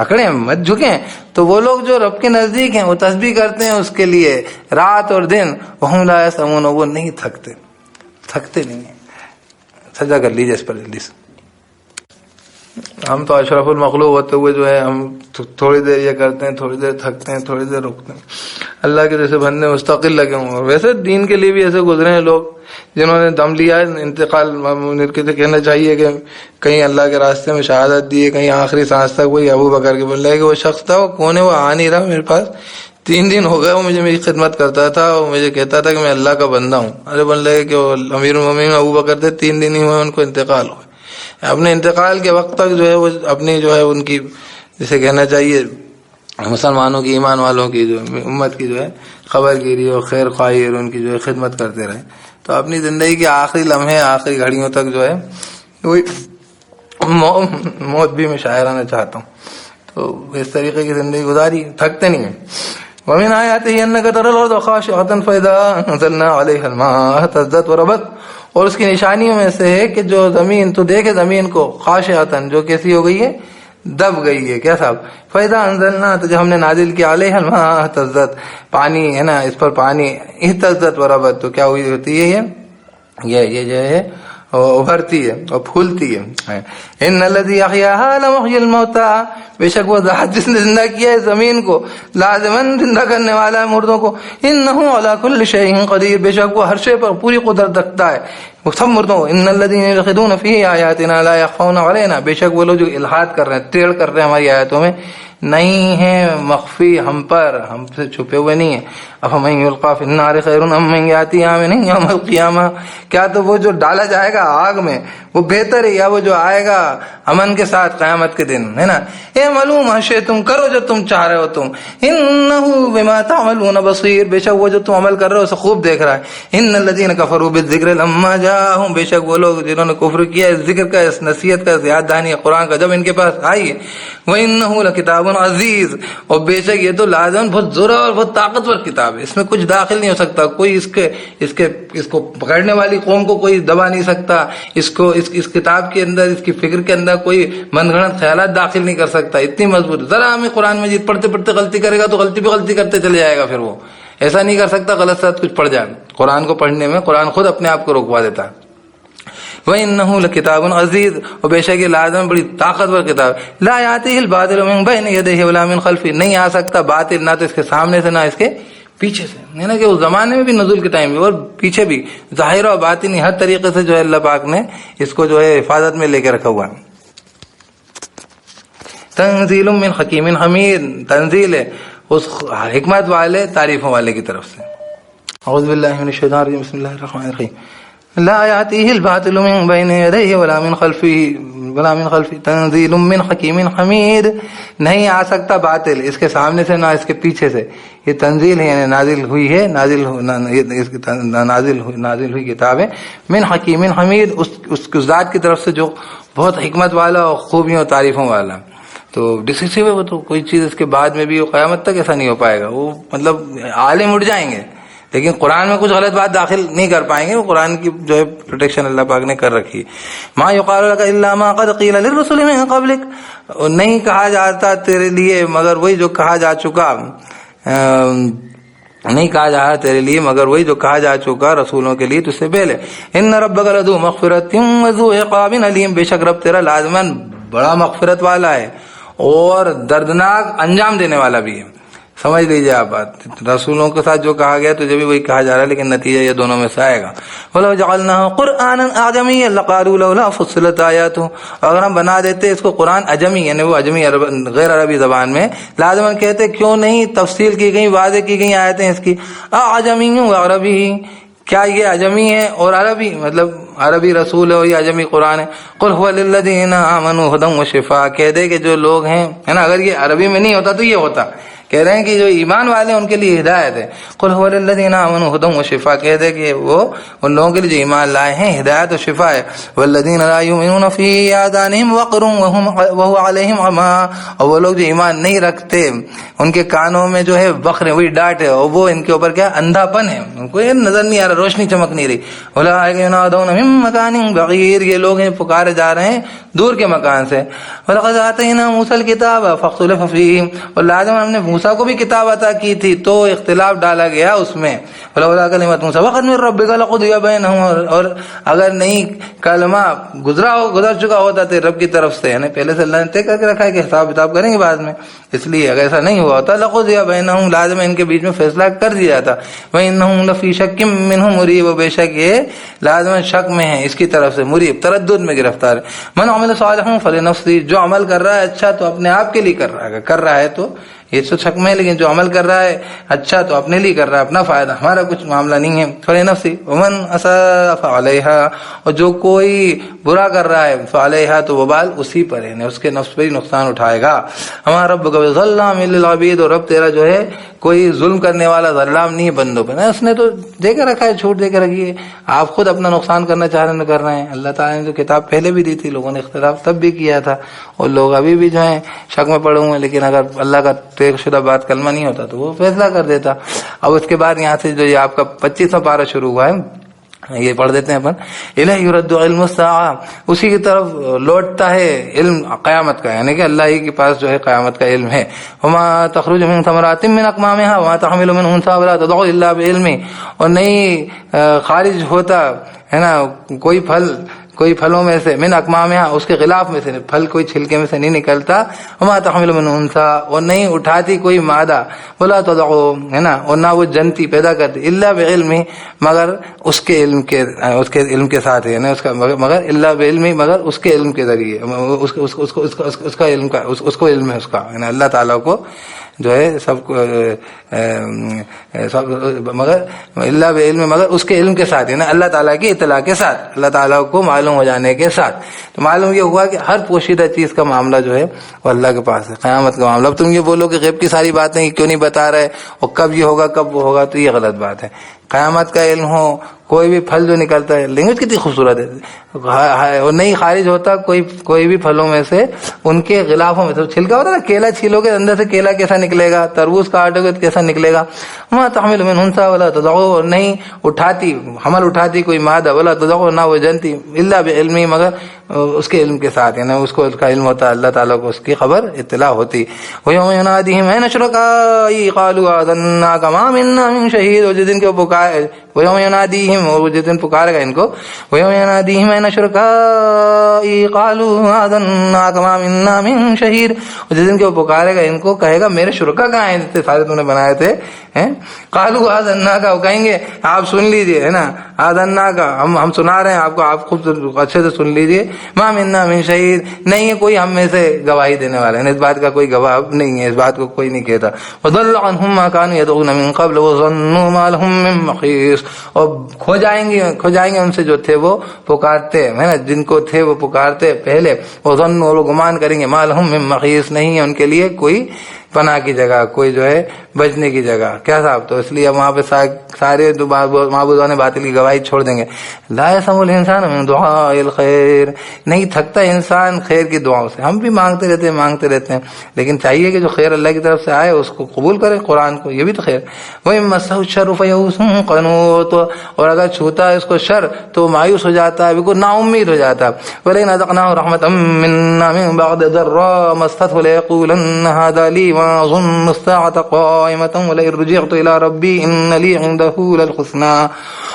اکڑیں، مت جھکیں، تو وہ لوگ جو رب کے نزدیک ہیں وہ تسبیح کرتے ہیں اس کے لیے رات اور دن، وهم لا يسأمون، وہ نہیں تھکتے نہیں ہیں. سجدہ کر لیجیے اس پر جلدی سے. ہم تو اشرف المخلوق ہوتے ہوئے جو ہے ہم تھوڑی دیر یہ کرتے ہیں، تھوڑی دیر تھکتے ہیں، تھوڑی دیر رکتے ہیں. اللہ کے جیسے بندے مستقل لگے ہوں. اور ویسے دین کے لیے بھی ایسے گزرے ہیں لوگ جنہوں نے دم لیا ہے، انتقال سے کہنا چاہیے کہ کہیں اللہ کے راستے میں شہادت دی ہے، کہیں آخری سانس تک. وہی ابو بکر کے بول رہے کہ وہ شخص تھا، وہ کون ہے، وہ آ نہیں رہا میرے پاس، 3 دن ہو گئے وہ مجھے میری خدمت کرتا تھا، وہ مجھے کہتا تھا کہ میں اللہ کا بندہ ہوں. ارے بول رہے کہ وہ امیر المومنین ابو بکر تھے، 3 دن ہی ہوئے ان کو انتقال ہو. اپنے انتقال کے وقت تک جو ہے وہ اپنی جو ہے ان کی جسے کہنا چاہیے مسلمانوں کی، ایمان والوں کی، جو امت کی جو ہے خبر گیری اور خیر خواہی اور ان کی جو ہے خدمت کرتے رہے. تو اپنی زندگی کے آخری لمحے، آخری گھڑیوں تک جو ہے وہی موت بھی میں شاعرانہ چاہتا ہوں. تو اس طریقے کی زندگی گزاری، تھکتے نہیں ہیں. ومن آیاتہ انک تری الارض خاشعۃ فاذا انزلنا علیہا الماء اہتزت وربت. اور اس کی نشانیوں میں سے ہے کہ جو زمین، تو دیکھے زمین کو، خاشعۃ جو کیسی ہو گئی ہے، دب گئی ہے. کیا صاحب؟ فاذا انزلنا، تو جب ہم نے نازل کیا، علیہا الماء اہتزت، پانی ہے نا، اس پر پانی، اہتزت وربت، تو کیا ہوئی ہوتی ہے، یہ جو ہے ابھرتی ہے اور پھولتی ہے. ان الذی احیاها لمحیی الموتى، بے شک وہ ذات جس نے زندہ کیا ہے زمین کو، لازماً زندہ کرنے والا ہے مردوں کو. انہ علی کل شیء قدیر، بے شک وہ ہر شے پر پوری قدرت رکھتا ہے، وہ سب مردوں کو. ان الذین یلحدون فی آیاتنا لا یخفون علینا، بے شک وہ لوگ جو الحاد کر رہے ہیں، ٹیڑھ کر رہے ہیں ہماری آیاتوں میں، نہیں ہیں مخفی ہم پر، ہم سے چھپے ہوئے نہیں ہیں. افمن یلقی فی النار خیر ام من یاتی آمنا یوم القیامہ، کیا تو وہ جو ڈالا جائے گا آگ میں وہ بہتر ہے، یا وہ جو آئے گا امن کے ساتھ قیامت کے دن، ہے نا. اعملوا ما شئتم، کرو جو تم چاہ رہے ہو تم، انہ بما تعملون بصیر، بے شک وہ جو تم عمل کر رہے ہو اسے خوب دیکھ رہا ہے. ان الذین کفروا بالذکر لما جاءہم، بے شک وہ لوگ جنہوں نے کفر کیا اس ذکر کا، اس نصیحت کا، یاد دہانی قرآن کا جب ان کے پاس آئی ہے. وانہ لکتاب عزیز، اور بے شک یہ تو لازم بہت زورا اور بہت طاقتور کتاب ہے، اس میں کچھ داخل نہیں ہو سکتا، کوئی اس کو پکڑنے والی قوم کو کوئی دبا نہیں سکتا، اس کتاب کے اندر، اس کی فکر کے اندر کوئی من گھڑت خیالات داخل نہیں کر سکتا، اتنی مضبوط۔ ذرا ہمیں قرآن مجید پڑھتے پڑھتے غلطی کرے گا تو غلطی پہ غلطی کرتے چلے جائے گا، پھر وہ ایسا نہیں کر سکتا غلط ساتھ کچھ پڑھ جائے۔ قرآن کو پڑھنے میں قرآن خود اپنے آپ کو روکوا دیتا ہے۔ وَإِنَّهُ لَكِتَابٌ عَزِيزٌ، اور بے شک یہ لازم بڑی طاقتور کتاب، لَا يَأْتِيهِ الْبَاطِلُ مِنْ بَيْنِ يَدَيْهِ وَلَا مِنْ خَلْفِهِ، نہیں آ سکتا باطل نہ تو اس کے سامنے سے نہ اس کے پیچھے سے، ہے نا کہ اس زمانے میں بھی نزول کے ٹائم بھی اور پیچھے بھی، ظاہر و باطنی ہر طریقے سے جو ہے اللہ پاک نے اس کو جو ہے حفاظت میں لے کے رکھا ہوا ہے۔ تنزیل من حکیم حمید، تنزیل ہے اس حکمت والے تعریفوں والے کی طرف سے۔ اعوذ باللہ من الشیطان الرجیم، بسم اللہ الرحمن الرحیم۔ لا يأتيه الباطل من بين يديه ولا من خلفه تنزيل من حكيم حمید، نہیں آ سکتا باطل اس کے سامنے سے نہ اس کے پیچھے سے، یہ تنزیل ہے یعنی نازل ہوئی کتاب ہے، من حکیم حمید، اس ذات کی طرف سے جو بہت حکمت والا اور خوبیوں اور تعریفوں والا۔ تو ڈسیسو ہے وہ، تو کوئی چیز اس کے بعد میں بھی قیامت تک ایسا نہیں ہو پائے گا، وہ مطلب عالم اٹھ جائیں گے لیکن قرآن میں کچھ غلط بات داخل نہیں کر پائیں گے، وہ قرآن کی جو ہے پروٹیکشن اللہ پاک نے کر رکھی ہے۔ ما یقال لک الا ما قد قیل للرسل من قبلک، نہیں کہا جاتا تیرے لیے مگر وہی جو کہا جا چکا، نہیں کہا جا رہا تیرے لیے مگر وہی جو کہا جا چکا رسولوں کے لیے تجھ سے پہلے۔ ان ربک لذو مغفرۃ وذو عقاب علیم، بے شک رب تیرا لازماً بڑا مغفرت والا ہے اور دردناک انجام دینے والا بھی ہے۔ سمجھ لیجیے آپ بات، رسولوں کے ساتھ جو کہا گیا تجھے بھی وہی کہا جا رہا ہے، لیکن نتیجہ یہ دونوں میں سے آئے گا۔ وَلَوْ جَعَلْنَاهُ قُرْآنًا أَعْجَمِيًّا لَقَالُوا لَوْلَا فُصِّلَتْ آيَاتُهُ، اگر ہم بنا دیتے اس کو قرآن اجمی یعنی وہ اجمی غیر عربی زبان میں، لازماً کہتے کیوں نہیں تفصیل کی گئی، واضح کی گئی آیتیں اس کی۔ أَعْجَمِيٌّ وَعَرَبِيٌّ، کیا یہ اجمی ہے اور عربی، مطلب عربی رسول ہے اور یہ اجمی قرآن ہے۔ قُلْ هُوَ لِلَّذِينَ آمَنُوا هُدًى وَشِفَاءٌ، کہہ دے کہ جو لوگ ہیں، ہے نا، اگر یہ عربی میں نہیں ہوتا تو یہ ہوتا، کہہ رہے ہیں کہ جو ایمان والے ہیں ان کے لیے ہدایت ہے۔ قُلْ هُوَ لِلَّذِينَ آمَنُوا هُدًى وَشِفَاءٌ، کہہ دے کہ وہ ان لوگوں کے لیے جو ایمان لائے ہیں ہدایت و شفا ہے۔ وَالَّذِينَ لَا يُؤْمِنُونَ فِي آذَانِهِمْ وَقْرٌ وَهُوَ عَلَيْهِمْ عَمًى، اور وہ لوگ جو ایمان نہیں رکھتے ان کے کانوں میں جو ہے وقر وہی ڈانٹ ہے اور وہ ان کے اوپر کیا اندھا پن ہے، ان کو یہ نظر نہیں آ رہا، روشنی چمک نہیں رہی۔ أُولَٰئِكَ يُنَادَوْنَ مِن مَّكَانٍ بَعِيدٍ، یہ لوگ ہیں پکارے جا رہے ہیں دور کے مکان سے۔ وَلَقَدْ آتَيْنَا مُوسَى الْكِتَابَ فَاخْتُلِفَ فِيهِ، اور لازم ہم نے موسیٰ کو بھی کتاب عطا کی تھی تو اختلاف ڈالا گیا اس میں۔ وَلَوْلَا كَلِمَةٌ سَبَقَتْ مِن رَّبِّكَ لَقُضِيَ بَيْنَهُمْ، اور اگر نہیں کلمہ گزر چکا ہوتا تھے رب کی طرف سے، یعنی پہلے سے اللہ نے طے کر کے رکھا ہے کہ حساب کتاب کریں گے بعد میں، اس لیے اگر ایسا نہیں ہوا ہوتا لَقُضِيَ بَيْنَهُمْ، لازم ان کے بیچ میں فیصلہ کر دیا جاتا۔ وَإِنَّهُمْ لَفِي شَكٍّ مِّنْهُ مُرِيبٍ، بے شک یہ لازم شک میں ہے اس کی طرف سے، مریب تردد میں گرفتار ہے۔ مَنْ عَمِلَ صَالِحًا فَلِنَفْسِهِ، جو عمل کر رہا ہے اچھا تو اپنے آپ کے لیے کر رہا ہے تو یہ تو شک میں ہے، لیکن جو عمل کر رہا ہے اچھا تو اپنے لیے کر رہا ہے، اپنا فائدہ، ہمارا کچھ معاملہ نہیں ہے۔ فَلِنَفْسِهِ وَمَنْ أَسَاءَ فَعَلَيْهَا، اور جو کوئی برا کر رہا ہے فَعَلَيْهَا تو وبال اسی پر ہے، اس کے نفس پر ہی نقصان اٹھائے گا۔ ہمارا ربک بظلام للعبید، اور رب تیرا جو ہے کوئی ظلم کرنے والا ظلام نہیں ہے بندوں پہ، اس نے تو دے کے رکھا ہے، چھوٹ دے کے رکھی ہے، آپ خود اپنا نقصان کرنا چاہ رہے ہیں کر رہے ہیں۔ اللہ تعالیٰ نے جو کتاب پہلے بھی دی تھی لوگوں نے اختلاف تب بھی کیا تھا، اور لوگ ابھی بھی جو ہیں شک میں پڑے ہوئے ہیں، لیکن اگر اللہ کا طے شدہ بات کلمہ نہیں ہوتا تو وہ فیصلہ کر دیتا۔ اب اس کے بعد یہاں سے جو یہ آپ کا 25واں پارہ شروع ہوا ہے یہ پڑھ دیتے ہیں اپن۔ الیہ یرد علم الساعہ، اسی کی طرف لوٹتا ہے علم قیامت کا، یعنی کہ اللہ ہی کے پاس جو ہے قیامت کا علم ہے۔ وما تخرج من ثمرات من اکمامها وما تحمل من انثى ولا تضع الا بعلمه، اور نہیں خارج ہوتا ہے نا کوئی پھلوں میں سے، من اکمامها اس کے غلاف میں سے، پھل کوئی چھلکے میں سے نہیں نکلتا، وما تحمل من انثى، اور نہیں اٹھاتی کوئی مادہ، ولا تضع، ہے نا، اور نہ وہ جنتی پیدا کرتی، الا بعلمه، مگر اس کے علم کے ساتھ، یعنی اس کا مگر الا بعلمه، مگر اس کے علم کے ذریعے، اس کا علم کا اس کو علم ہے اس کا، یعنی اللہ تعالیٰ کو جو ہے سب مگر اللہ بعلم، مگر اس کے علم کے ساتھ، یعنی اللہ تعالیٰ کی اطلاع کے ساتھ، اللہ تعالیٰ کو معلوم ہو جانے کے ساتھ۔ تو معلوم یہ ہوا کہ ہر پوشیدہ چیز کا معاملہ جو ہے وہ اللہ کے پاس ہے، قیامت کا معاملہ۔ اب تم یہ بولو کہ غیب کی ساری باتیں کیوں نہیں بتا رہے اور کب یہ ہوگا کب وہ ہوگا، تو یہ غلط بات ہے۔ قیامت کا علم ہو, کوئی بھی پھل جو نکلتا ہے, لینگویج کتنی خوبصورت ہے, اور نہیں خارج ہوتا کوئی بھی پھلوں میں سے, ان کے غلافوں میں سے چھلکا ہوتا ہے نا, کیلا چھیلو گے اندر سے کیلا کیسا نکلے گا, تربوز کاٹو گے تو کیسا نکلے گا. ما تحمل من انثى ولا تضع, نہیں اٹھاتی حمل اٹھاتی کوئی مادہ, ولا تضع نہ وہ جنتی, الا بعلمی, مگر اس کے علم کے ساتھ, یعنی اس کو اس کا علم ہوتا ہے, اللہ تعالیٰ کو اس کی خبر اطلاع ہوتی. وَيَوْمَ يُنَادِيهِمْ أَيْنَ شُرَكَائِي قَالُوا آذَنَّاكَ مَا مِنَّا مِن شَهِيدٍ, اور جس دن کے وہ پکارے, وَيَوْمَ يُنَادِيهِمْ, اور جس دن پکارے گا ان کو, وَيَوْمَ يُنَادِيهِمْ أَيْنَ شُرَكَائِي قَالُوا آذَنَّاكَ مَا مِنَّا مِن شَهِيدٍ, اور جس دن کے وہ پکارے گا ان کو, کہے گا میرے شرکا کہاں ہیں, جتنے سارے تم نے بنائے تھے. قالوا آذَنَّاكَ, وہ کہیں گے آپ سن لیجئے, ہے نا, آذَنَّاكَ, ہم سنا رہے ہیں آپ کو, آپ خوب اچھے سے سن لیجئے. ما منا من شہید, نہیں ہے کوئی ہم میں سے گواہی دینے والا, اس بات کا کوئی گواہ نہیں ہے, اس بات کو کوئی نہیں کہتا. وضل عنهم ما كانوا يدعون من قبل وظنوا ما لهم من محيص, اور کھو جائیں گے ان سے جو تھے وہ پکارتے, ہے نا, جن کو تھے وہ پکارتے پہلے, وظنوا, اور گمان کریں گے, ما لهم من محيص, نہیں ہے ان کے لیے کوئی پناہ کی جگہ, کوئی جو ہے بچنے کی جگہ. کیا صاحب, تو اس لیے وہاں پہ سارے معبودان باطل کی گواہی چھوڑ دیں گے. لا يسمع الانسان من دعاء الخير, نہیں تھکتا انسان خیر کی دعاؤں سے. ہم بھی مانگتے رہتے ہیں, لیکن چاہیے کہ جو خیر اللہ کی طرف سے آئے اس کو قبول کرے, قرآن کو, یہ بھی تو خیر. وَإِن مَسَّهُ الشَّرُّ فَيَئُوسٌ قَنُوطٌ, اور اگر چھوتا ہے اس کو شر تو مایوس ہو جاتا ہے, بالکل نا امید ہو جاتا ہے. وَلَئِنْ أَذَقْنَاهُ رَحْمَةً مِنَّا مِن بَعْدِ ضَرَّاءٍ مَسَّتْهُ لَيَقُولَنَّ هَذَا لِي وَأَظُنُّ السَّاعَةَ قَائِمَةً وَلَئِن رُجِعْتُ إِلَىٰ رَبِّي إِنَّ لِي عِندَهُ لَلْحُسْنَىٰ,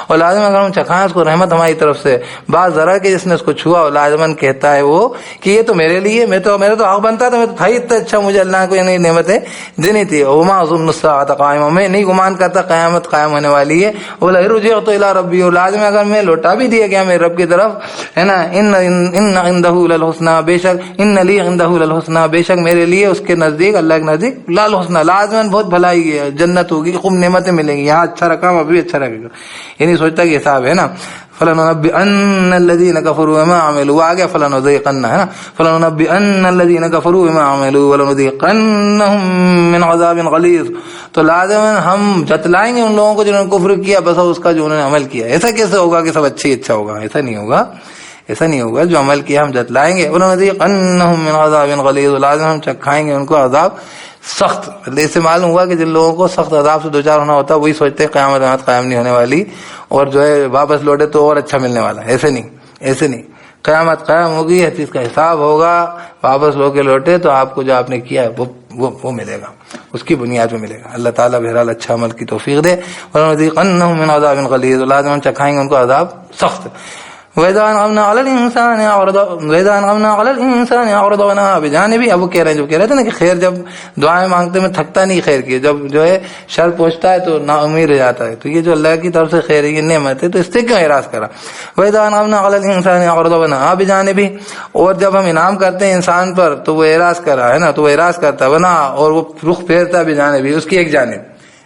اور لازم اگر ہم چکھائیں اس کو رحمت ہماری طرف سے, بعض ذرا کہ جس نے اس کو چھوا, اور لازمن کہتا ہے وہ کہ یہ تو میرے لیے, میرا تو حق بنتا تھا, میں تو تھا ہی اتنا اچھا, مجھے اللہ کو یہ نعمتیں دینی تھی. وما اظن الساعة قائمة, میں نہیں گمان کرتا قیامت قائم ہونے والی ہے. وَلَئِن رُجِعْتُ إِلَىٰ رَبِّي, اور لازم اگر میں لوٹا بھی دیا گیا میرے رب کی طرف, ہے نا, ان عنده للحسنى, بے شک, ان لی عنده للحسنى, بے شک میرے لیے اس کے نزدیک, اللہ کے نزدیک, للحسنى, لازمن بہت بھلائی ہے, جنت ہوگی, خوب نعمتیں ملیں گی, یہاں اچھا رکھا ہوں ابھی اچھا رکھے گا, یہ نہیں سوچتا کہ حساب ہے نا. فَلَنُنَبِّئَنَّ الَّذِينَ كَفَرُوا بِمَا عَمِلُوا, آگے فَلَنُذِيقَنَّ, ہے نا, فَلَنُنَبِّئَنَّ الَّذِينَ كَفَرُوا بِمَا عَمِلُوا وَلَنُذِيقَنَّهُم مِّنْ عَذَابٍ غَلِيظٍ, تو لازم ہم جتلائیں گے ان لوگوں کو جنہوں نے کفر کیا, بس اس کا جو انہوں نے عمل کیا. ایسا کیسے ہوگا کہ سب اچھا ہوگا, ایسا نہیں ہوگا, جو عمل کیا ہم جتلائیں گے. وَلَنُذِيقَنَّهُم مِّنْ عَذَابٍ غَلِيظٍ, لازم ہم چکھائیں گے ان کو عذاب سخت. اس سے معلوم ہوا کہ جن لوگوں کو سخت عذاب سے دوچار ہونا ہوتا ہے وہی سوچتے ہیں قیامت قائم نہیں ہونے والی, اور جو ہے واپس لوٹے تو اور اچھا ملنے والا. ایسے نہیں, قیامت قائم ہوگی, ہر چیز کا حساب ہوگا, واپس لو کے لوٹے تو آپ کو جو آپ نے کیا ہے وہ ملے گا, اس کی بنیاد پہ ملے گا. اللہ تعالیٰ بہرحال اچھا عمل کی توفیق دے. وَلَنُذِيقَنَّهُم مِّنْ عَذَابٍ غَلِيظٍ, لازم ہم چکھائیں گے ان کو عذاب سخت. وَإِذَا أَنْعَمْنَا عَلَى الْإِنسَانِ أَعْرَضَ وَنَأَىٰ بِجَانِبِهِ, اب وہ کہہ رہے تھے نا کہ خیر جب دعائیں مانگتے میں تھکتا نہیں خیر کی, جب جو ہے شر پہنچتا ہے تو نا امید ہو جاتا ہے. تو یہ جو اللہ کی طرف سے خیر ہے, یہ نعمت ہے, تو اس سے کیوں اعراض کرا. وَإِذَا أَنْعَمْنَا عَلَى الْإِنسَانِ أَعْرَضَ وَنَأَىٰ بِجَانِبِهِ, اور جب ہم انعام کرتے ہیں انسان پر تو وہ اعراض کرا, ہے نا, تو وہ اعراض کرتا ہے, اور وہ رخ پھیرتا ہے بجانبہ, اس کی ایک جانب,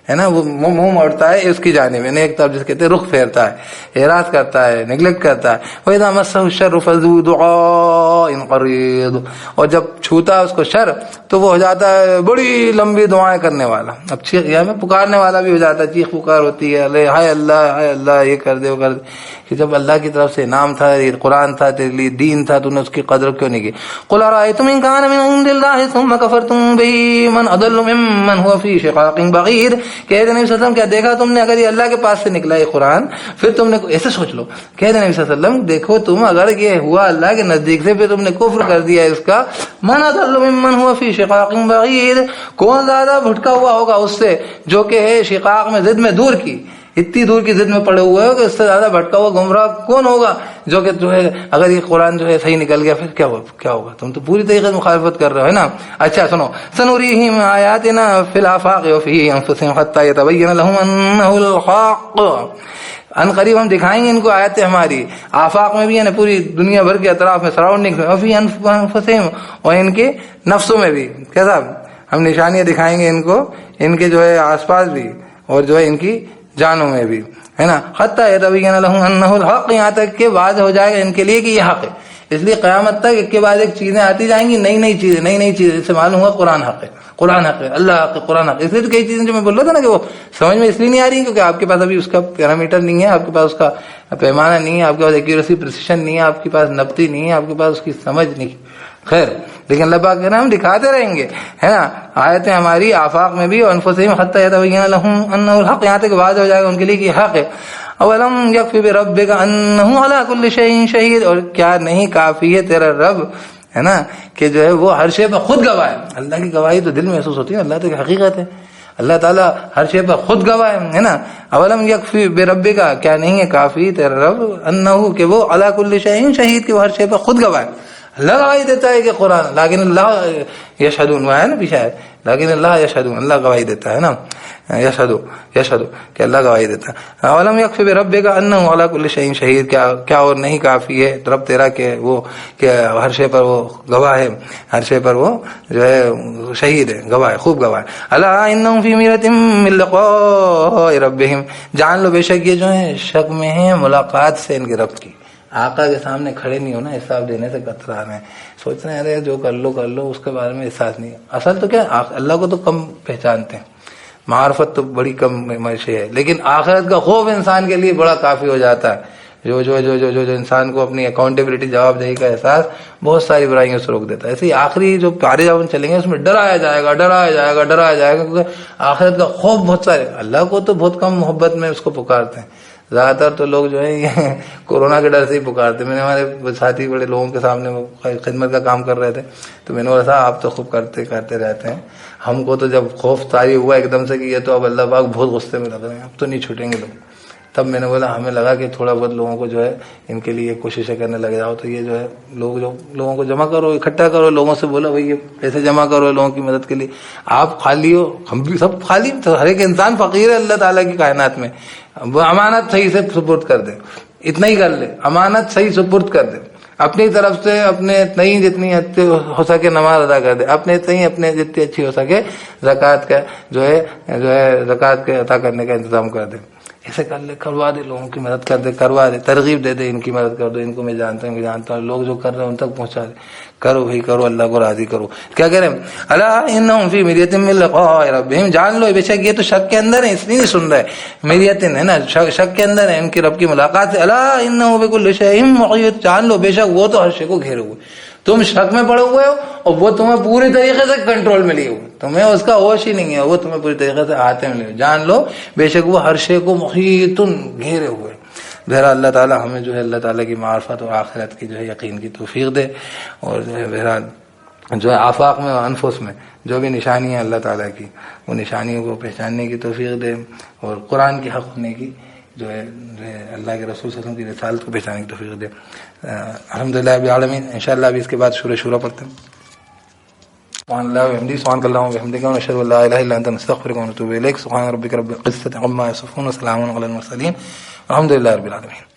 ہے نا, وہ منہ موڑتا ہے اس کی جانب, یعنی ایک طرف جس کہتے ہیں رخ پھیرتا ہے, اعراض کرتا ہے, نیگلیکٹ کرتا ہے. وَإِذَا مَسَّهُ الشَّرُّ فَذُو دُعَاءٍ قَرِيضٍ, اور جب چھوتا ہے اس کو شر تو وہ ہو جاتا ہے بڑی لمبی دعائیں کرنے والا, اب چیخ میں پکارنے والا بھی ہو جاتا ہے, چیخ پکار ہوتی ہے, ہائے اللہ یہ کر دے وہ کر دے. کہ جب اللہ کی طرف سے انعام تھا, یہ قرآن تھا, تیرے لیے دین تھا, تو نے اس کی قدر کیوں نہیں کی. قُلْ أَرَأَيْتُمْ إِنْ كَانَ مِنْ عِنْدِ اللَّهِ ثُمَّ كَفَرْتُمْ بِهِ مَنْ أَضَلُّ مِمَّنْ هُوَ فِي شِقَاقٍ بَعِيدٍ, کہ نبی صلی اللہ علیہ وسلم کیا دیکھا تم نے, اگر یہ اللہ کے پاس سے نکلا یہ قرآن, پھر تم نے ایسے سوچ لو, کہہ نبی صلی اللہ علیہ وسلم دیکھو تم اگر یہ ہوا اللہ کے نزدیک سے, پھر تم نے کفر کر دیا اس کا, مَنْ أَضَلُّ مِمَّنْ هُوَ فِي شِقَاقٍ بَعِيدٍ, کون زیادہ بھٹکا ہوا ہوگا اس سے جو کہ ہے شقاق میں, ضد میں دور کی, اتنی دور کی ضد میں پڑے ہوئے ہو کہ اس سے زیادہ بھٹکا ہوا گمراہ کون ہوگا, جو کہ جو ہے اگر یہ قرآن جو ہے صحیح نکل گیا پھر کیا ہوگا, تم تو پوری طریقے سے مخالفت کر رہے ہو, ہے نا. اچھا سنو, سنوریہم آیاتنا فی الآفاق وفی انفسہم حتی یتبین لہم انہ الحق, ان قریب ہم دکھائیں گے ان کو آیتیں ہماری, آفاق میں بھی, یعنی پوری دنیا بھر کے اطراف میں, سراؤنڈنگ میں, وفی انفسہم, اور ان کے نفسوں میں بھی. کیا صاحب, ہم نشانیاں دکھائیں گے ان کو, ان کے جو ہے آس پاس بھی, اور جو ہے ان کی جانوں میں بھی, ہے نا. حتی یتبین لہم انہ الحق, یہاں تک کہ واضح ہو جائے گا ان کے لیے کہ یہ حق ہے. اس لیے قیامت تک ایک کے بعد ایک چیزیں آتی جائیں گی، نئی نئی چیزیں، اس سے معلوم ہوا قرآن حق ہے، قرآن حق ہے، اللہ حق ہے، قرآن حق ہے۔ اس لیے تو کئی چیزیں جو میں بول رہا تھا نا کہ وہ سمجھ میں اس لیے نہیں آ رہی کیونکہ آپ کے پاس ابھی اس کا پیرامیٹر نہیں ہے، آپ کے پاس اس کا پیمانہ نہیں ہے، آپ کے پاس ایکیوریسی پریسیشن نہیں ہے، آپ کے پاس نبتی نہیں ہے، آپ کے پاس اس کی سمجھ نہیں۔ خیر، لیکن اللہ پاک کہنا ہم دکھاتے رہیں گے، ہے نا، آیتیں ہماری آفاق میں بھی، انفسہم حتی یتبین لہم انہ الحق، یہاں تک واضح ہو جائے گا ان کے لیے کہ یہ حق ہے۔ اولم یکفی بربک انہ علی کل شیء شہید، اور کیا نہیں کافی ہے تیرا رب، ہے نا، کہ جو ہے وہ ہر شے پر خود گواہ ہے۔ اللہ کی گواہی تو دل میں محسوس ہوتی ہے، اللہ تو ایک حقیقت ہے، اللہ تعالیٰ ہر شے پر خود گواہ ہے نا۔ اولم یکفی بربک، کیا نہیں ہے کافی تیرا رب، انہ، کہ وہ علی کل شیء شہید، کہ وہ ہر شے پر خود گواہ ہے۔ اللہ گواہی دیتا ہے کہ قرآن، لیکن اللہ یشہدون، وہ ہے نا پیچھے ہے، لیکن اللہ یشہدون، اللہ گواہی دیتا ہے نا، یشہدو کہ اللہ گواہی دیتا ہے۔ اولم یکفی بربک انہ علی کل شیء شہید، کیا اور نہیں کافی ہے رب تیرا کہ وہ کہ ہر شے پر وہ گواہ ہے، ہر شے پر وہ جو ہے شہید ہے، گواہ ہے، خوب گواہ ہے۔ الا انہم فی میرۃ من لقاء ربہم، جان لو بے شک یہ جو ہے شک میں ہیں ملاقات سے ان کے رب کی۔ آقا کے سامنے کھڑے نہیں ہونا، حساب دینے سے کترا رہے ہیں، سوچ رہے ہیں ارے جو کر لو اس کے بارے میں احساس نہیں ہے۔ اصل تو کیا، اللہ کو تو کم پہچانتے ہیں، معرفت تو بڑی کم شے ہے، لیکن آخرت کا خوف انسان کے لیے بڑا کافی ہو جاتا ہے۔ جو انسان کو اپنی اکاؤنٹیبلٹی، جواب دہی کا احساس بہت ساری برائیوں سے روک دیتا ہے۔ ایسے ہی آخری جو پارے جب چلیں گے اس میں ڈرایا جائے گا کیونکہ آخرت کا خوف بہت سارے، اللہ کو تو بہت کم محبت میں اس کو پکارتے ہیں، زیادہ تر تو لوگ جو ہے یہ کورونا کے ڈر سے ہی پکارتے۔ میں نے ہمارے ساتھی بڑے لوگوں کے سامنے خدمت کا کام کر رہے تھے تو میں نے بولا صاحب آپ تو خوب کرتے رہتے ہیں، ہم کو تو جب خوف طاری ہوا ایک دم سے کہ یہ تو اب اللہ پاک بہت غصے میں لگ رہے ہیں، اب تو نہیں چھوٹیں گے لوگ، تب میں نے بولا ہمیں لگا کہ تھوڑا بہت لوگوں کو جو ہے ان کے لیے کوششیں کرنے لگ جاؤ، تو یہ جو ہے لوگوں کو جمع کرو، اکٹھا کرو، لوگوں سے بولو بھائی یہ پیسے جمع کرو لوگوں کی مدد کے لیے۔ آپ خالی ہو، ہم بھی سب خالی، تو ہر ایک انسان فقیر ہے اللہ تعالیٰ کی کائنات میں۔ امانت صحیح سے سپرد کر دے، اتنا ہی کر لے، امانت صحیح سپرد کر دے، اپنی طرف سے اپنے اتنی جتنی ہو سکے نماز ادا کر دے، اپنے اتنی اپنے جتنی اچھی ہو سکے زکوٰۃ کا جو ہے زکوٰۃ کے عطا کرنے کا انتظام کر دے، ایسے کر لے، کروا دے، لوگوں کی مدد کر دے، کروا دے، ترغیب دے دے، ان کی مدد کر دو، ان کو میں جانتا ہوں، لوگ جو کر رہے ہیں ان تک پہنچا دے، کرو بھائی کرو، اللہ کو راضی کرو۔ کیا کہہ رہے ہیں، الا انہم فی مریۃ من لقاء ربہم، جان لو بے شک یہ تو شک کے اندر ہے، اس لیے نہیں سن رہے، مریۃ ہے نا، شک کے اندر ہے ان کی رب کی ملاقات سے۔ الا انہ بکل شیء محیط، جان لو بے شک وہ تو ہر شے کو گھیرے ہوئے، تم شک میں پڑے ہوئے ہو اور وہ تمہیں پوری طریقے سے کنٹرول میں لیے ہوئے، تمہیں اس کا ہوش ہی نہیں ہے، وہ تمہیں پوری طریقے سے ہاتھ میں لیے، جان لو بے شک وہ ہر شے کو محیط گھیرے ہوئے۔ بہرحال اللہ تعالی ہمیں جو ہے اللہ تعالیٰ کی معرفت اور آخرت کی جو ہے یقین کی توفیق دے، اور جو ہے بہرحال جو ہے آفاق میں اور انفس میں جو بھی نشانیاں اللہ تعالیٰ کی، وہ نشانیوں کو پہچاننے کی توفیق دے، اور قرآن کے حق ہونے کی جو ہے اللہ کے رسول صلی اللہ علیہ وسلم کی رسالت کو پہچاننے کی توفیق دے۔ الحمدللہ رب العالمین۔ انشاءاللہ ابھی اس کے بعد سورہ شورى پڑھتے ہیں۔ سبحان اللہ وبحمدہ، سبحانک اللہم وبحمدک، ونشہد ان لا الہ الا انت، نستغفرک ونتوب الیک۔ سبحان ربک رب العزۃ عما یصفون، وسلام علی المرسلین، الحمدللہ رب العالمین۔